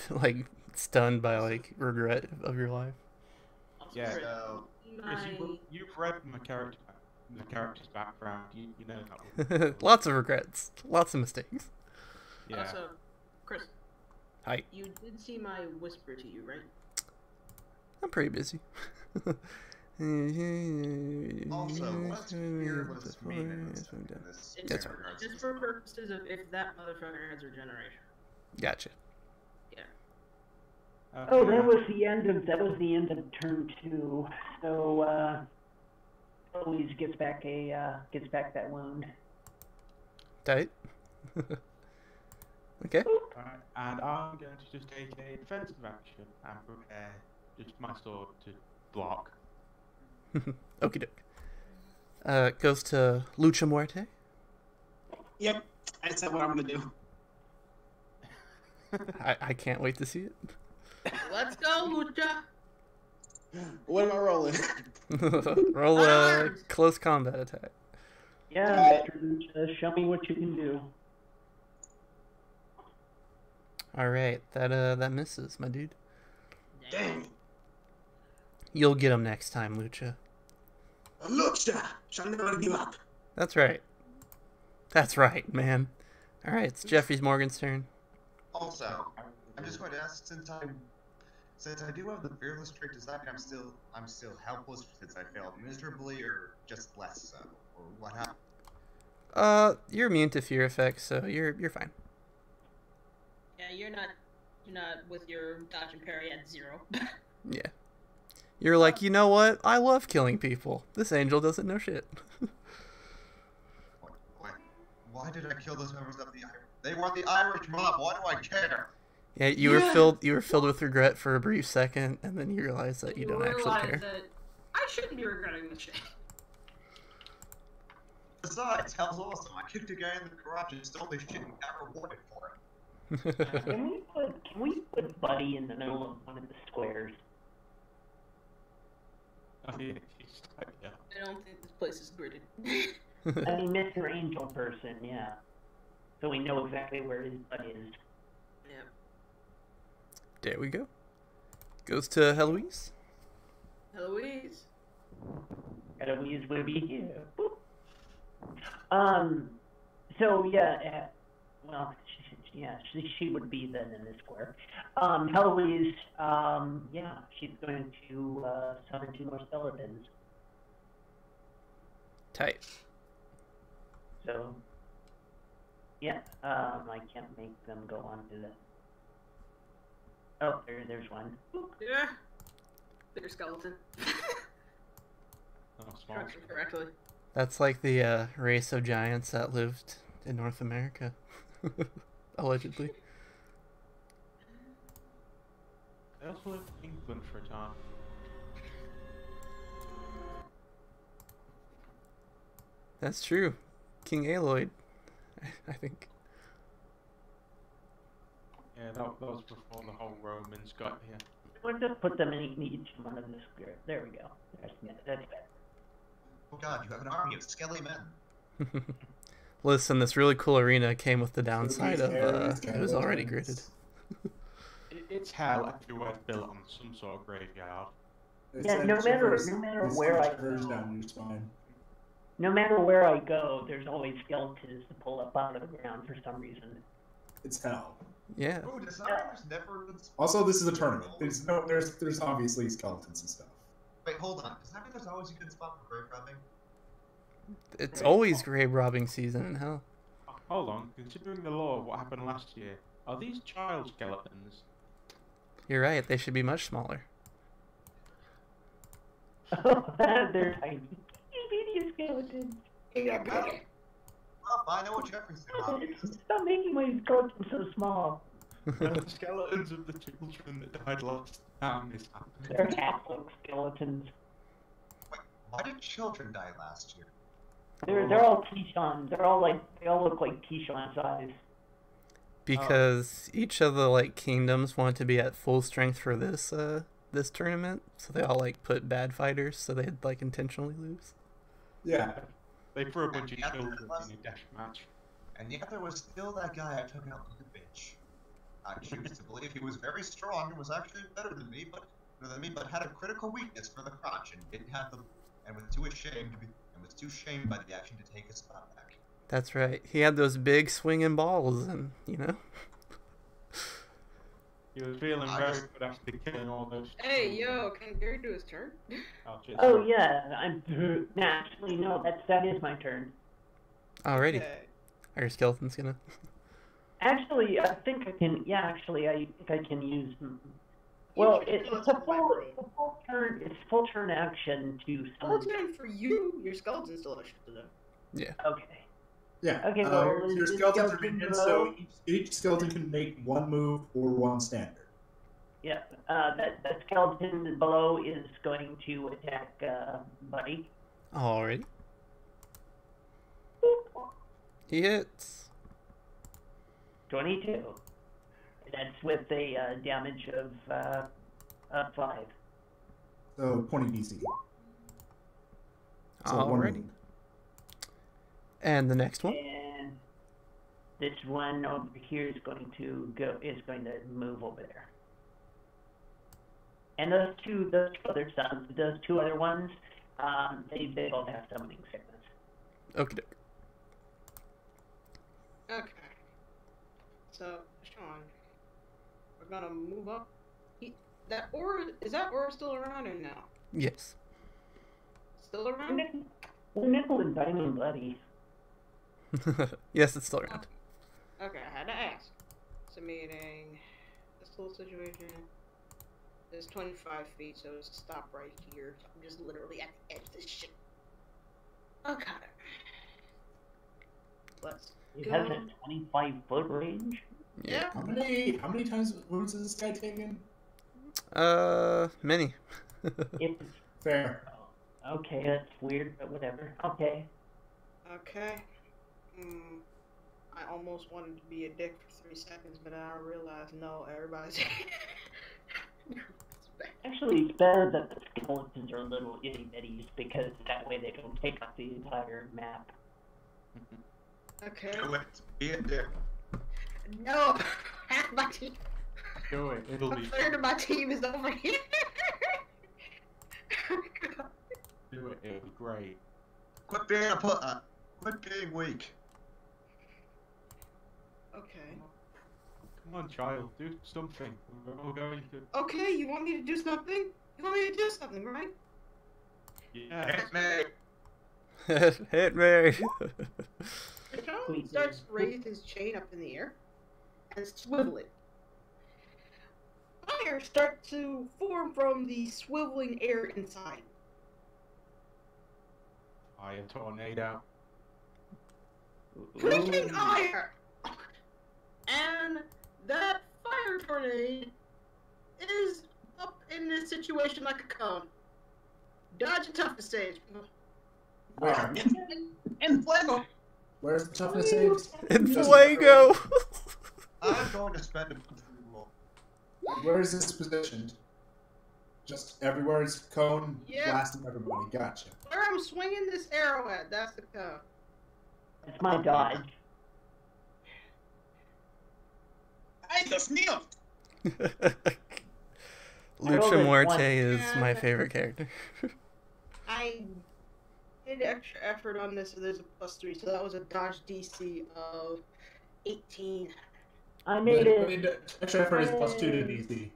like stunned by like regret of your life. Yeah. so Chris, you've read my character, the character's background. You know that one. Lots of regrets. Lots of mistakes. Yeah. Also, Chris, Hi. you did see my whisper to you, right? I'm pretty busy. also, what's fearless mean in this That's right. regards? Just for purposes of if that motherfucker has regeneration. Gotcha. Okay. Oh, that was the end of turn 2. So Eloise gets back that wound. Tight. Okay. Alright, and I'm going to just take a defensive action and prepare just my sword to block. Okie doke. Goes to Lucha Muerte. Yep, that's what I'm gonna do. I can't wait to see it. Let's go, Lucha! What am I rolling? Roll a close combat attack. Yeah, Mr. Lucha, show me what you can do. All right, that misses, my dude. Dang. You'll get him next time, Lucha. Lucha shall never give up. That's right. That's right, man. All right, it's Jeffrey Morgan's turn. Also, I'm just going to ask, since I do have the fearless trait, does that mean I'm still helpless since I failed miserably, or just less so, or what happened? You're immune to fear effects, so you're fine. Yeah, you're not with your dodge and parry at 0. Yeah. You're like, you know what? I love killing people. This angel doesn't know shit. Why did I kill those members of the Irish? They were the Irish mob. Why do I care? Yeah, you were filled with regret for a brief second, and then you realize that you don't actually care. That I shouldn't be regretting this shit. Besides, hell's awesome. I kicked a guy in the garage and stole his shit and got rewarded for it. Can we put Buddy in the middle of one of the squares? Oh, yeah. I don't think this place is gridded. I mean, Mr. Angel person, yeah. So we know exactly where his butt is. Yeah. There we go. Goes to Heloise. Eloise. Eloise will be here. Boop. So yeah, well, she would be then in this square. Heloise, yeah, she's going to summon 2 more skeletons. Tight. So, yeah, I can't make them go on to the. Oh, there's one. Yeah. Bigger skeleton. Oh, small. Structured correctly. That's like the race of giants that lived in North America. Allegedly. They also lived in England for a time. That's true. King Aloyd, I think. Yeah, that was before the whole Romans got here. We'll just put them in each one of the squares. There we go. That's better. Oh god, you have an army of skelly men. Listen, this really cool arena came with the downside of it was already gridded. It's hell everywhere built on some sort of graveyard. Yeah, no matter where I go. Down your spine. No matter where I go, there's always skeletons to pull up out of the ground for some reason. It's hell. Yeah. Oh, does that never... Also, this is a tournament. There's obviously skeletons and stuff. Wait, hold on. Does that mean there's always a good spot for grave robbing? It's always grave robbing season in hell. Hold on, considering the lore of what happened last year, are these child skeletons? You're right, they should be much smaller. They're tiny. skeletons. Well, I know what Jeffrey's doing. Stop making my skeleton so small. The skeletons of the children that died last time this They're happened. half-orc skeletons. Why did children die last year? They're all Tishon. They all look like Tishon size. Because each of the like kingdoms wanted to be at full strength for this tournament, so they all like put bad fighters, so they'd like intentionally lose. Yeah. They threw a bunch of And yet children there was- in a death match. And yet there was still that guy I took out like a bitch. I choose to believe he was very strong and was actually better than me, but had a critical weakness for the crotch and didn't have the and was too shamed by the action to take his spot back. That's right. He had those big swinging balls, and you know. He was feeling I very just- good after killing all those. Hey, yo, can Gary do his turn? Oh, cheers. Oh yeah, actually no, that is my turn. Alrighty. Okay. Are your skeletons gonna? Actually, I think I can. Yeah, actually, I think I can use. Well, it's a full turn. It's full turn action to Full summon. turn for you. Your skeleton still has shit to do. Yeah. Okay. Yeah. Okay, well, your is skeletons are skeleton minions, below? so each skeleton can make one move or one standard. Yeah. That skeleton below is going to attack Buddy. Alrighty. He hits. 22. That's with a damage of 5. So 20 DC. So one Alrighty. wound. And the next one. And this one over here is going to move over there. And those two other ones, they both have summoning sickness. Okay. Okay. So, Sean, we're gonna move up. Is that aura still around or no? Yes. Still around? Well, Nickel and Diamond Buddy. Yes, it's still around. Okay, I had to ask. Submitting this little situation is 25 feet, so it's stop right here. So I'm just literally at the edge of this shit. Okay. Let's It go. has a 25-foot range. Yeah. How many times wounds has this guy taken? Many. It's Fair. okay. That's weird, but whatever. Okay. Okay. I almost wanted to be a dick for 3 seconds, but I realized no, everybody's. Actually, it's better that the skeletons are little itty bitties because that way they don't take up the entire map. Okay. Do it. Be a dick. No, half my team. Do it. It'll A be. third of my team is over here. Do it. It'll be great. Quit being weak. Okay. Come on, child. Do something. We're all going to. Okay, you want me to do something? You want me to do something, right? Yeah. Hit me. Hit me. Sean starts to raise his chain up in the air and swivel it. Fire starts to form from the swiveling air inside. Fire tornado. Freaking fire! And that fire tornado is up in this situation like a cone. Dodge and toughness save. Where? And Fuego. Where's the toughness saves? In Fuego. I'm going to spend a bunch of roll. Where is this positioned? Just everywhere it's cone, Yep. blasting everybody. Gotcha. Where I'm swinging this arrow at, that's the cone. That's my dodge. I just knew. Lucha Muerte one. is my favorite character. I did extra effort on this, so there's a +3, so that was a dodge DC of 18. I made I it. mean, extra effort is +2 to DC.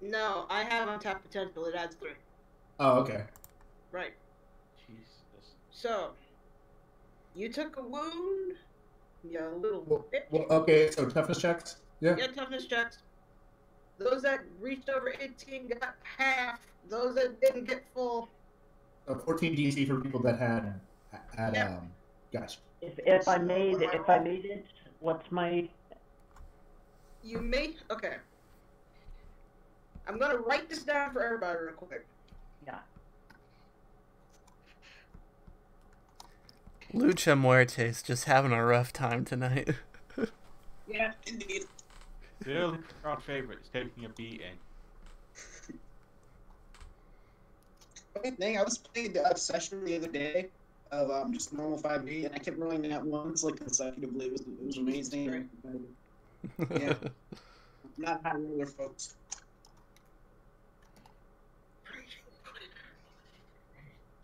No, I have untapped potential, it adds 3. Oh, okay. Right. Jesus. So, you took a wound, you little Well, bitch. well, okay, so toughness checks? Yeah. Yeah, toughness checks. Those that reached over 18 got half. Those that didn't get full 14 DC for people that had Yeah. gotcha. If I made it, what's my? You may. Okay. I'm gonna write this down for everybody real quick. Yeah. Lucha Muerte's just having a rough time tonight. Yeah. Indeed. The early crowd favorite is taking a beating. Funny thing, I was playing the session the other day of just normal 5e, and I kept rolling that once like consecutively. It was amazing. Yeah. Not high roller, folks.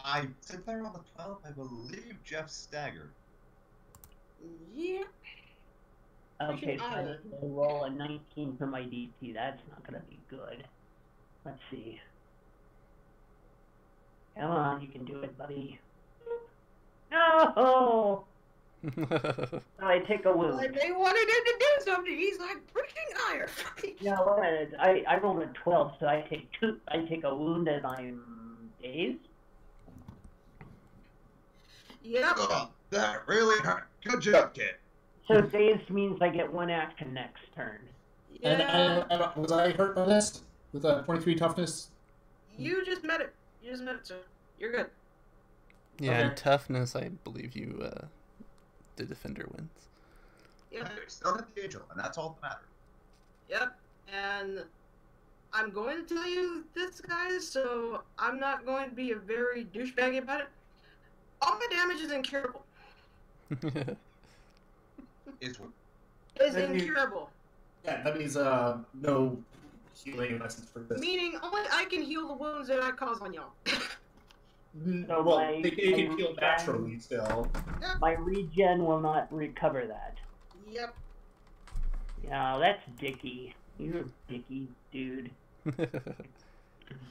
I sit there on the 12. I believe Jeff staggered. Yeah. Okay, so I need to roll a 19 for my DC. That's not gonna be good. Let's see. Come on, you can do it, buddy. No! So I take a wound. Like they wanted him to do something. He's like freaking iron. No, I rolled a 12, so I take a wound and I'm dazed. Yep. Oh, that really hurt. Good job, kid. So dazed means I get one action next turn. Yeah. And was I hurt by this with a 23 toughness? You just met it. You just met it, sir. You're good. Yeah, Okay. and toughness, I believe you, the defender wins. Yep. Hey, still hit the angel, and that's all that matters. Yep. And I'm going to tell you this, guys, so I'm not going to be a very douchebaggy about it. All my damage is incurable. Is Is And you- incurable. Yeah, that means no healing lessons for this. Meaning only I can heal the wounds that I cause on y'all. So Well, my- they can my heal regen- naturally still. My regen will not recover that. Yep. Yeah, that's Dicky. You're a Dicky dude.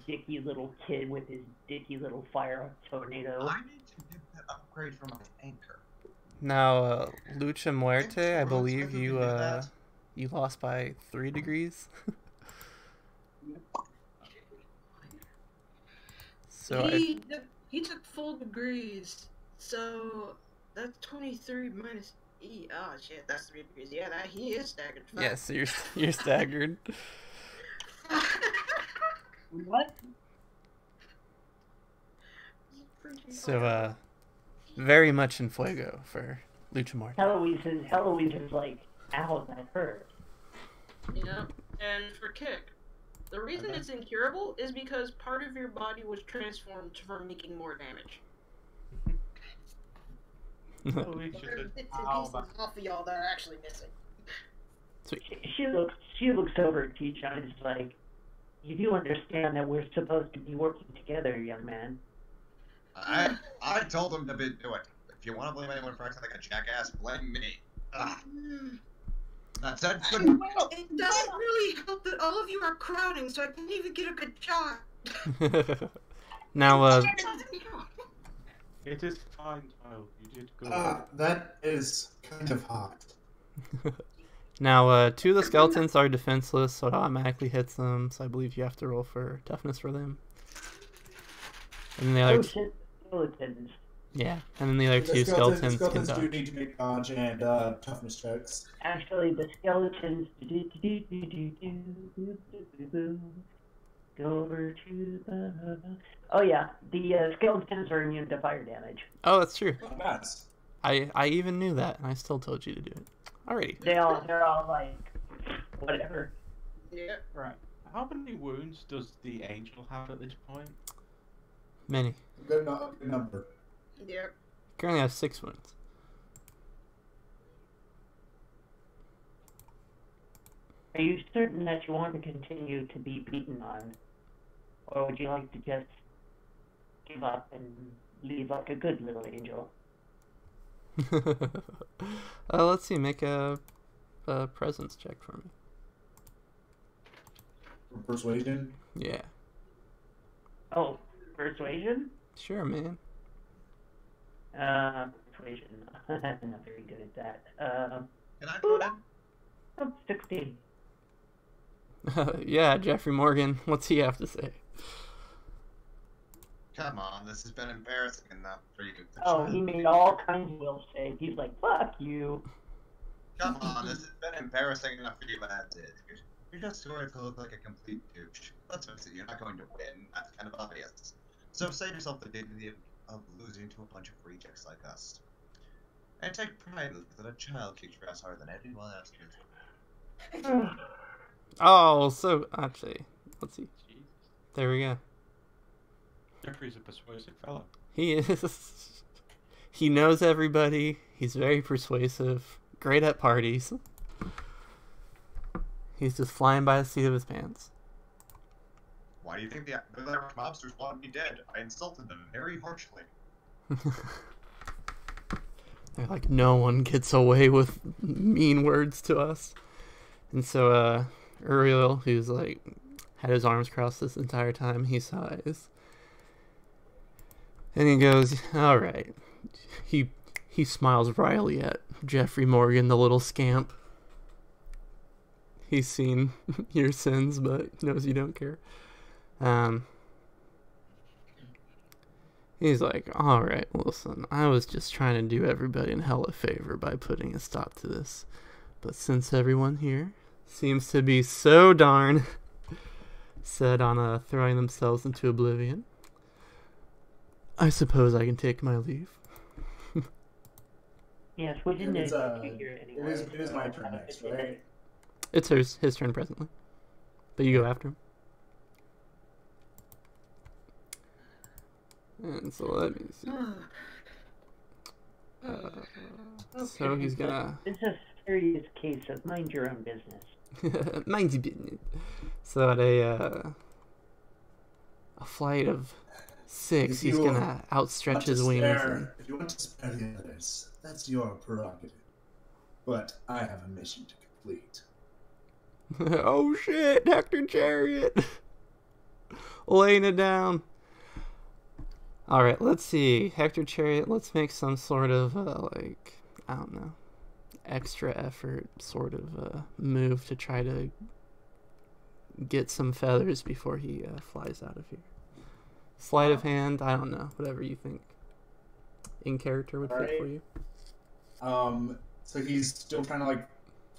Dicky little kid with his dicky little fire tornado. I need to get that upgrade for my anchor. Now, Lucha Muerte, I Thanks, believe Rose. you, Can we do that? you lost by 3 degrees. So he took full degrees, so that's 23 minus E. Oh shit, that's 3 degrees. Yeah, that he is staggered. yeah, so you're staggered. What? So, very much in fuego for Lucha Muerte. Heloise is like, ow, that hurt. Yeah, and for kick, the reason it's incurable is because part of your body was transformed for making more damage. At least you There are said, bits and "Ow, pieces that's off of y'all that are actually missing. She looks over at Teach and is like, you do understand that we're supposed to be working together, young man. I told him to do it. If you want to blame anyone for acting like a jackass, blame me. That said, good. It doesn't really help that all of you are crowding, so I can't even get a good shot. Now, it is fine, child. You did good. That is kind of hot. now, 2 of the skeletons are defenseless, so it automatically hits them. So I believe you have to roll for toughness for them. And then the other, Shit, skeletons. yeah, and then the other 2 The skeletons can do dodge. need to make dodge and toughness checks. Actually, the skeletons go over to the. Oh yeah, the skeletons are immune to fire damage. Oh, that's true. Oh, nice. I even knew that, and I still told you to do it. Alrighty. They're all like, whatever. Yeah. Right. How many wounds does the angel have at this point? Many. Good number. Yeah. Currently have 6 wounds. Are you certain that you want to continue to be beaten on, or would you like to just give up and leave like a good little angel? Let's see. Make a presence check for me. Persuasion. Yeah. Oh, persuasion? Sure, man. Persuasion. I'm not very good at that. Can I throw it in? Oh, 16. Yeah, Jeffrey Morgan. What's he have to say? Come on, this has been embarrassing enough for you. Oh, he made all kinds of will saves. He's like, fuck you. Come on, this has been embarrassing enough for you as is. You're just going to look like a complete douche. Let's face it, you're not going to win. That's kind of obvious. So save yourself the dignity of losing to a bunch of rejects like us. And take pride that a child kicks your ass harder than anyone else can. Oh, so actually, let's see. There we go. Jeffrey's a persuasive fellow. He is. He knows everybody. He's very persuasive. Great at parties. He's just flying by the seat of his pants. Why do you think the Irish mobsters wanted me dead? I insulted them very harshly. They're like, no one gets away with mean words to us. And so, Uriel, who's like, had his arms crossed this entire time, he sighs. And he goes, alright. He smiles wryly at Jeffrey Morgan, the little scamp. He's seen your sins, but knows you don't care. He's like, alright, listen, I was just trying to do everybody in hell a favor by putting a stop to this. But since everyone here seems to be so darn set on throwing themselves into oblivion, I suppose I can take my leave. Yes, we didn't It anyway. is my turn next, right? It's his turn presently. But you go after him. And so let me see. So he's gonna... It's a serious case of mind your own business. Mind your business. So at a flight of 6, he's gonna outstretch his wings. If you want to spare the others, that's your prerogative. But I have a mission to complete. Oh shit, Hector Chariot! Laying it down. Alright, let's see. Hector Chariot, let's make some sort of, like, I don't know, extra effort sort of move to try to get some feathers before he flies out of here. Sleight of hand, I don't know, whatever you think in character would fit for you. So he's still trying to, like,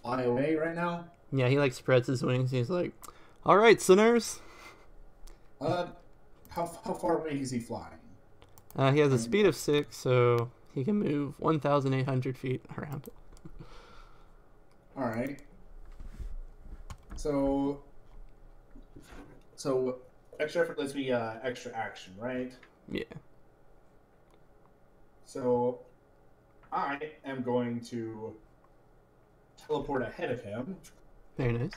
fly away right now? Yeah, he, like, spreads his wings and he's like, alright, sinners! How far away is he flying? He has a speed of 6, so he can move 1,800 feet around. Alright. So extra effort lets me extra action, right? Yeah. So I am going to teleport ahead of him. Very nice.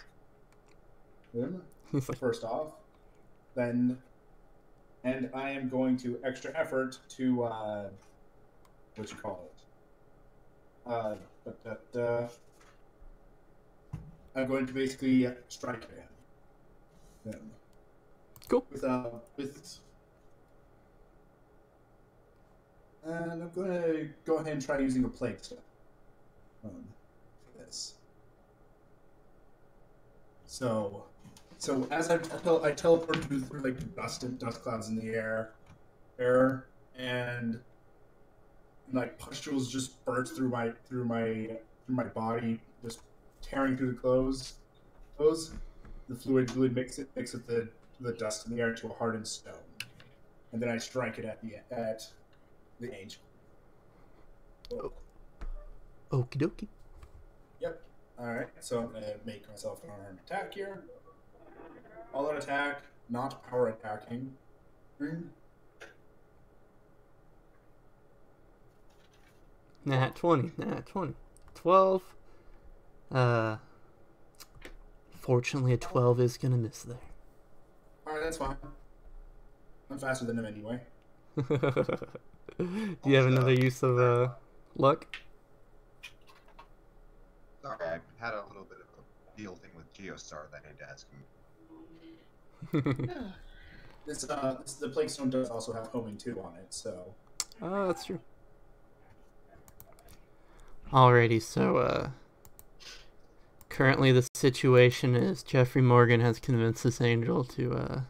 First off. Then, and I am going to extra effort to, what you call it? I'm going to basically strike at him. Cool. And I'm going to go ahead and try using a plague stone for this. So as I teleport through like dust clouds in the air, and like pustules just burst through my body, just tearing through the clothes. The fluid mix with the dust in the air to a hardened stone, and then I strike it at the angel. Okie dokie. Yep. Alright, so I'm going to make myself an unarmed attack here. All out attack, not power attacking. Nat 20. 12. Fortunately, a 12 is going to miss there. Alright, that's fine. I'm faster than him anyway. Do you have another use of luck? Sorry, I had a little bit of a deal thing with Geostar that I need to ask him. The plague stone does also have homing 2 on it, so. Oh, that's true. Alrighty, so currently the situation is Jeffrey Morgan has convinced this angel to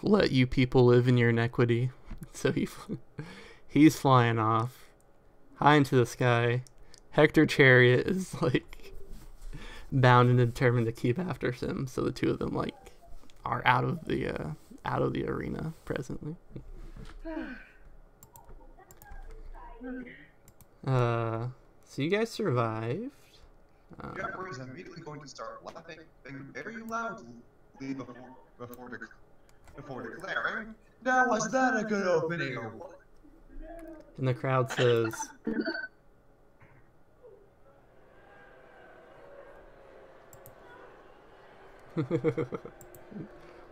let you people live in your inequity. So he's flying off high into the sky. Hector Chariot is like bound and determined to keep after him. So the two of them like are out of the arena presently. So you guys survived. Jeffrey is immediately going to start laughing very loudly before declaring, "Now was that a good opening or what?" And the crowd says,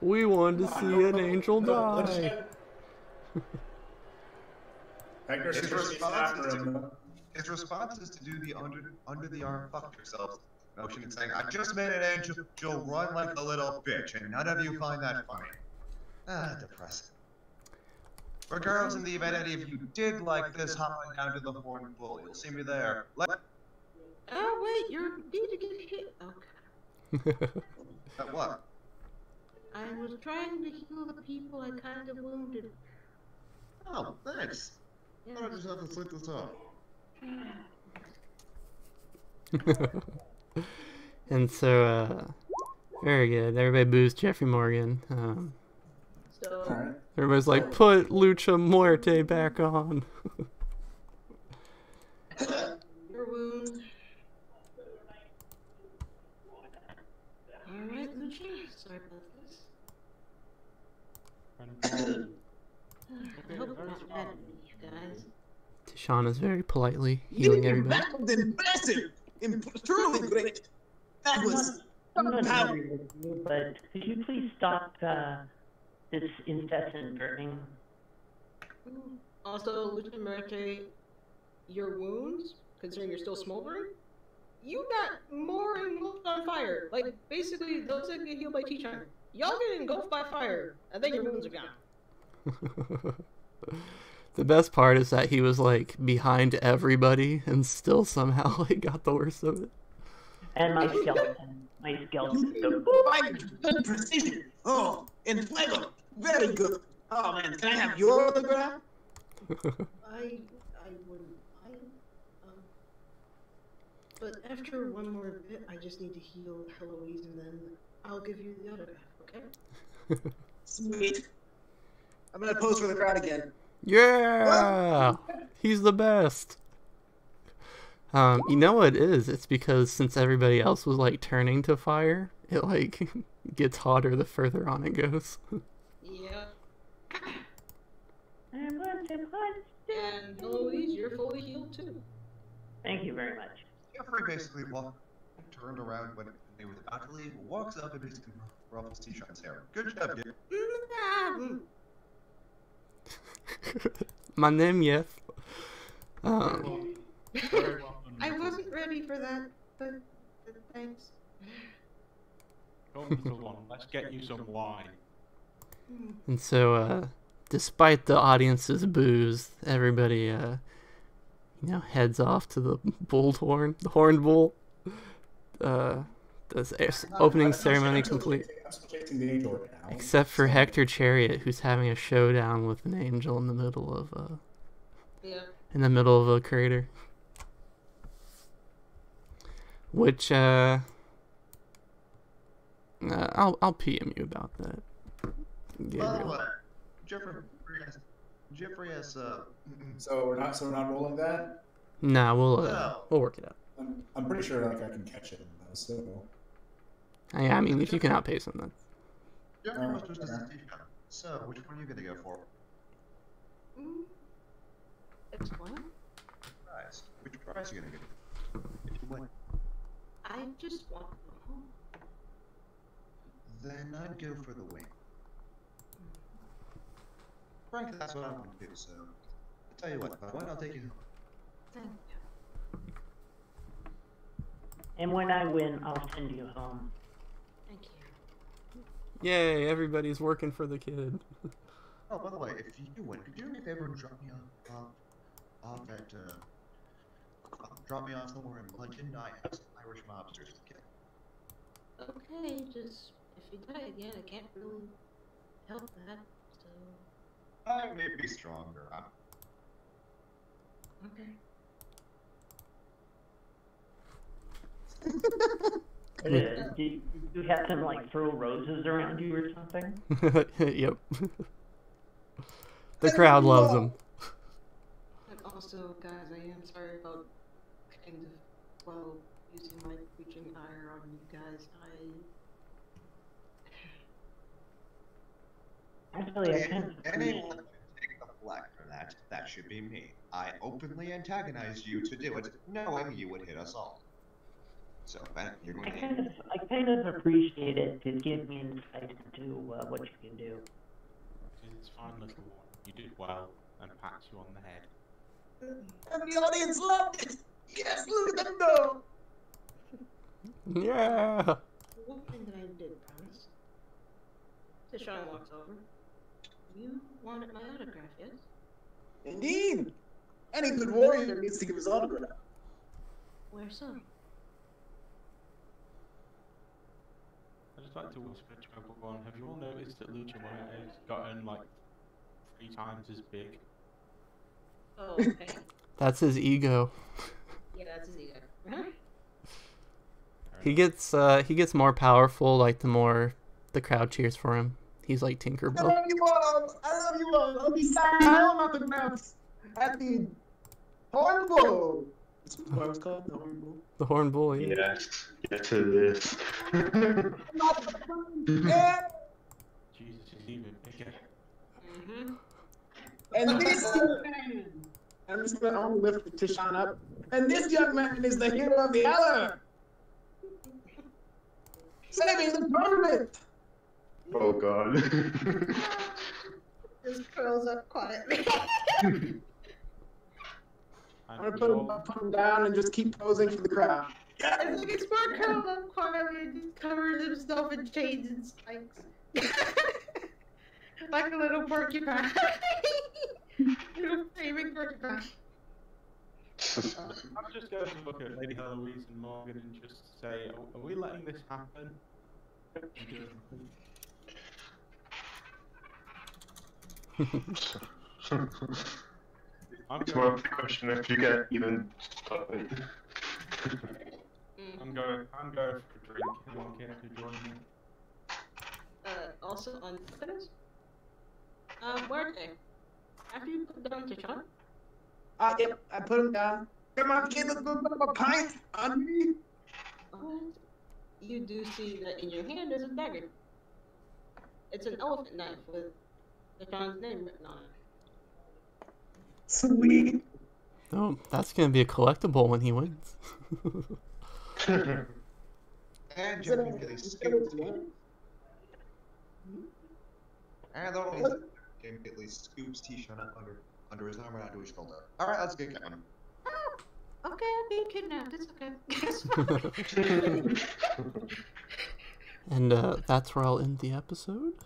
"We wanted to see an angel die." His response is to do the under the arm fuck yourselves motion and saying, "I just made an angel run like a little bitch, and none of you find that funny." Ah, depressing. Regardless, in the event any of you did like this, hop on down to the Horned Bull. You'll see me there. Oh wait, you're going to get hit. Okay. What? I was trying to heal the people I kind of wounded. Oh, thanks. Yeah. I just have to sleep this off. And so, very good. Everybody boos Jeffrey Morgan. So, Everybody's like, put Lucha Muerte back on. your wound. Alright, Lucha. Sorry about this. I hope you're not mad at me, you guys. Tishawn is very politely healing everybody. That was impressive! Truly great! That was I'm not agree with you, but could you please stop this incessant burning? Also, Lucha Muerte, your wounds, considering you're still smoldering, you got more engulfed on fire. Like, basically, those that get healed by T-Chime, y'all get engulfed by fire, and then your wounds are gone. The best part is that he was like behind everybody and still somehow like got the worst of it. And my skeleton. Good precision. Oh, and flavor. Very good. Oh man, can I have your autograph? I wouldn't. But after one more bit, I just need to heal Heloise, and then I'll give you the autograph. Okay? Sweet. I'm gonna pose for the crowd again. Yeah, he's the best. You know what it is? It's because since everybody else was like turning to fire, it like gets hotter the further on it goes. Yeah. And Heloise, you're fully healed too. Thank you very much. Jeffrey basically turned around when he was about to leave, walks up and basically ruffles T-Shine's hair. Good job, dude. My name, yes. Very well done, I wasn't ready for that, but thanks. Come to the one. Let's get you some wine. And so, despite the audience's boos, everybody, heads off to the bullhorn, the horned bull. The opening ceremony complete. I'm still chasing the angel right now. Except for Hector Chariot, who's having a showdown with an angel in the middle of a crater. Which I'll PM you about that. Gabriel. Jeffrey has So we're not rolling that. Nah, we'll work it out. I'm pretty sure like I can catch it in those. So. I mean, if you can outpace him, then. So, which one are you gonna go for? Explain? Prize. Which prize are you gonna get? If you win. I just want to go home. Then I'd go for the wing. Frankly, that's what I want to do, so... I'll tell you what, if I win, I'll take you home. Thank you. And when I win, I'll send you home. Thank you. Yay, everybody's working for the kid. Oh, by the way, if you do win, could you do me a favor and drop me off somewhere in London? I have some Irish mobsters to kill. Okay, just if you die again, I can't really help that. So I may be stronger. okay. Do you have them like throw roses around you or something? Yep. The crowd loves him. And also, guys, I am sorry about kind of, well, using my preaching ire on you guys. Actually, I kind of Anyone can take the flak for that. That should be me. I openly antagonized you to do it, knowing you would hit us all. So, Ben, you're going to... I kind of appreciate it to give me insight into what you can do. It's fine, little one. You did well, and pats you on the head. And the audience loved it! Yes, look at them go! Yeah. One thing that I did promise. Deshaun walks over. You wanted my autograph, yes? Indeed! Any good warrior needs to give his autograph. Where so? I'd just like to whisper to everyone, have you all noticed that Lucha has gotten like 3 times as big? Oh, okay. That's his ego. Yeah, that's his ego. He gets more powerful like the more the crowd cheers for him. He's like Tinkerbell. I love you all! I love you all! I'll be signing all autographs at the Horn Bowl! That's what it's called, the Horn Bowl. The Horn Bull, yeah. Yes, yes it is. Jesus, he's even bigger. And this young man, I'm just going to only lift Tishan up, and this young man is the hero of the hour! Saving the tournament! Oh god. Just curls up quietly. I'm going to put him down and just keep posing for the crowd. And look at Smart curled up quietly and just covers himself in chains and spikes. Like a little porcupine. Little flaming porcupine. I'm just going to look at Lady Heloise and Morgan and just say, are we letting this happen? It's more of a question if you get even started. I'm going for a drink. Anyone care to join me? Also on photos. Where are they? After you put down Tishawn? Yep, I put him down. Come on, kid, let's go put a pint on me. Alright. You do see that in your hand is a dagger. It's an elephant knife with Tishawn's name written on it. Sweet. Oh, that's gonna be a collectible when he wins. And jumping really scoops. And the immediately scoops T-Shirt up under his arm and onto his shoulder. Alright, let's get going. Oh, okay, I'm being kidnapped. It's okay. It's fine. And that's where I'll end the episode.